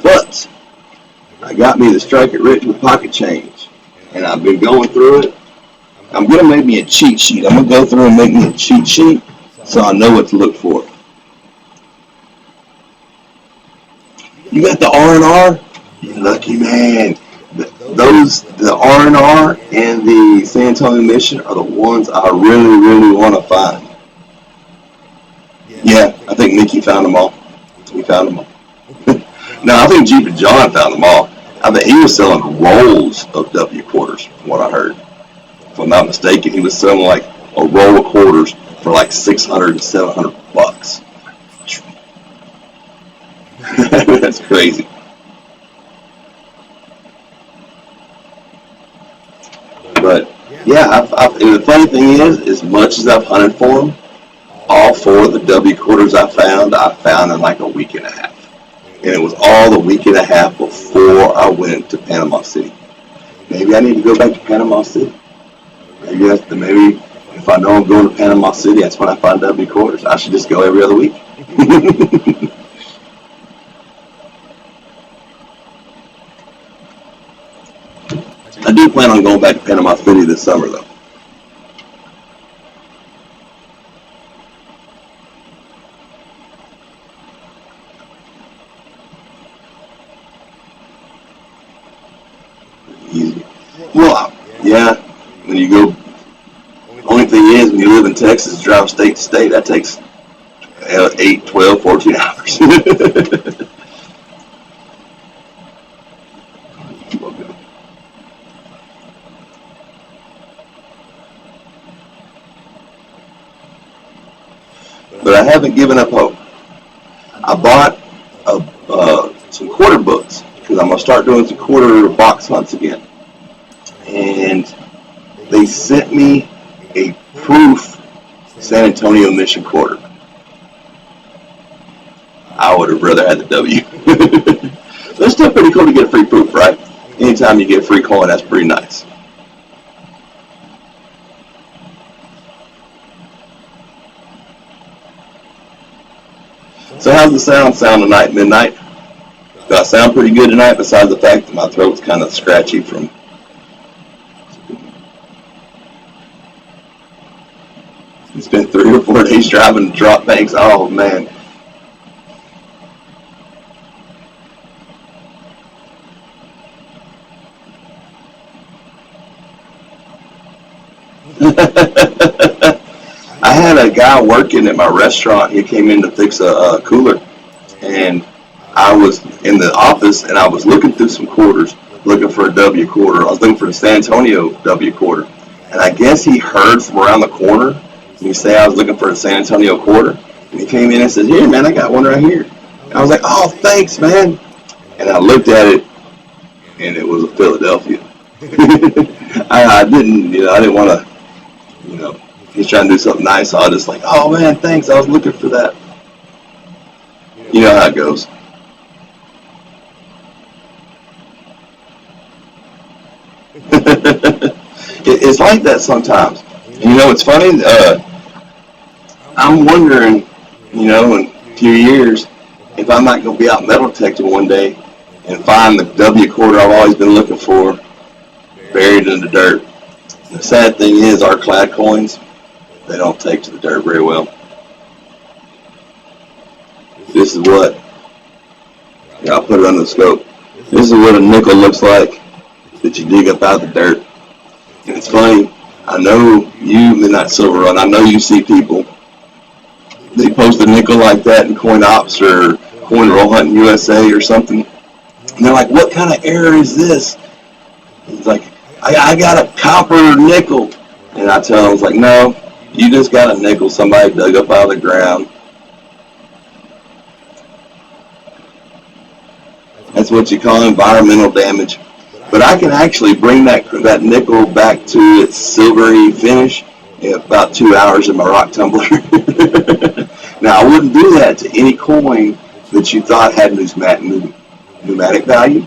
but I got me the Strike It Rich with pocket change, and I've been going through it. I'm going to make me a cheat sheet. I'm going to go through and make me a cheat sheet so I know what to look for. You got the R&R? You lucky man. The R&R and the San Antonio Mission are the ones I really, really want to find. Yeah, I think Mickey found them all. He found them all. No, I think Jeep and John found them all. I think he was selling rolls of W quarters, from what I heard. If I'm not mistaken, he was selling like a roll of quarters for like $600 to $700. That's crazy. But yeah, the funny thing is, as much as I've hunted for them, all 4 of the W quarters I found in like a week and a half. And it was all the week and a half before I went to Panama City. Maybe I need to go back to Panama City. Maybe if I know I'm going to Panama City, that's when I find W quarters. I should just go every other week. I do plan on going back to Panama City this summer, though. Easy. Well, yeah, when you go, only thing is, when you live in Texas, drive state to state, that takes 8, 12, 14 hours. But I haven't given up hope. I bought some quarter books because I'm going to start doing some quarter box hunts again. And they sent me a proof San Antonio Mission quarter. I would have rather had the W. But it's still pretty cool to get a free proof, right? Anytime you get a free coin, that's pretty nice. So how's the sound tonight, midnight? Do I sound pretty good tonight, besides the fact that my throat's kind of scratchy from... It's been 3 or 4 days driving to drop banks. Oh, man. I had a guy working at my restaurant. He came in to fix a cooler, and I was in the office, and I was looking through some quarters, looking for a W quarter. I was looking for the San Antonio W quarter, and I guess he heard from around the corner, and he said I was looking for a San Antonio quarter, and he came in and said, "Here, man, I got one right here." And I was like, "Oh, thanks, man." And I looked at it, and it was a Philadelphia. I didn't want to, he's trying to do something nice, so I was just like, "Oh, man, thanks, I was looking for that." You know how it goes. It's like that sometimes. It's funny, I'm wondering, in a few years, if I'm not going to be out metal detecting one day and find the W quarter I've always been looking for buried in the dirt. The sad thing is, our clad coins, they don't take to the dirt very well. This is what, I'll put it under the scope. This is what a nickel looks like that you dig up out of the dirt. And it's funny, I know you, Midnight Silver Run, I know you see people, they post a nickel like that in Coin Ops or Coin Roll Hunting USA or something, and they're like, "What kind of error is this?" It's like, I got a copper nickel. And I tell them, it's like, "No, you just got a nickel somebody dug up out of the ground." That's what you call environmental damage. But I can actually bring that nickel back to its silvery finish in about 2 hours in my rock tumbler. Now, I wouldn't do that to any coin that you thought had pneumatic value,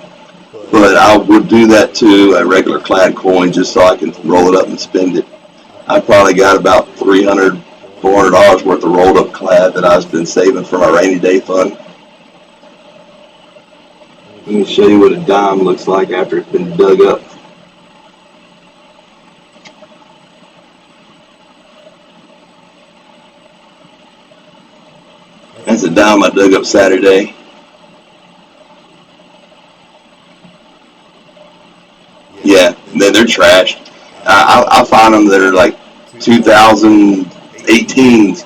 but I would do that to a regular clad coin just so I can roll it up and spend it. I probably got about $300, $400 worth of rolled up clad that I've been saving for my rainy day fund. Let me show you what a dime looks like after it's been dug up. That's a dime I dug up Saturday. Yeah, they're trashed. I find them that are like 2018s,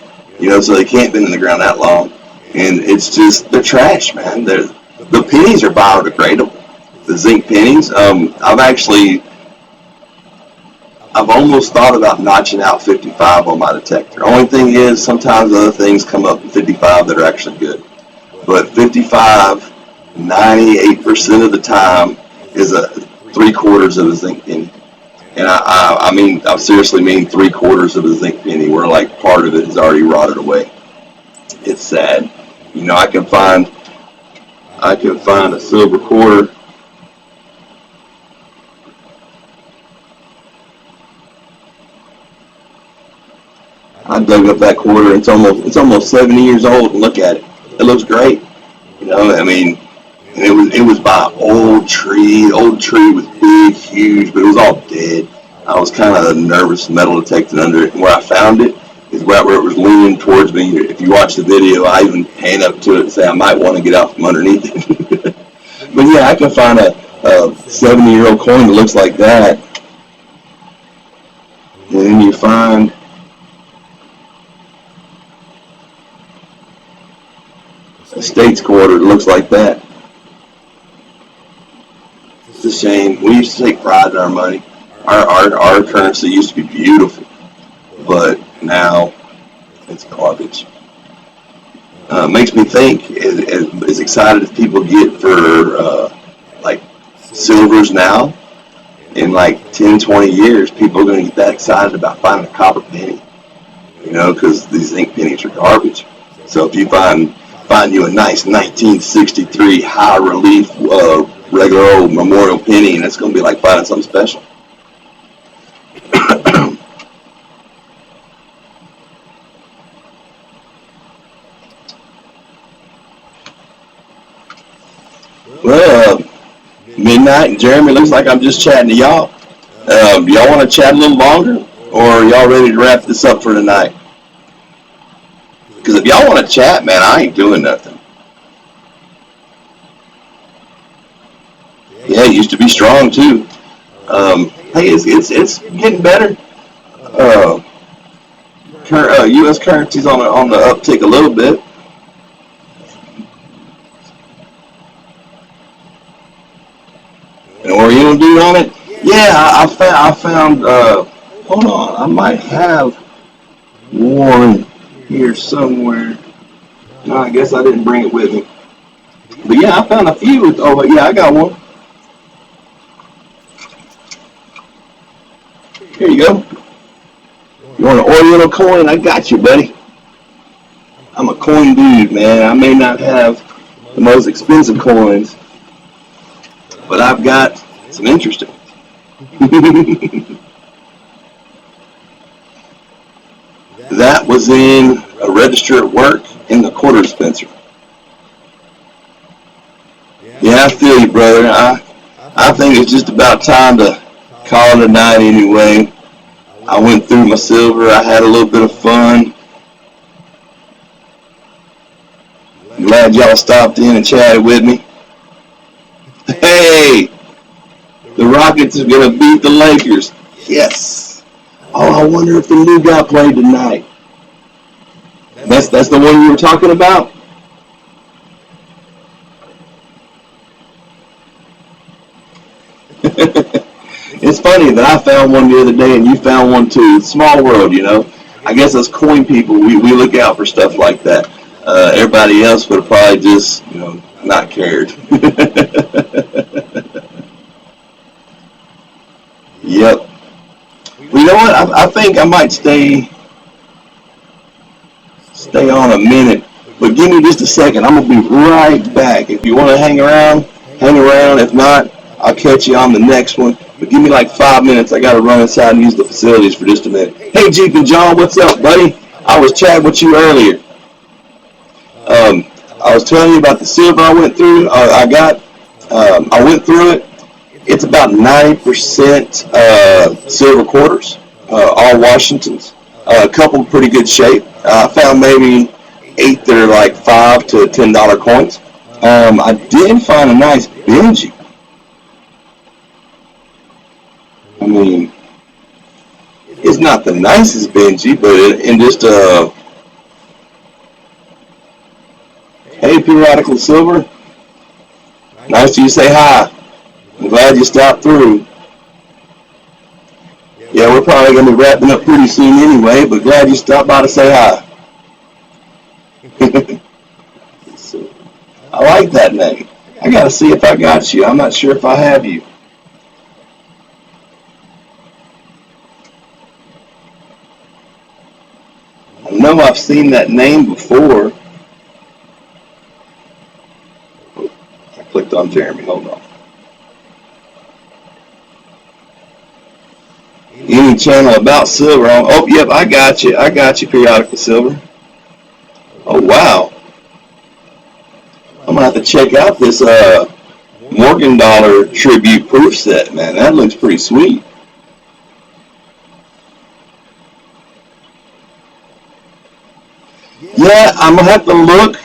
so they can't been in the ground that long. And it's just, they're trash, man. The pennies are biodegradable. The zinc pennies. I've almost thought about notching out 55 on my detector. Only thing is, sometimes other things come up in 55 that are actually good. But 55, 98% of the time is a 3/4 of a zinc penny. And I seriously mean 3/4 of a zinc penny, where like part of it has already rotted away. It's sad. You know, I can find a silver quarter. I dug up that quarter. It's almost 70 years old. And look at it. It looks great. You know, I mean, and it was by an old tree was big, huge, but it was all dead. I was kind of nervous metal detecting under it. And where I found it is right where it was leaning towards me. If you watch the video, I even hand up to it and say I might want to get out from underneath it. But yeah, I can find a 70-year-old coin that looks like that. And then you find a States quarter that looks like that. It's a shame. We used to take pride in our money. Our currency used to be beautiful, but now it's garbage. Makes me think, as excited as people get for like silvers now, in like 10, 20 years, people are going to get that excited about finding a copper penny, you know, because these zinc pennies are garbage. So if you find you a nice 1963 high relief regular old memorial penny, and it's going to be like finding something special. Well, midnight, Jeremy, looks like I'm just chatting to y'all. Do y'all want to chat a little longer, or are y'all ready to wrap this up for tonight? Because if y'all want to chat, man, I ain't doing nothing. Yeah, it used to be strong too. Hey, it's getting better. Uh, U.S. currency's on the uptick a little bit. And what are you gonna do on it? Yeah, I found. Hold on, I might have one here somewhere. No, I guess I didn't bring it with me. But yeah, I found a few. Oh, yeah, I got one. Here you go. You want an Oriental coin? I got you, buddy. I'm a coin dude, man. I may not have the most expensive coins, but I've got some interesting. That was in a register at work in the quarter dispenser. Yeah, I feel you, brother. I think it's just about time to call it a night anyway. I went through my silver. I had a little bit of fun. Glad y'all stopped in and chatted with me. Hey, the Rockets are going to beat the Lakers. Yes. Oh, I wonder if the new guy played tonight. That's the one you were talking about? It's funny that I found one the other day and you found one too. It's a small world, you know. I guess as coin people, we look out for stuff like that. Everybody else would have probably just, you know, not cared. Yep. Well, you know what? I think I might stay on a minute, but give me just a second. I'm gonna be right back. If you want to hang around, hang around. If not, I'll catch you on the next one. But give me like 5 minutes. I gotta run inside and use the facilities for just a minute. Hey, Jeep and John, what's up, buddy? I was chatting with you earlier. I was telling you about the silver I went through. I went through it. It's about 90% silver quarters, all Washingtons. A couple pretty good shape. I found maybe 8 that are like $5 to $10 coins. I did find a nice Benji. I mean, it's not the nicest Benji, but in just hey, periodical silver. Nice to you say hi. I'm glad you stopped through. Yeah, we're probably going to be wrapping up pretty soon anyway, but glad you stopped by to say hi. I like that name. I got to see if I got you. I'm not sure if I have you. I know I've seen that name before. I clicked on Jeremy. Hold on. Any channel about silver? Oh, yep, I got you. I got you, periodical silver. Oh, wow. I'm going to have to check out this Morgan Dollar tribute proof set, man. That looks pretty sweet. Yeah, I'm going to have to look,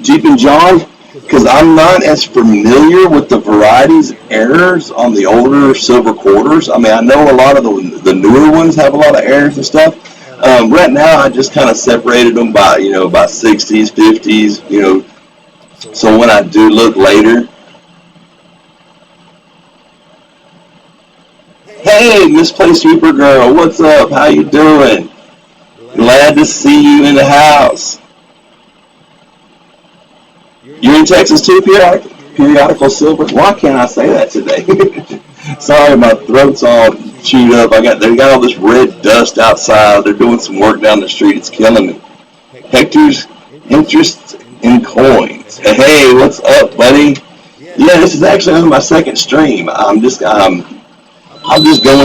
Jeep and John, because I'm not as familiar with the varieties and errors on the older silver quarters. I mean, I know a lot of the newer ones have a lot of errors and stuff. Right now, I just kind of separated them by, by 60s, 50s, so when I do look later. Hey, Misplaced Sweeper Girl, what's up? How you doing? Glad to see you in the house. You're in Texas too, periodical silver? Why can't I say that today? Sorry, my throat's all chewed up. They got all this red dust outside. They're doing some work down the street. It's killing me. Hector's interest in coins. Hey, what's up, buddy? Yeah, this is actually on my second stream. I'm just going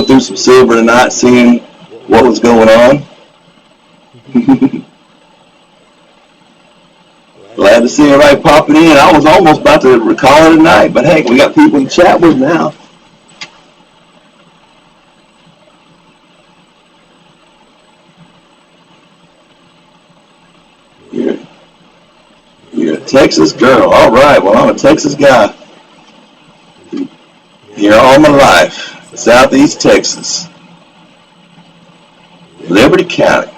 through some silver tonight, seeing what was going on. Glad to see everybody popping in. I was almost about to call it a night, but hey, we got people to chat with now. You're a Texas girl. All right, well, I'm a Texas guy. Here all my life. Southeast Texas. Liberty County.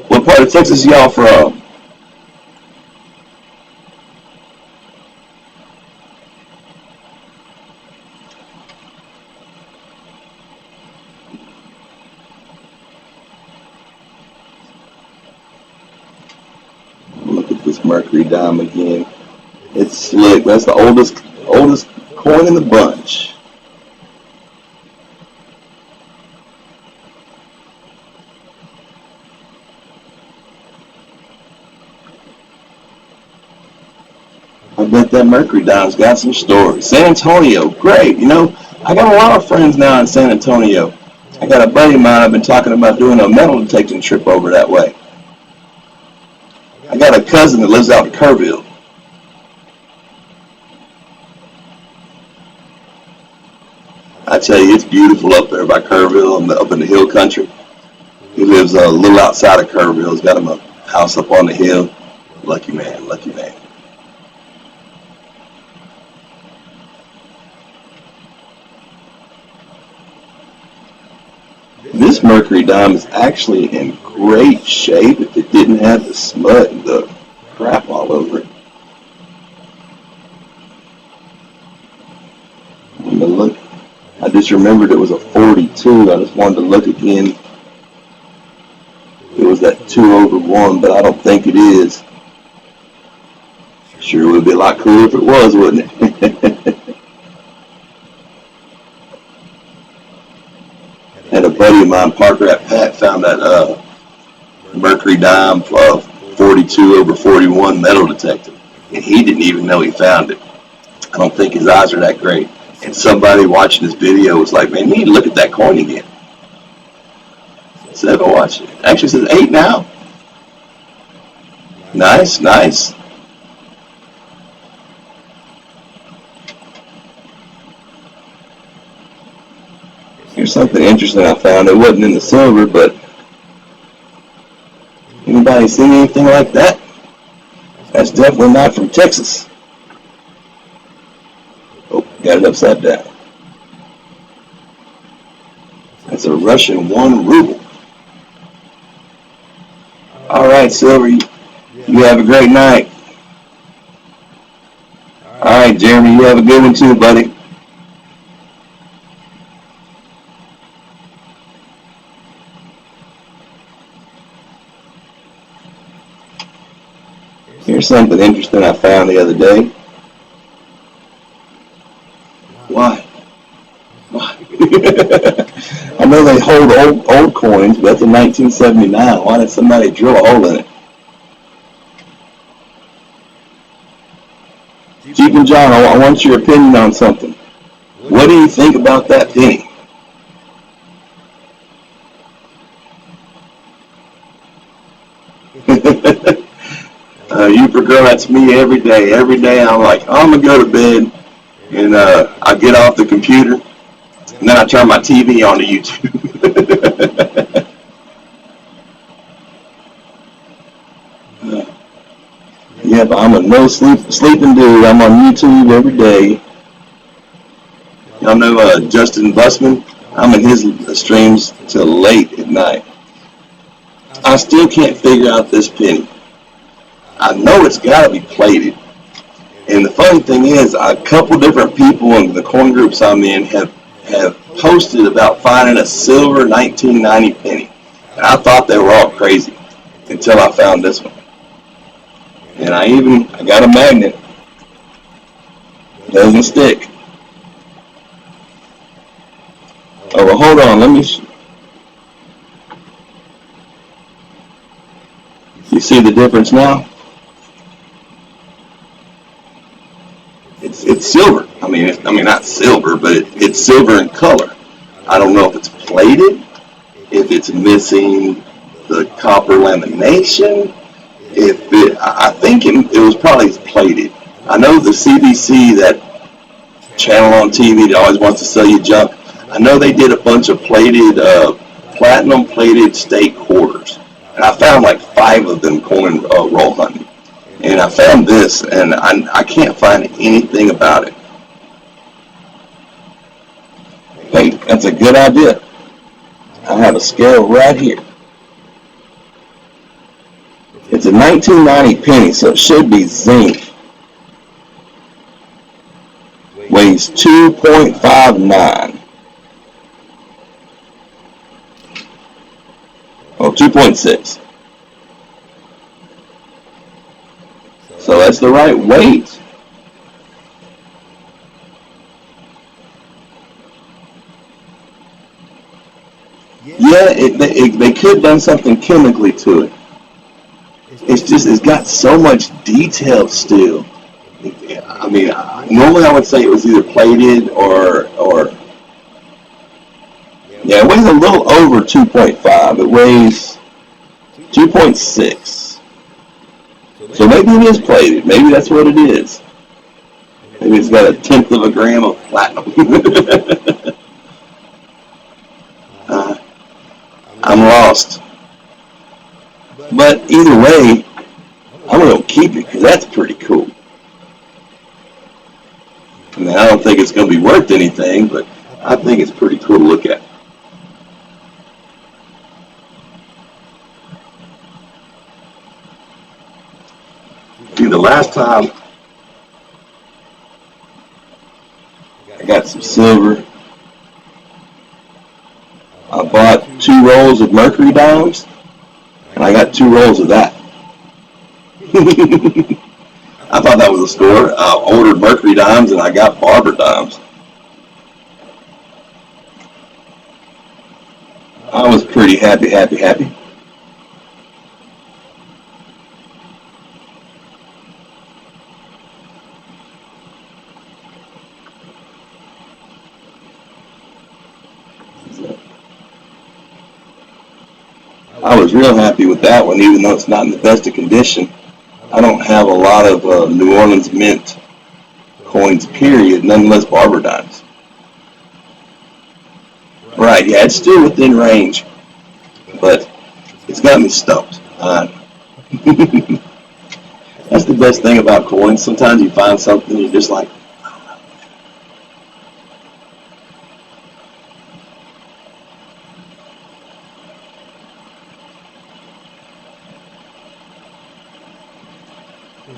What part of Texas y'all from? Look at this Mercury dime again. It's slick. That's the oldest coin in the bunch. I bet that Mercury dime's got some stories. San Antonio, great. I got a lot of friends now in San Antonio. I got a buddy of mine I've been talking about doing a metal detecting trip over that way. I got a cousin that lives out in Kerrville. I tell you, it's beautiful up there by Kerrville, up in the hill country. He lives a little outside of Kerrville. He's got him a house up on the hill. Lucky man, lucky man. This Mercury dime is actually in great shape if it didn't have the smut and the crap all over it. I'm gonna look. I just remembered it was a 42. I just wanted to look again. It was that 2/1, but I don't think it is. Sure would be a lot cooler if it was, wouldn't it? Had a buddy of mine, Parker at Pat, found that Mercury dime 42/41 metal detector, and he didn't even know he found it. I don't think his eyes are that great. And somebody watching this video was like, man, you need to look at that coin again. So go watch it. Actually, it says 8 now. Nice, nice. Here's something interesting I found. It wasn't in the silver, but anybody seen anything like that? That's definitely not from Texas. Oh, got it upside down. That's a Russian 1 ruble. All right, Silver, you have a great night. All right, Jeremy, you have a good one too, buddy. Here's something interesting I found the other day. Why? I know they hold old coins, but that's in 1979. Why did somebody drill a hole in it? Jeep and John, I want your opinion on something. What do you think about that penny? You girl, that's me every day. Every day I'm like, I'm going to go to bed, and I get off the computer, and then I turn my TV on to YouTube. Yeah, but I'm a sleeping dude. I'm on YouTube every day. Y'all know Justin Bussman? I'm in his streams till late at night. I still can't figure out this penny. I know it's got to be plated. And the funny thing is, a couple different people in the coin groups I'm in have posted about finding a silver 1990 penny. And I thought they were all crazy until I found this one. And I got a magnet. Doesn't stick. Oh, well, hold on. Let me. You see the difference now? It's silver. I mean not silver, but it's silver in color. I don't know if it's plated, if it's missing the copper lamination. I think it was probably plated. I know the CBC, that channel on TV that always wants to sell you junk, I know they did a bunch of plated, platinum plated state quarters. And I found like 5 of them coin roll hunting. And I found this, and I can't find anything about it. Hey, that's a good idea. I have a scale right here. It's a 1990 penny, so it should be zinc. Weighs 2.59. Oh, 2.6. So that's the right weight. Yeah, they could have done something chemically to it. It's got so much detail still. I mean, normally I would say it was either plated or yeah, it weighs a little over 2.5. It weighs 2.6. So maybe it is plated. Maybe that's what it is. Maybe it's got 1/10 of a gram of platinum. I'm lost. But either way, I'm going to keep it because that's pretty cool. I mean, I don't think it's going to be worth anything, but I think it's pretty cool to look at. See, the last time I got some silver, I bought 2 rolls of mercury dimes, and I got 2 rolls of that. I thought that was a store. I ordered mercury dimes, and I got barber dimes. I was pretty happy. I was real happy with that one, even though it's not in the best of condition. I don't have a lot of New Orleans Mint coins, period, nonetheless barber dimes. Right, yeah, it's still within range, but it's got me stumped. That's the best thing about coins. Sometimes you find something you're just like,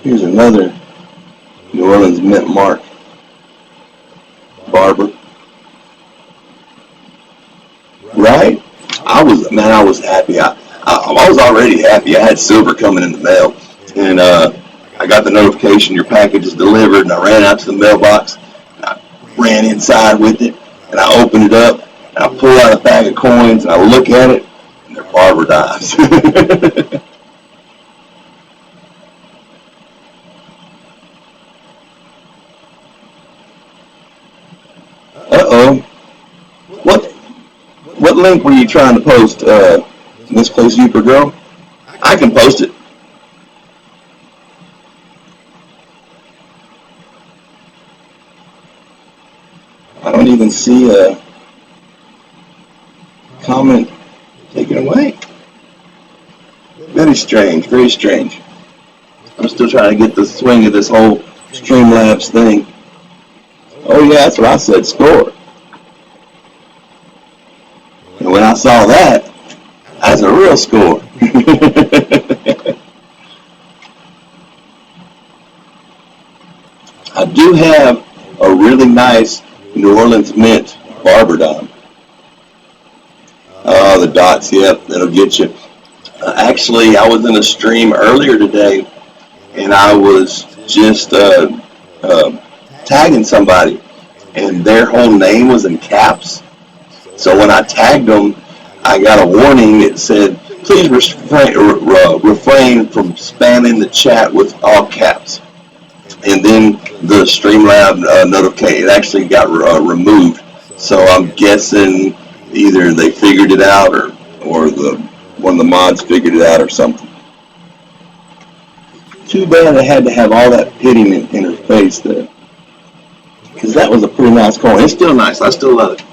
here's another New Orleans Mint mark. Barber. Right? I was happy. I was already happy. I had silver coming in the mail. And I got the notification your package is delivered, and I ran out to the mailbox. And I ran inside with it, and I opened it up, and I pull out a bag of coins, and I look at it, and they're barber barber dimes. Uh-oh. What what link were you trying to post, Misplaced Youper Girl? I can post it. I don't even see a comment taken away. Very strange, very strange. I'm still trying to get the swing of this whole Streamlabs thing. Oh yeah, that's what I said, score. And when I saw that, that's a real score. I do have a really nice New Orleans mint barber dime. Oh, the dots, yep, that'll get you. Actually, I was in a stream earlier today, and I was just tagging somebody, and their whole name was in caps. So when I tagged them, I got a warning that said, please refrain from spamming the chat with all caps. And then the Streamlab notification, it actually got removed. So I'm guessing either they figured it out or one of the mods figured it out or something. Too bad I had to have all that pitting in her face there. Because that was a pretty nice coin. It's still nice. I still love it.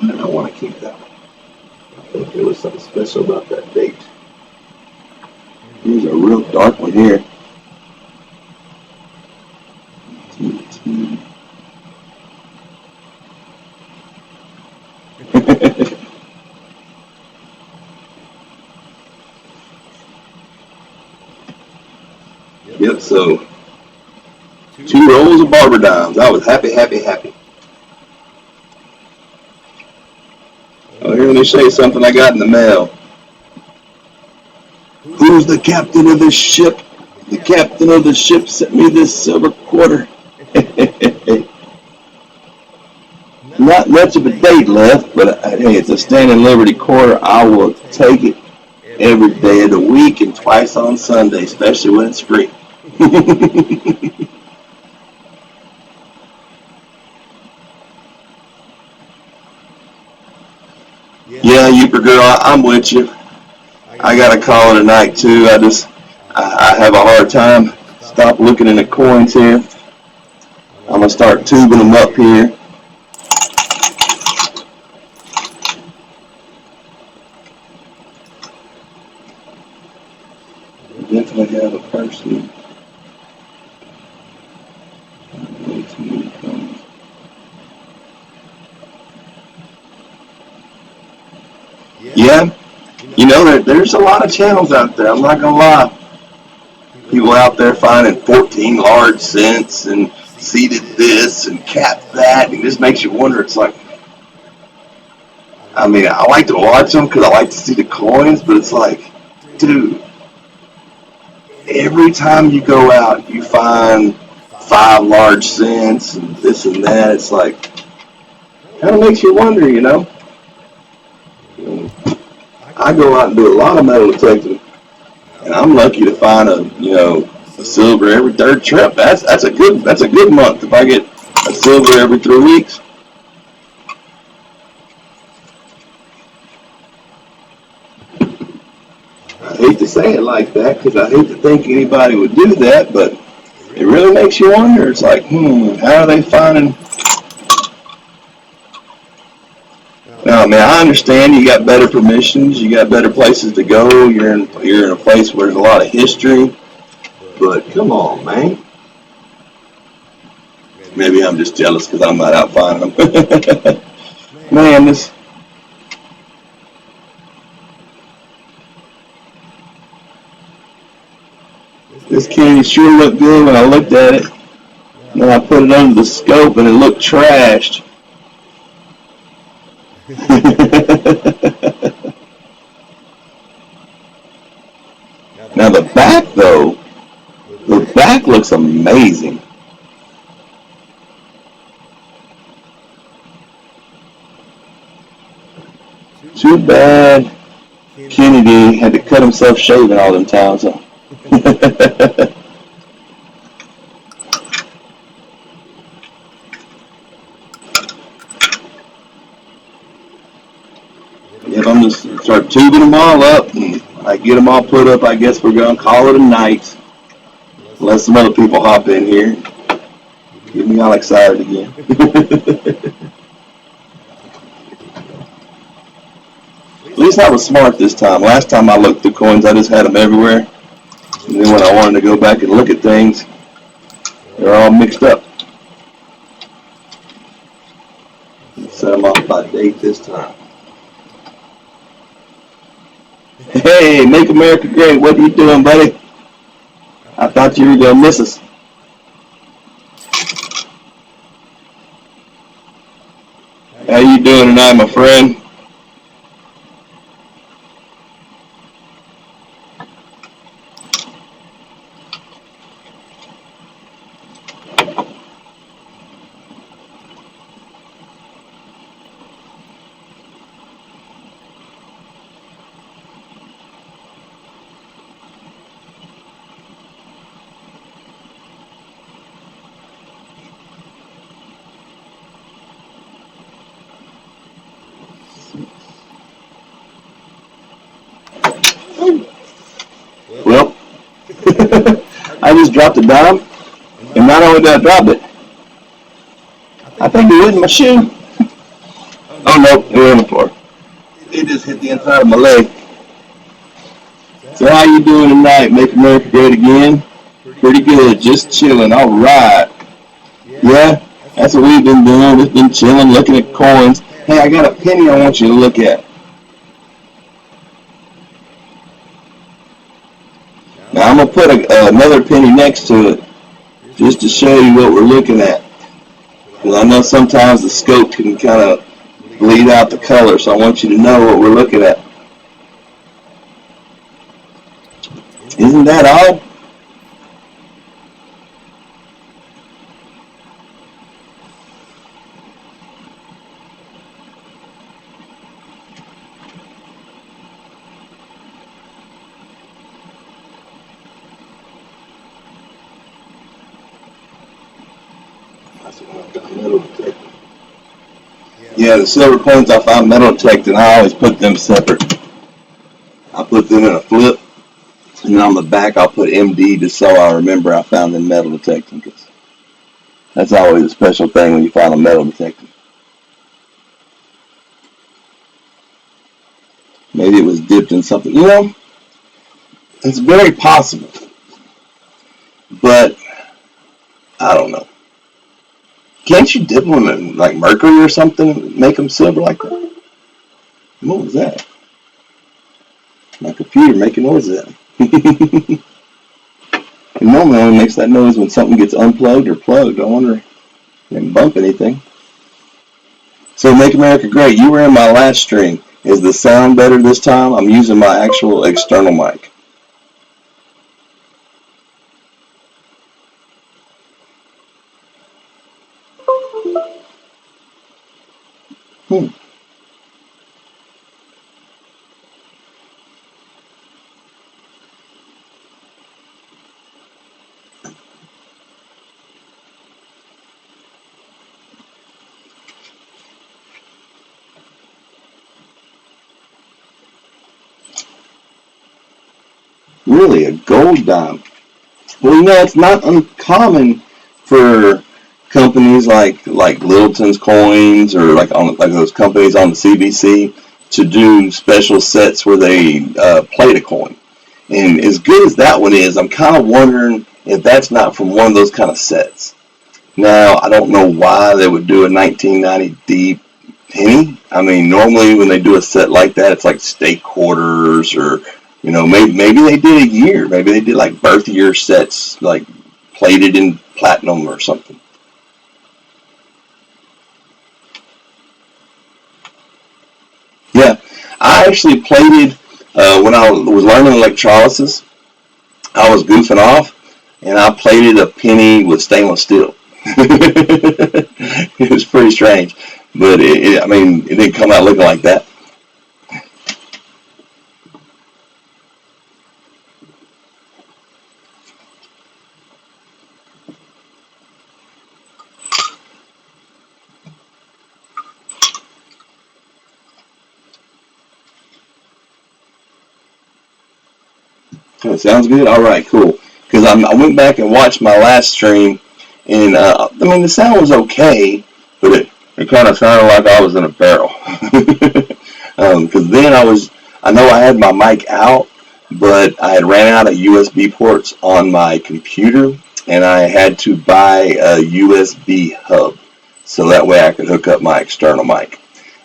I want to keep that one. I think there was something special about that date. Here's a real dark one here. Yep, so 2 rolls of barber dimes. I was happy, happy, happy. Oh, here, let me show you something I got in the mail. Who's the captain of this ship? The captain of the ship sent me this silver quarter. Not much of a date left, but hey, it's a standing Liberty quarter. I will take it every day of the week and twice on Sunday, especially when it's free. Yeah, Youper Girl, I'm with you. I got to call it a night too. I have a hard time. Stop looking in the coins here. I'm going to start tubing them up here. Definitely have a person. Yeah, you know, there's a lot of channels out there. I'm not going to lie. People out there finding 14 large cents and seeded this and capped that. And it just makes you wonder. It's like, I mean, I like to watch them because I like to see the coins, but it's like, dude, every time you go out, you find 5 large cents and this and that. It's like, kind of makes you wonder, you know. I go out and do a lot of metal detecting, and I'm lucky to find a silver every 3rd trip. That's a good month if I get a silver every 3 weeks. I hate to say it like that because I hate to think anybody would do that, but it really makes you wonder. It's like, how are they finding? Now, man, I understand you got better permissions, you got better places to go. You're in a place where there's a lot of history, but come on, man. Maybe I'm just jealous because I'm not out finding them. Man, this candy sure looked good when I looked at it. Then I put it under the scope and it looked trashed. Now the back though, the back looks amazing. Too bad Kennedy had to cut himself shaving all them times. Huh? If I'm just start tubing them all up and I get them all put up, I guess we're gonna call it a night. Unless some other people hop in here, get me all excited again. At least I was smart this time. Last time I looked through coins, I just had them everywhere. And then when I wanted to go back and look at things, they're all mixed up. Set them off by date this time. Hey, Make America Great. What are you doing, buddy? I thought you were going to miss us. How you doing tonight, my friend? Well, I just dropped a dime, and not only did I drop it, I think it hit my shoe. Oh no, it went on the floor. It just hit the inside of my leg. So how you doing tonight? Make America Great Again? Pretty good, just chilling. All right. Yeah, that's what we've been doing. We've been chilling, looking at coins. Hey, I got a penny I want you to look at. Now I'm gonna put another penny next to it, just to show you what we're looking at. Because I know sometimes the scope can kind of bleed out the color, so I want you to know what we're looking at. Isn't that odd? Yeah, the silver coins I found metal detected, I always put them separate. I put them in a flip, and then on the back I'll put MD just so I remember I found them metal detecting. Cause that's always a special thing when you find a metal detecting. Maybe it was dipped in something. You know, it's very possible, but I don't know. Can't you dip them in like mercury or something, make them silver like that? What was that? My computer making noise at me. It normally only makes that noise when something gets unplugged or plugged. I wonder if it didn't bump anything. So Make America Great, you were in my last stream. Is the sound better this time? I'm using my actual external mic. Hmm. Really, a gold dime. Well, you know, it's not uncommon for companies like Littleton's Coins or like those companies on the CBC to do special sets where they plate a coin. And as good as that one is, I'm kind of wondering if that's not from one of those kind of sets. Now, I don't know why they would do a 1990D penny. I mean, normally when they do a set like that, it's like state quarters or, you know, maybe they did a year. Maybe they did like birth year sets, like plated in platinum or something. Yeah, I actually plated when I was learning electrolysis. I was goofing off, and I plated a penny with stainless steel. It was pretty strange, but I mean, it didn't come out looking like that. Oh, sounds good. All right, cool. Because I went back and watched my last stream, and I mean the sound was okay, but it kind of sounded like I was in a barrel. Because then I know I had my mic out, but I had ran out of USB ports on my computer, and I had to buy a USB hub, so that way I could hook up my external mic.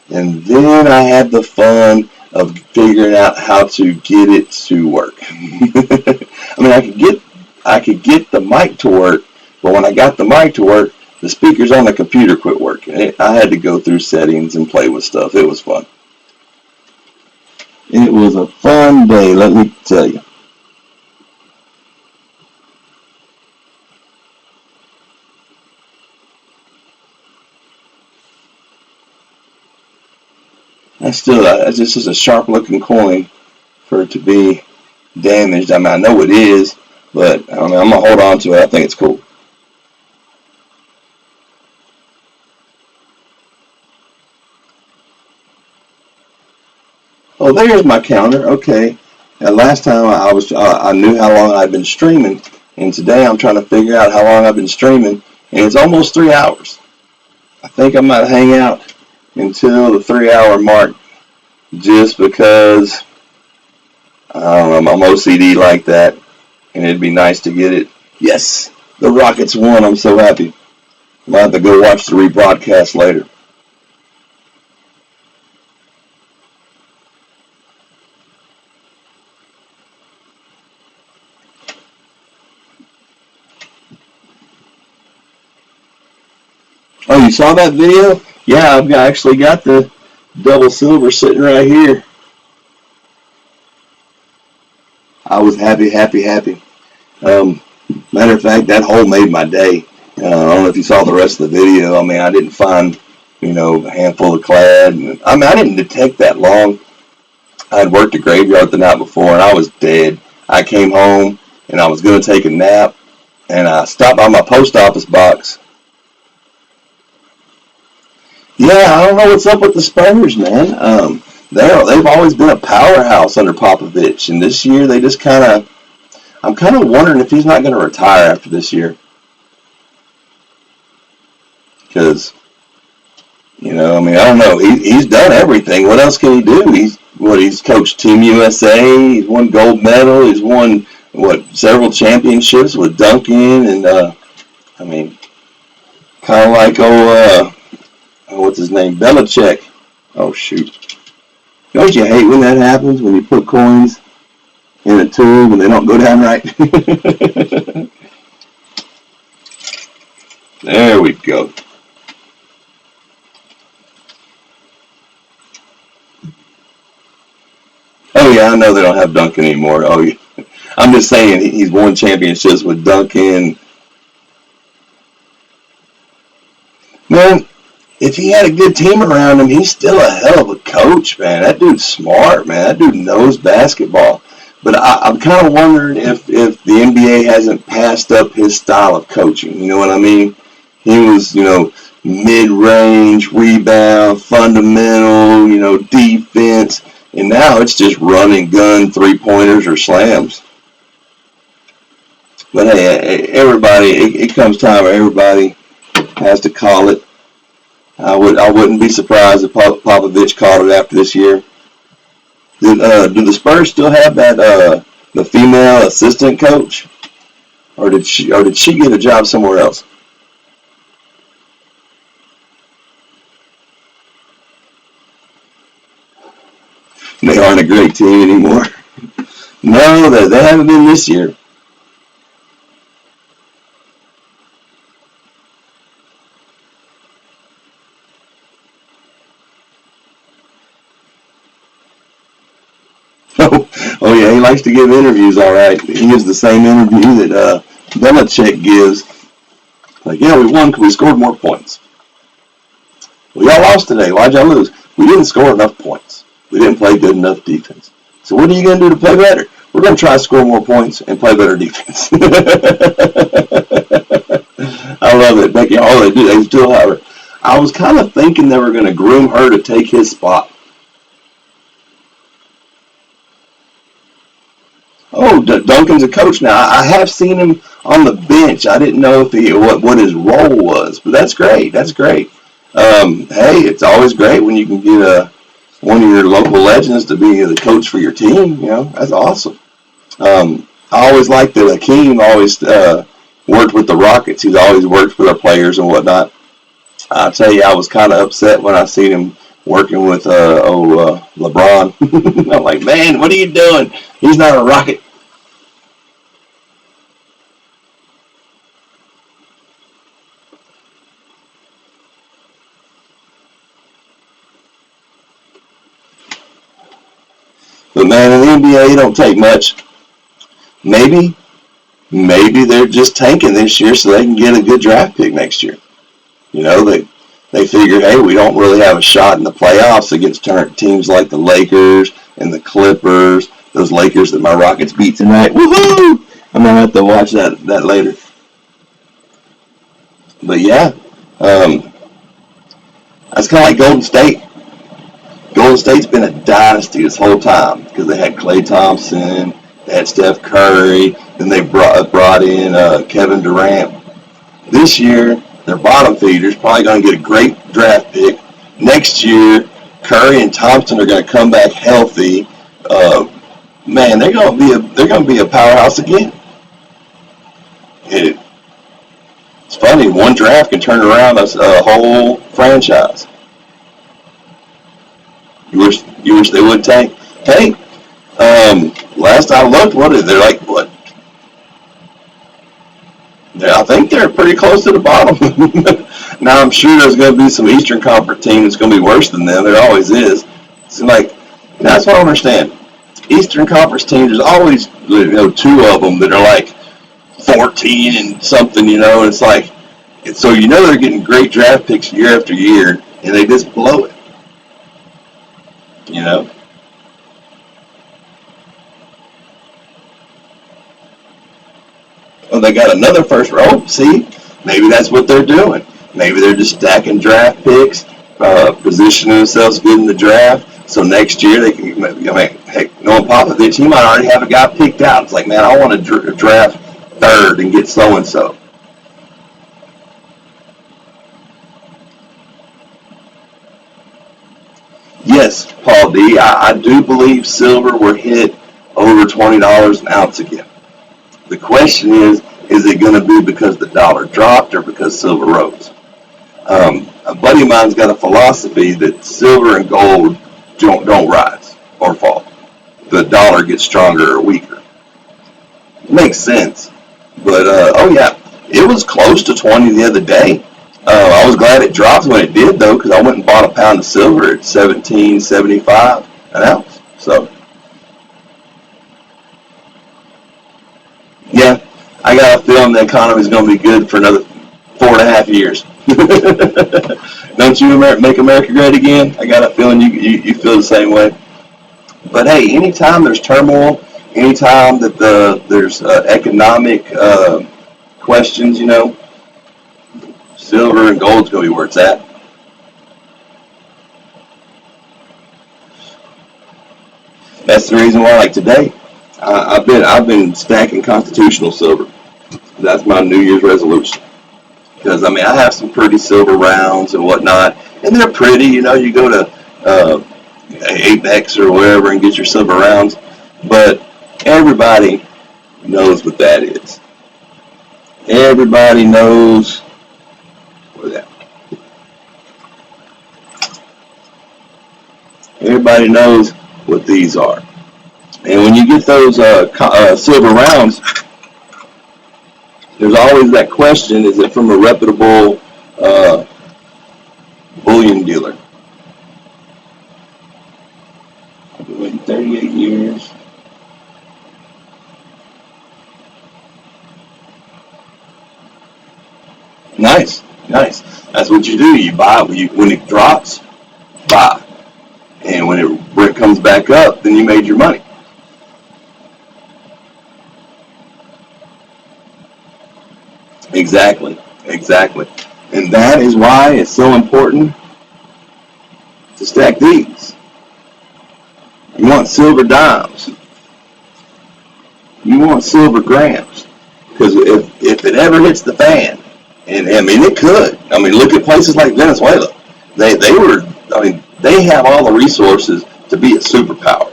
And then I had the fun of figuring out how to get it to work. I mean, I could get the mic to work, but when I got the mic to work, the speakers on the computer quit working. I had to go through settings and play with stuff. It was fun. It was a fun day, let me tell you. That's just a sharp looking coin for it to be damaged. I mean, I know it is, but I mean, I'm gonna hold on to it. I think it's cool. Oh, there's my counter. Okay. Now, last time I knew how long I'd been streaming, and today I'm trying to figure out how long I've been streaming, and it's almost 3 hours. I think I might hang out until the 3 hour mark, just because I don't know, I'm OCD like that, and it'd be nice to get it. Yes, the Rockets won. I'm so happy. I might have to go watch the rebroadcast later. Oh, you saw that video? Yeah, I've actually got the double silver sitting right here. I was happy, happy, happy. Um, Matter of fact, that hole made my day. I don't know if you saw the rest of the video. I mean, I didn't find, a handful of clad. I mean, I didn't detect that long. I had worked a graveyard the night before, and I was dead. I came home, and I was going to take a nap, and I stopped by my post office box. Yeah, I don't know what's up with the Spurs, man. They've always been a powerhouse under Popovich, and this year they just I'm kind of wondering if he's not going to retire after this year. Because, I mean, I don't know. He's done everything. What else can he do? He's coached Team USA. He's won gold medal. He's won, several championships with Duncan. And, I mean, kind of like, what's his name? Belichick. Oh, shoot. Don't you hate when that happens, when you put coins in a tube and they don't go down right? There we go. Oh yeah, I know they don't have Duncan anymore. Oh yeah, I'm just saying he's won championships with Duncan. Man, if he had a good team around him, he's still a hell of a coach, man. That dude's smart, man. That dude knows basketball. But I'm kind of wondering if the NBA hasn't passed up his style of coaching. You know what I mean? He was, mid-range, rebound, fundamental, defense. And now it's just run and gun three-pointers or slams. But hey, everybody, it comes time where everybody has to call it. I wouldn't be surprised if Popovich called it after this year. Do the Spurs still have that the female assistant coach, or did she get a job somewhere else? They aren't a great team anymore. No, they haven't been this year. Oh yeah, he likes to give interviews, all right. He gives the same interview that Belichick gives. Like, yeah, we won because we scored more points. We all lost today. Why'd y'all lose? We didn't score enough points. We didn't play good enough defense. So what are you going to do to play better? We're going to try to score more points and play better defense. I love it. Becky, all they do, they still have her. I was kind of thinking they were going to groom her to take his spot. Oh, Duncan's a coach now. I have seen him on the bench. I didn't know if what his role was, but that's great. That's great. Hey, it's always great when you can get one of your local legends to be the coach for your team. You know, that's awesome. I always liked that Hakeem always worked with the Rockets. He's always worked with our players and whatnot. I'll tell you, I was kind of upset when I seen him working with LeBron. I'm like, man, what are you doing? He's not a Rocket. But man, in the NBA, it don't take much. Maybe they're just tanking this year so they can get a good draft pick next year. You know, they figure, hey, we don't really have a shot in the playoffs against teams like the Lakers and the Clippers. Those Lakers that my Rockets beat tonight. Woohoo! I'm gonna have to watch that later. But yeah, that's kind of like Golden State. Golden State's been a dynasty this whole time because they had Klay Thompson, they had Steph Curry, then they brought in Kevin Durant. This year, their bottom feeders probably going to get a great draft pick. Next year, Curry and Thompson are going to come back healthy. Man, they're going to be a powerhouse again. It's funny, one draft can turn around a whole franchise. You wish they would tank. Hey, last I looked, they're like what? I think they're pretty close to the bottom. Now I'm sure there's going to be some Eastern Conference team that's going to be worse than them. There always is. It's like that's what I don't understand. Eastern Conference teams, there's always two of them that are like 14 and something, and it's like, so they're getting great draft picks year after year, and they just blow it. Oh, they got another first row. See, maybe that's what they're doing. Maybe they're just stacking draft picks, positioning themselves good in the draft. So next year they can, heck, Noah Popovich, he might already have a guy picked out. It's like, man, I want to draft third and get so and so. Yes, Paul D. I do believe silver will hit over $20 an ounce again. The question is it going to be because the dollar dropped or because silver rose? A buddy of mine's got a philosophy that silver and gold don't rise or fall. The dollar gets stronger or weaker. Makes sense. But, oh yeah, it was close to 20 the other day. I was glad it dropped when it did, though, because I went and bought a pound of silver at $17.75 an ounce. So, yeah, I got a feeling the economy is going to be good for another 4.5 years. Don't you make America great again? I got a feeling you feel the same way. But hey, anytime there's turmoil, anytime that there's economic questions, silver and gold's going to be where it's at. That's the reason why, like today, I've been stacking constitutional silver. That's my New Year's resolution. Because I have some pretty silver rounds and whatnot, and they're pretty. You go to Apex or wherever and get your silver rounds, but everybody knows what that is. Everybody knows what that. Everybody knows what these are, and when you get those silver rounds, there's always that question: is it from a reputable bullion dealer? I've been waiting 38 years. Nice, nice. That's what you do. You buy when it drops, buy, and when it comes back up, then you made your money. Exactly, exactly. And that is why it's so important to stack these. You want silver dimes. You want silver grams. Because if it ever hits the fan, and I mean it could. I mean look at places like Venezuela. They have all the resources to be a superpower,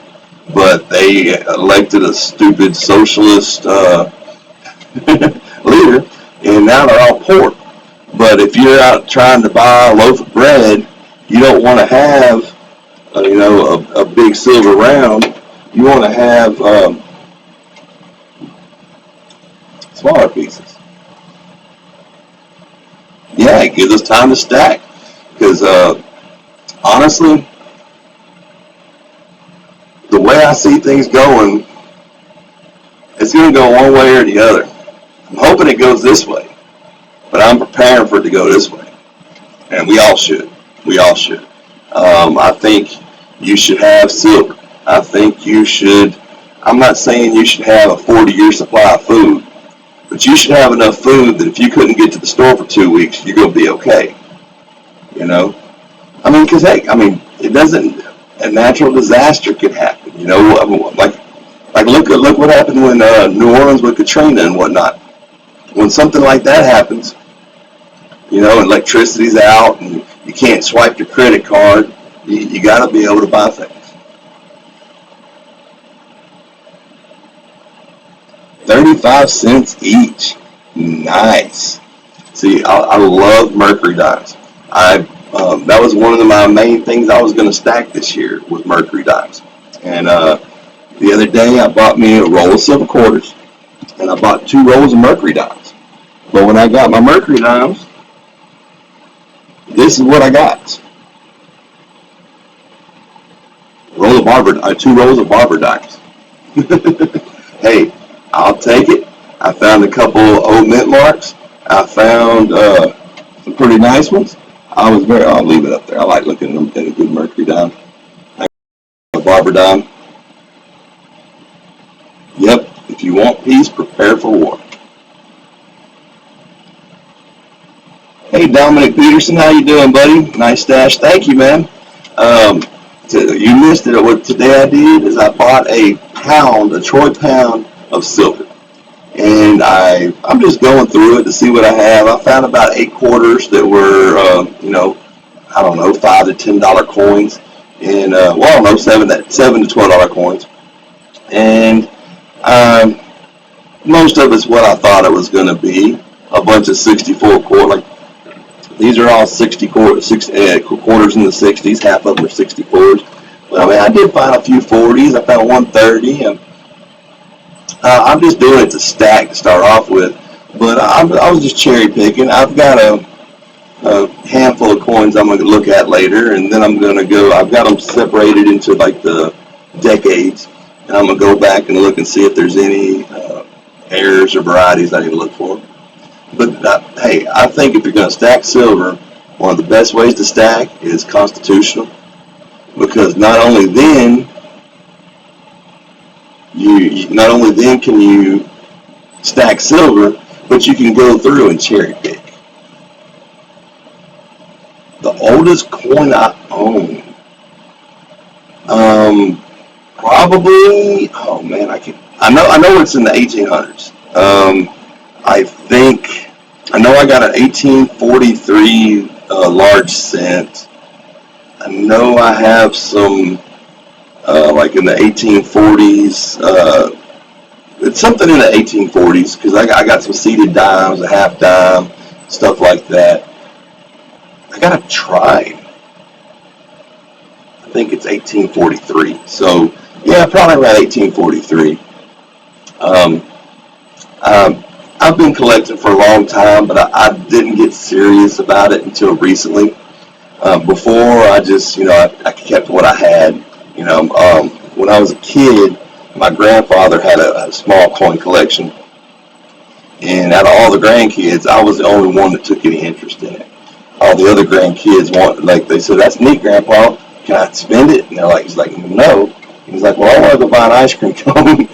but they elected a stupid socialist leader, and now they're all poor. But if you're out trying to buy a loaf of bread, you don't want to have a big silver round. You want to have smaller pieces. Yeah, it gives us time to stack. Because honestly, the way I see things going, it's going to go one way or the other. I'm hoping it goes this way, but I'm preparing for it to go this way. And we all should. We all should. I think you should have silver. I think you should. I'm not saying you should have a 40-year supply of food, but you should have enough food that if you couldn't get to the store for 2 weeks, you're going to be okay. You know? I mean, because, hey, I mean, it doesn't, a natural disaster could happen. You know, like look what happened when New Orleans with Katrina and whatnot. When something like that happens, you know, electricity's out and you can't swipe your credit card, you got to be able to buy things. 35 cents each. Nice. See, I love mercury dimes. That was one of my main things I was going to stack this year with mercury dimes. And the other day I bought me a roll of silver quarters and I bought 2 rolls of mercury dimes. But when I got my mercury dimes, this is what I got. 2 rolls of barber dimes. Hey, I'll take it. I found a couple old mint marks. I found some pretty nice ones. I'll leave it up there. I like looking at them in a good mercury dime. A barber dime. Yep, if you want peace, prepare for war. Hey, Dominic Peterson, how you doing, buddy? Nice stash. Thank you, man. You missed it. What today I did is I bought a troy pound of silver. And I'm just going through it to see what I have. I found about 8 quarters that were, I don't know, $5 to $10 coins. And, I don't know, $7 to $12 coins. And most of it's what I thought it was going to be. A bunch of 64 quarters. These are all 60 quarters in the 60s. Half of them are 64s. But, I mean, I did find a few 40s. I found 130. And I'm just doing it to stack to start off with. But I was just cherry picking. I've got a handful of coins I'm going to look at later. And then I'm going to go, I've got them separated into like the decades. And I'm going to go back and look and see if there's any errors or varieties I need to look for. But hey, I think if you're going to stack silver, one of the best ways to stack is constitutional, because not only then can you stack silver, but you can go through and cherry pick. The oldest coin I own, probably. Oh man, I know it's in the 1800s. I know I got an 1843 large cent. I know I have some like in the 1840s. It's something in the 1840s because I got some seeded dimes, a half dime, stuff like that. I got a trine. I think it's 1843. So yeah, probably around 1843. I've been collecting for a long time, but I didn't get serious about it until recently. Before, I just, I kept what I had. When I was a kid, my grandfather had a small coin collection, And out of all the grandkids, I was the only one that took any interest in it. All the other grandkids like they said, "That's neat, Grandpa. Can I spend it?" And he's like, "No." He's like, "Well, I want to go buy an ice cream cone."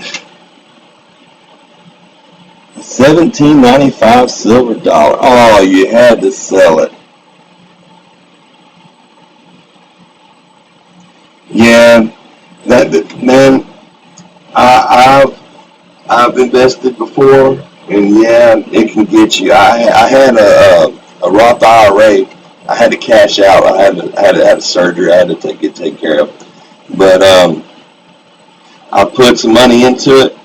17.95 silver dollar. Oh, you had to sell it. Yeah, that man. I, I've invested before, and yeah, it can get you. I had a Roth IRA. I had to cash out. I had a surgery. I had to get taken care of. But I put some money into it,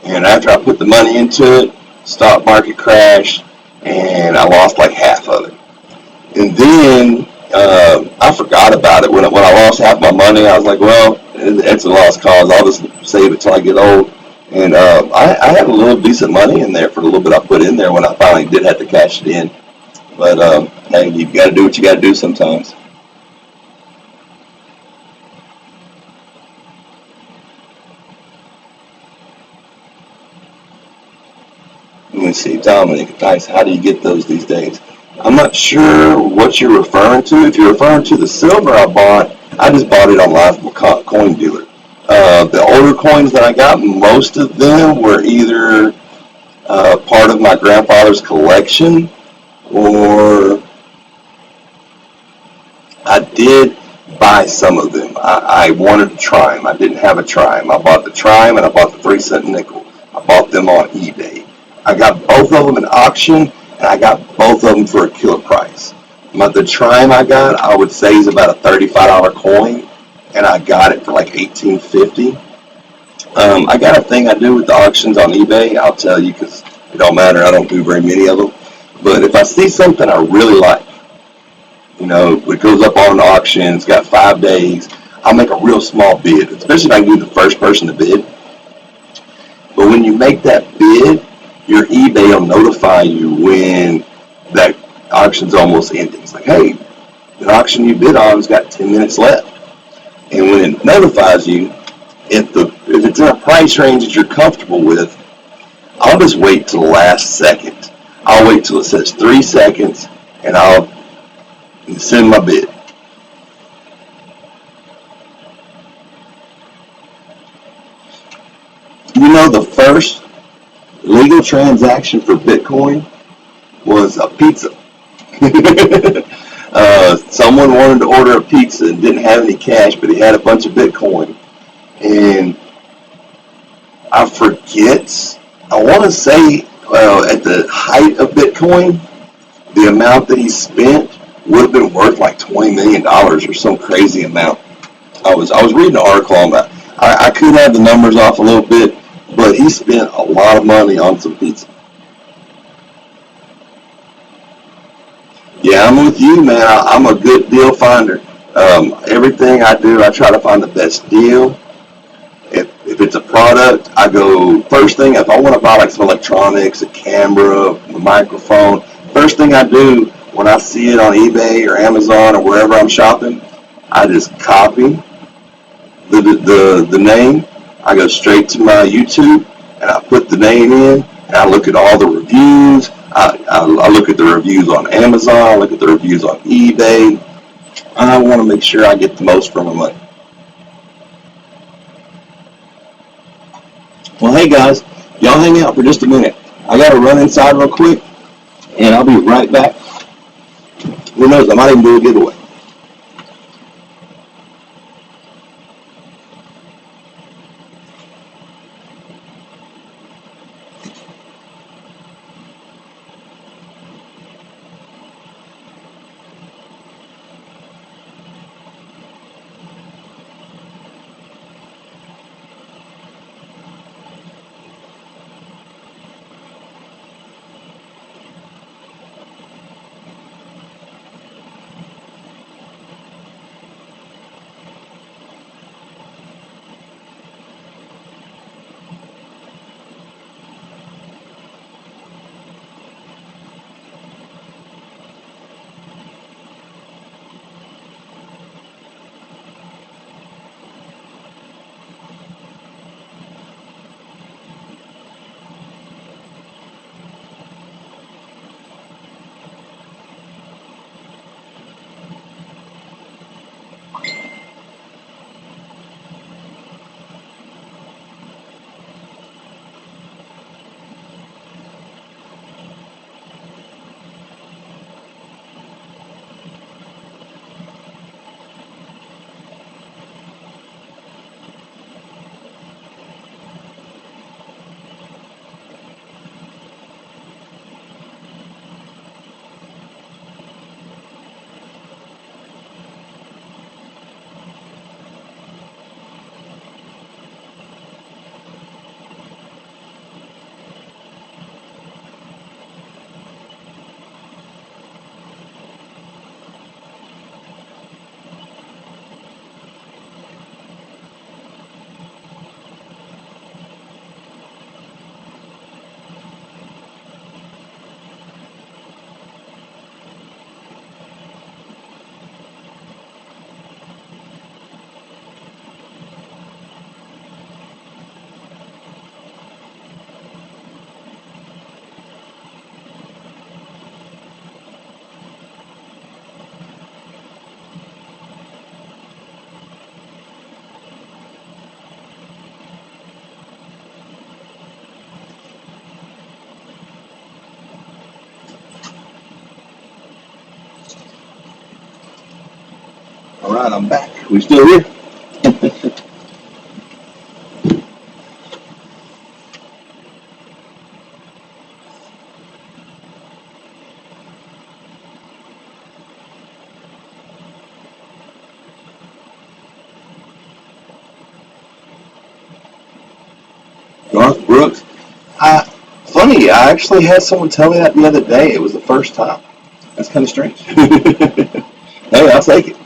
and after I put the money into it, stock market crashed, and I lost like half of it. And then I forgot about it when I lost half my money. I was like, well, it's a lost cause. I'll just save it till I get old. And I had a little decent money in there for the little bit I put in there when I finally did have to cash it in. But hey, you got to do what you got to do sometimes. Let me see, Dominic. Nice. How do you get those these days? I'm not sure what you're referring to. If you're referring to the silver I bought, I just bought it on Live Coin Dealer. The older coins that I got, most of them were either part of my grandfather's collection, or I did buy some of them. I wanted to try them. I didn't have a Trime. I bought the Trime and I bought the 3 cent nickel. I bought them on eBay. I got both of them in auction, and I got both of them for a killer price. But the Trime I got, I would say, is about a $35 coin, and I got it for like 18.50. I got a thing I do with the auctions on eBay. I'll tell you because it don't matter. I don't do very many of them. But if I see something I really like, it goes up on an auction, it's got 5 days, I'll make a real small bid, especially if I can be the first person to bid. But when you make that bid, your eBay will notify you when that auction's almost ending. It's like, hey, the auction you bid on has got 10 minutes left. And when it notifies you, if it's in a price range that you're comfortable with, I'll just wait till the last second. I'll wait till it says 3 seconds, and I'll send my bid. The first legal transaction for Bitcoin was a pizza. Someone wanted to order a pizza and didn't have any cash, but he had a bunch of Bitcoin. And I forget, I want to say at the height of Bitcoin, the amount that he spent would have been worth like $20 million or some crazy amount. I was reading an article on that. I could have the numbers off a little bit, but he spent a lot of money on some pizza. Yeah, I'm with you, man. I'm a good deal finder. Everything I do, I try to find the best deal. If it's a product, I go first thing. If I want to buy like some electronics, a camera, a microphone, first thing I do when I see it on eBay or Amazon or wherever I'm shopping, I just copy the name. I go straight to my YouTube and I put the name in, and I look at all the reviews. I look at the reviews on Amazon. I look at the reviews on eBay. I want to make sure I get the most for my money. Well, hey guys, y'all hang out for just a minute. I got to run inside real quick, and I'll be right back. Who knows? I might even do a giveaway. All right, I'm back. We still here? Garth Brooks. Funny, I actually had someone tell me that the other day. It was the first time. That's kind of strange. Hey, I'll take it.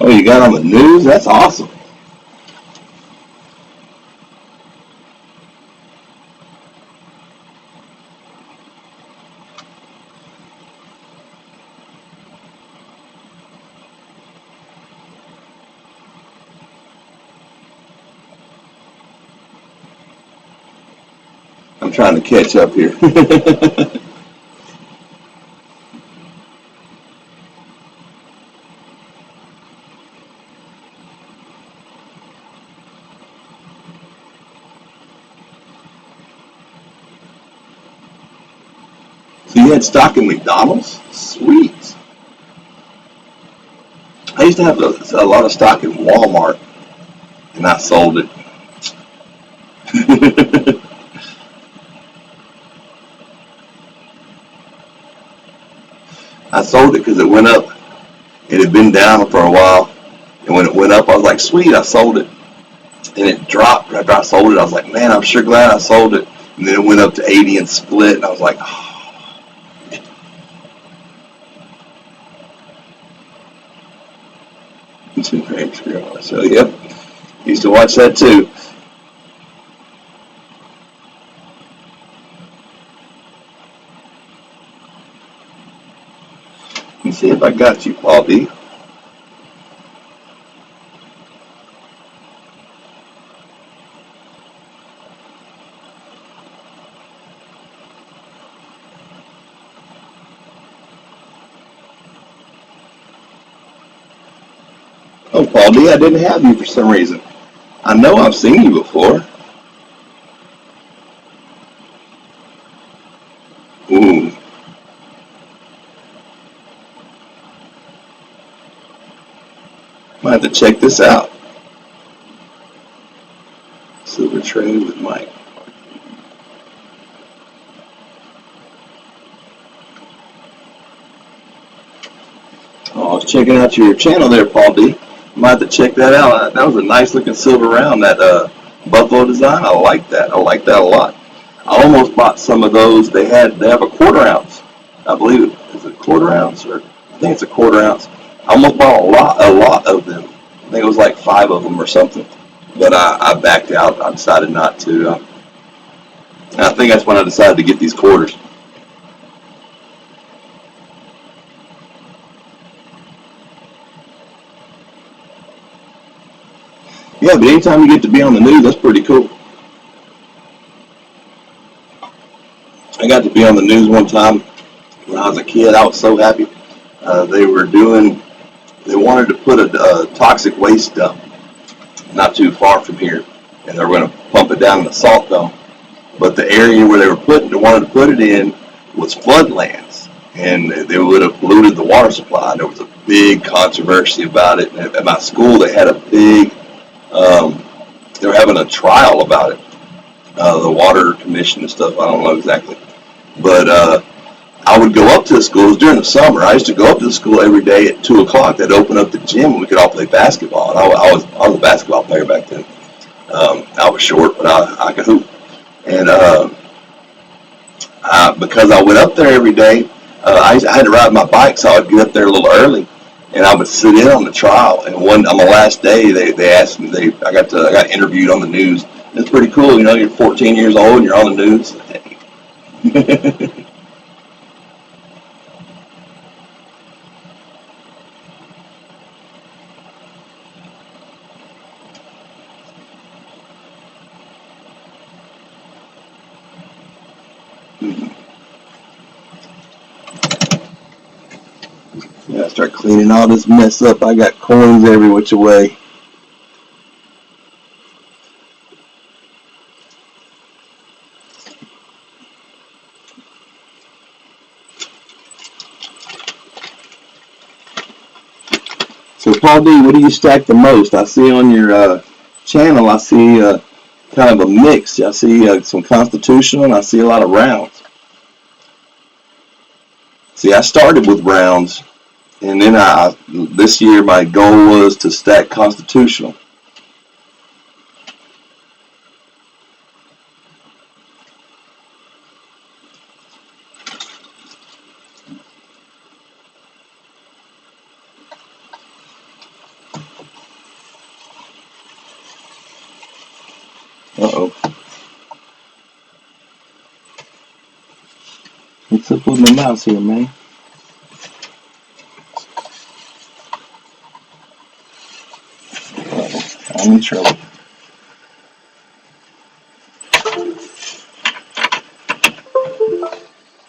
Oh, you got on the news? That's awesome. I'm trying to catch up here. So you had stock in McDonald's? Sweet. I used to have a lot of stock in Walmart, and I sold it. I sold it because it went up. It had been down for a while, and when it went up, I was like, "Sweet!" I sold it, and it dropped after I sold it. I was like, "Man, I'm sure glad I sold it." And then it went up to 80 and split, and I was like, "Oh." So yep, used to watch that too. Let me see if I got you, Paul D. Oh, Paul D, I didn't have you for some reason. I know I've seen you before. Ooh, might have to check this out. Silver tray with Mike. Oh, I was checking out your channel there, Paul D. Might have to check that out. That was a nice looking silver round, that buffalo design. I like that. I like that a lot. I almost bought some of those. They have a quarter ounce. I believe it is a quarter ounce, or I think it's a quarter ounce. I almost bought a lot of them. I think it was like 5 of them or something. But I backed out. I decided not to. I think that's when I decided to get these quarters. Yeah, but anytime you get to be on the news, that's pretty cool. I got to be on the news one time when I was a kid. I was so happy. They were doing. They wanted to put a toxic waste dump not too far from here, and they were going to pump it down in the salt dome. But the area where they wanted to put it in was floodlands, and they would have polluted the water supply. There was a big controversy about it. And at my school, they had a big. They were having a trial about it. The water commission and stuff. I don't know exactly, but I would go up to the schools during the summer. I used to go up to the school every day at 2 o'clock. They'd open up the gym and we could all play basketball. And I was a basketball player back then. I was short, but I could hoop. And because I went up there every day, I had to ride my bike, so I would get up there a little early, and I would sit in on the trial. And on the last day, they asked me. I got interviewed on the news. It's pretty cool, you know. You're 14 years old and you're on the news. start cleaning all this mess up. I got coins every which way. So Paul D, what do you stack the most? I see on your channel, I see kind of a mix. I see some constitutional, and I see a lot of rounds. See, I started with rounds, and then this year my goal was to stack constitutional. Uh-oh. What's up with my mouse here, man? I'm in trouble.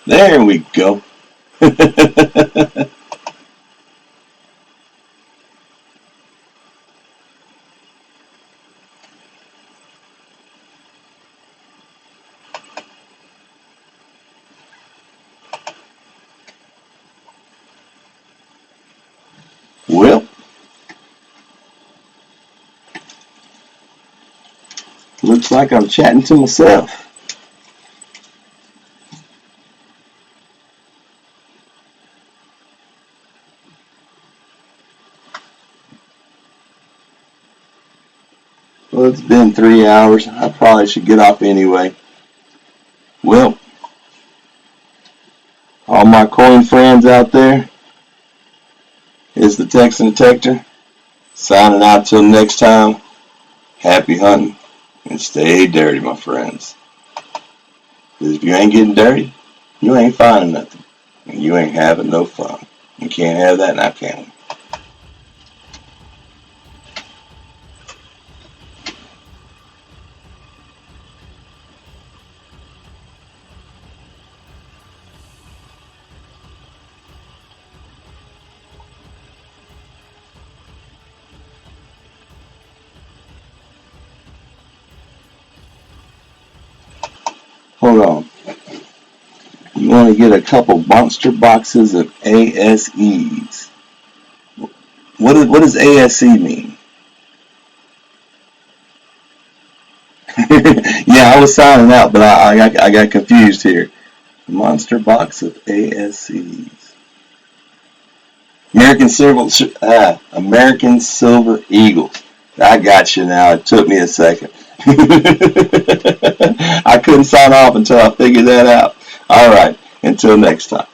There we go. Well, looks like I'm chatting to myself. Well, it's been 3 hours. I probably should get off anyway. Well, all my coin friends out there, it's the Texan Detector, signing out till next time. Happy hunting, and stay dirty, my friends. Because if you ain't getting dirty, you ain't finding nothing, and you ain't having no fun. You can't have that now, can we? Hold on. You want to get a couple monster boxes of ASEs. What does ASE mean? Yeah, I was signing out, but I got confused here. Monster box of ASEs. American Silver Eagles. I got you now. It took me a second. I couldn't sign off until I figured that out. All right. Until next time.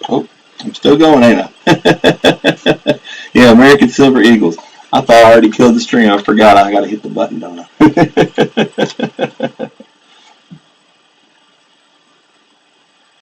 Oh, I'm still going, ain't I? Yeah, American Silver Eagles. I thought I already killed the stream. I forgot I got to hit the button, don't I?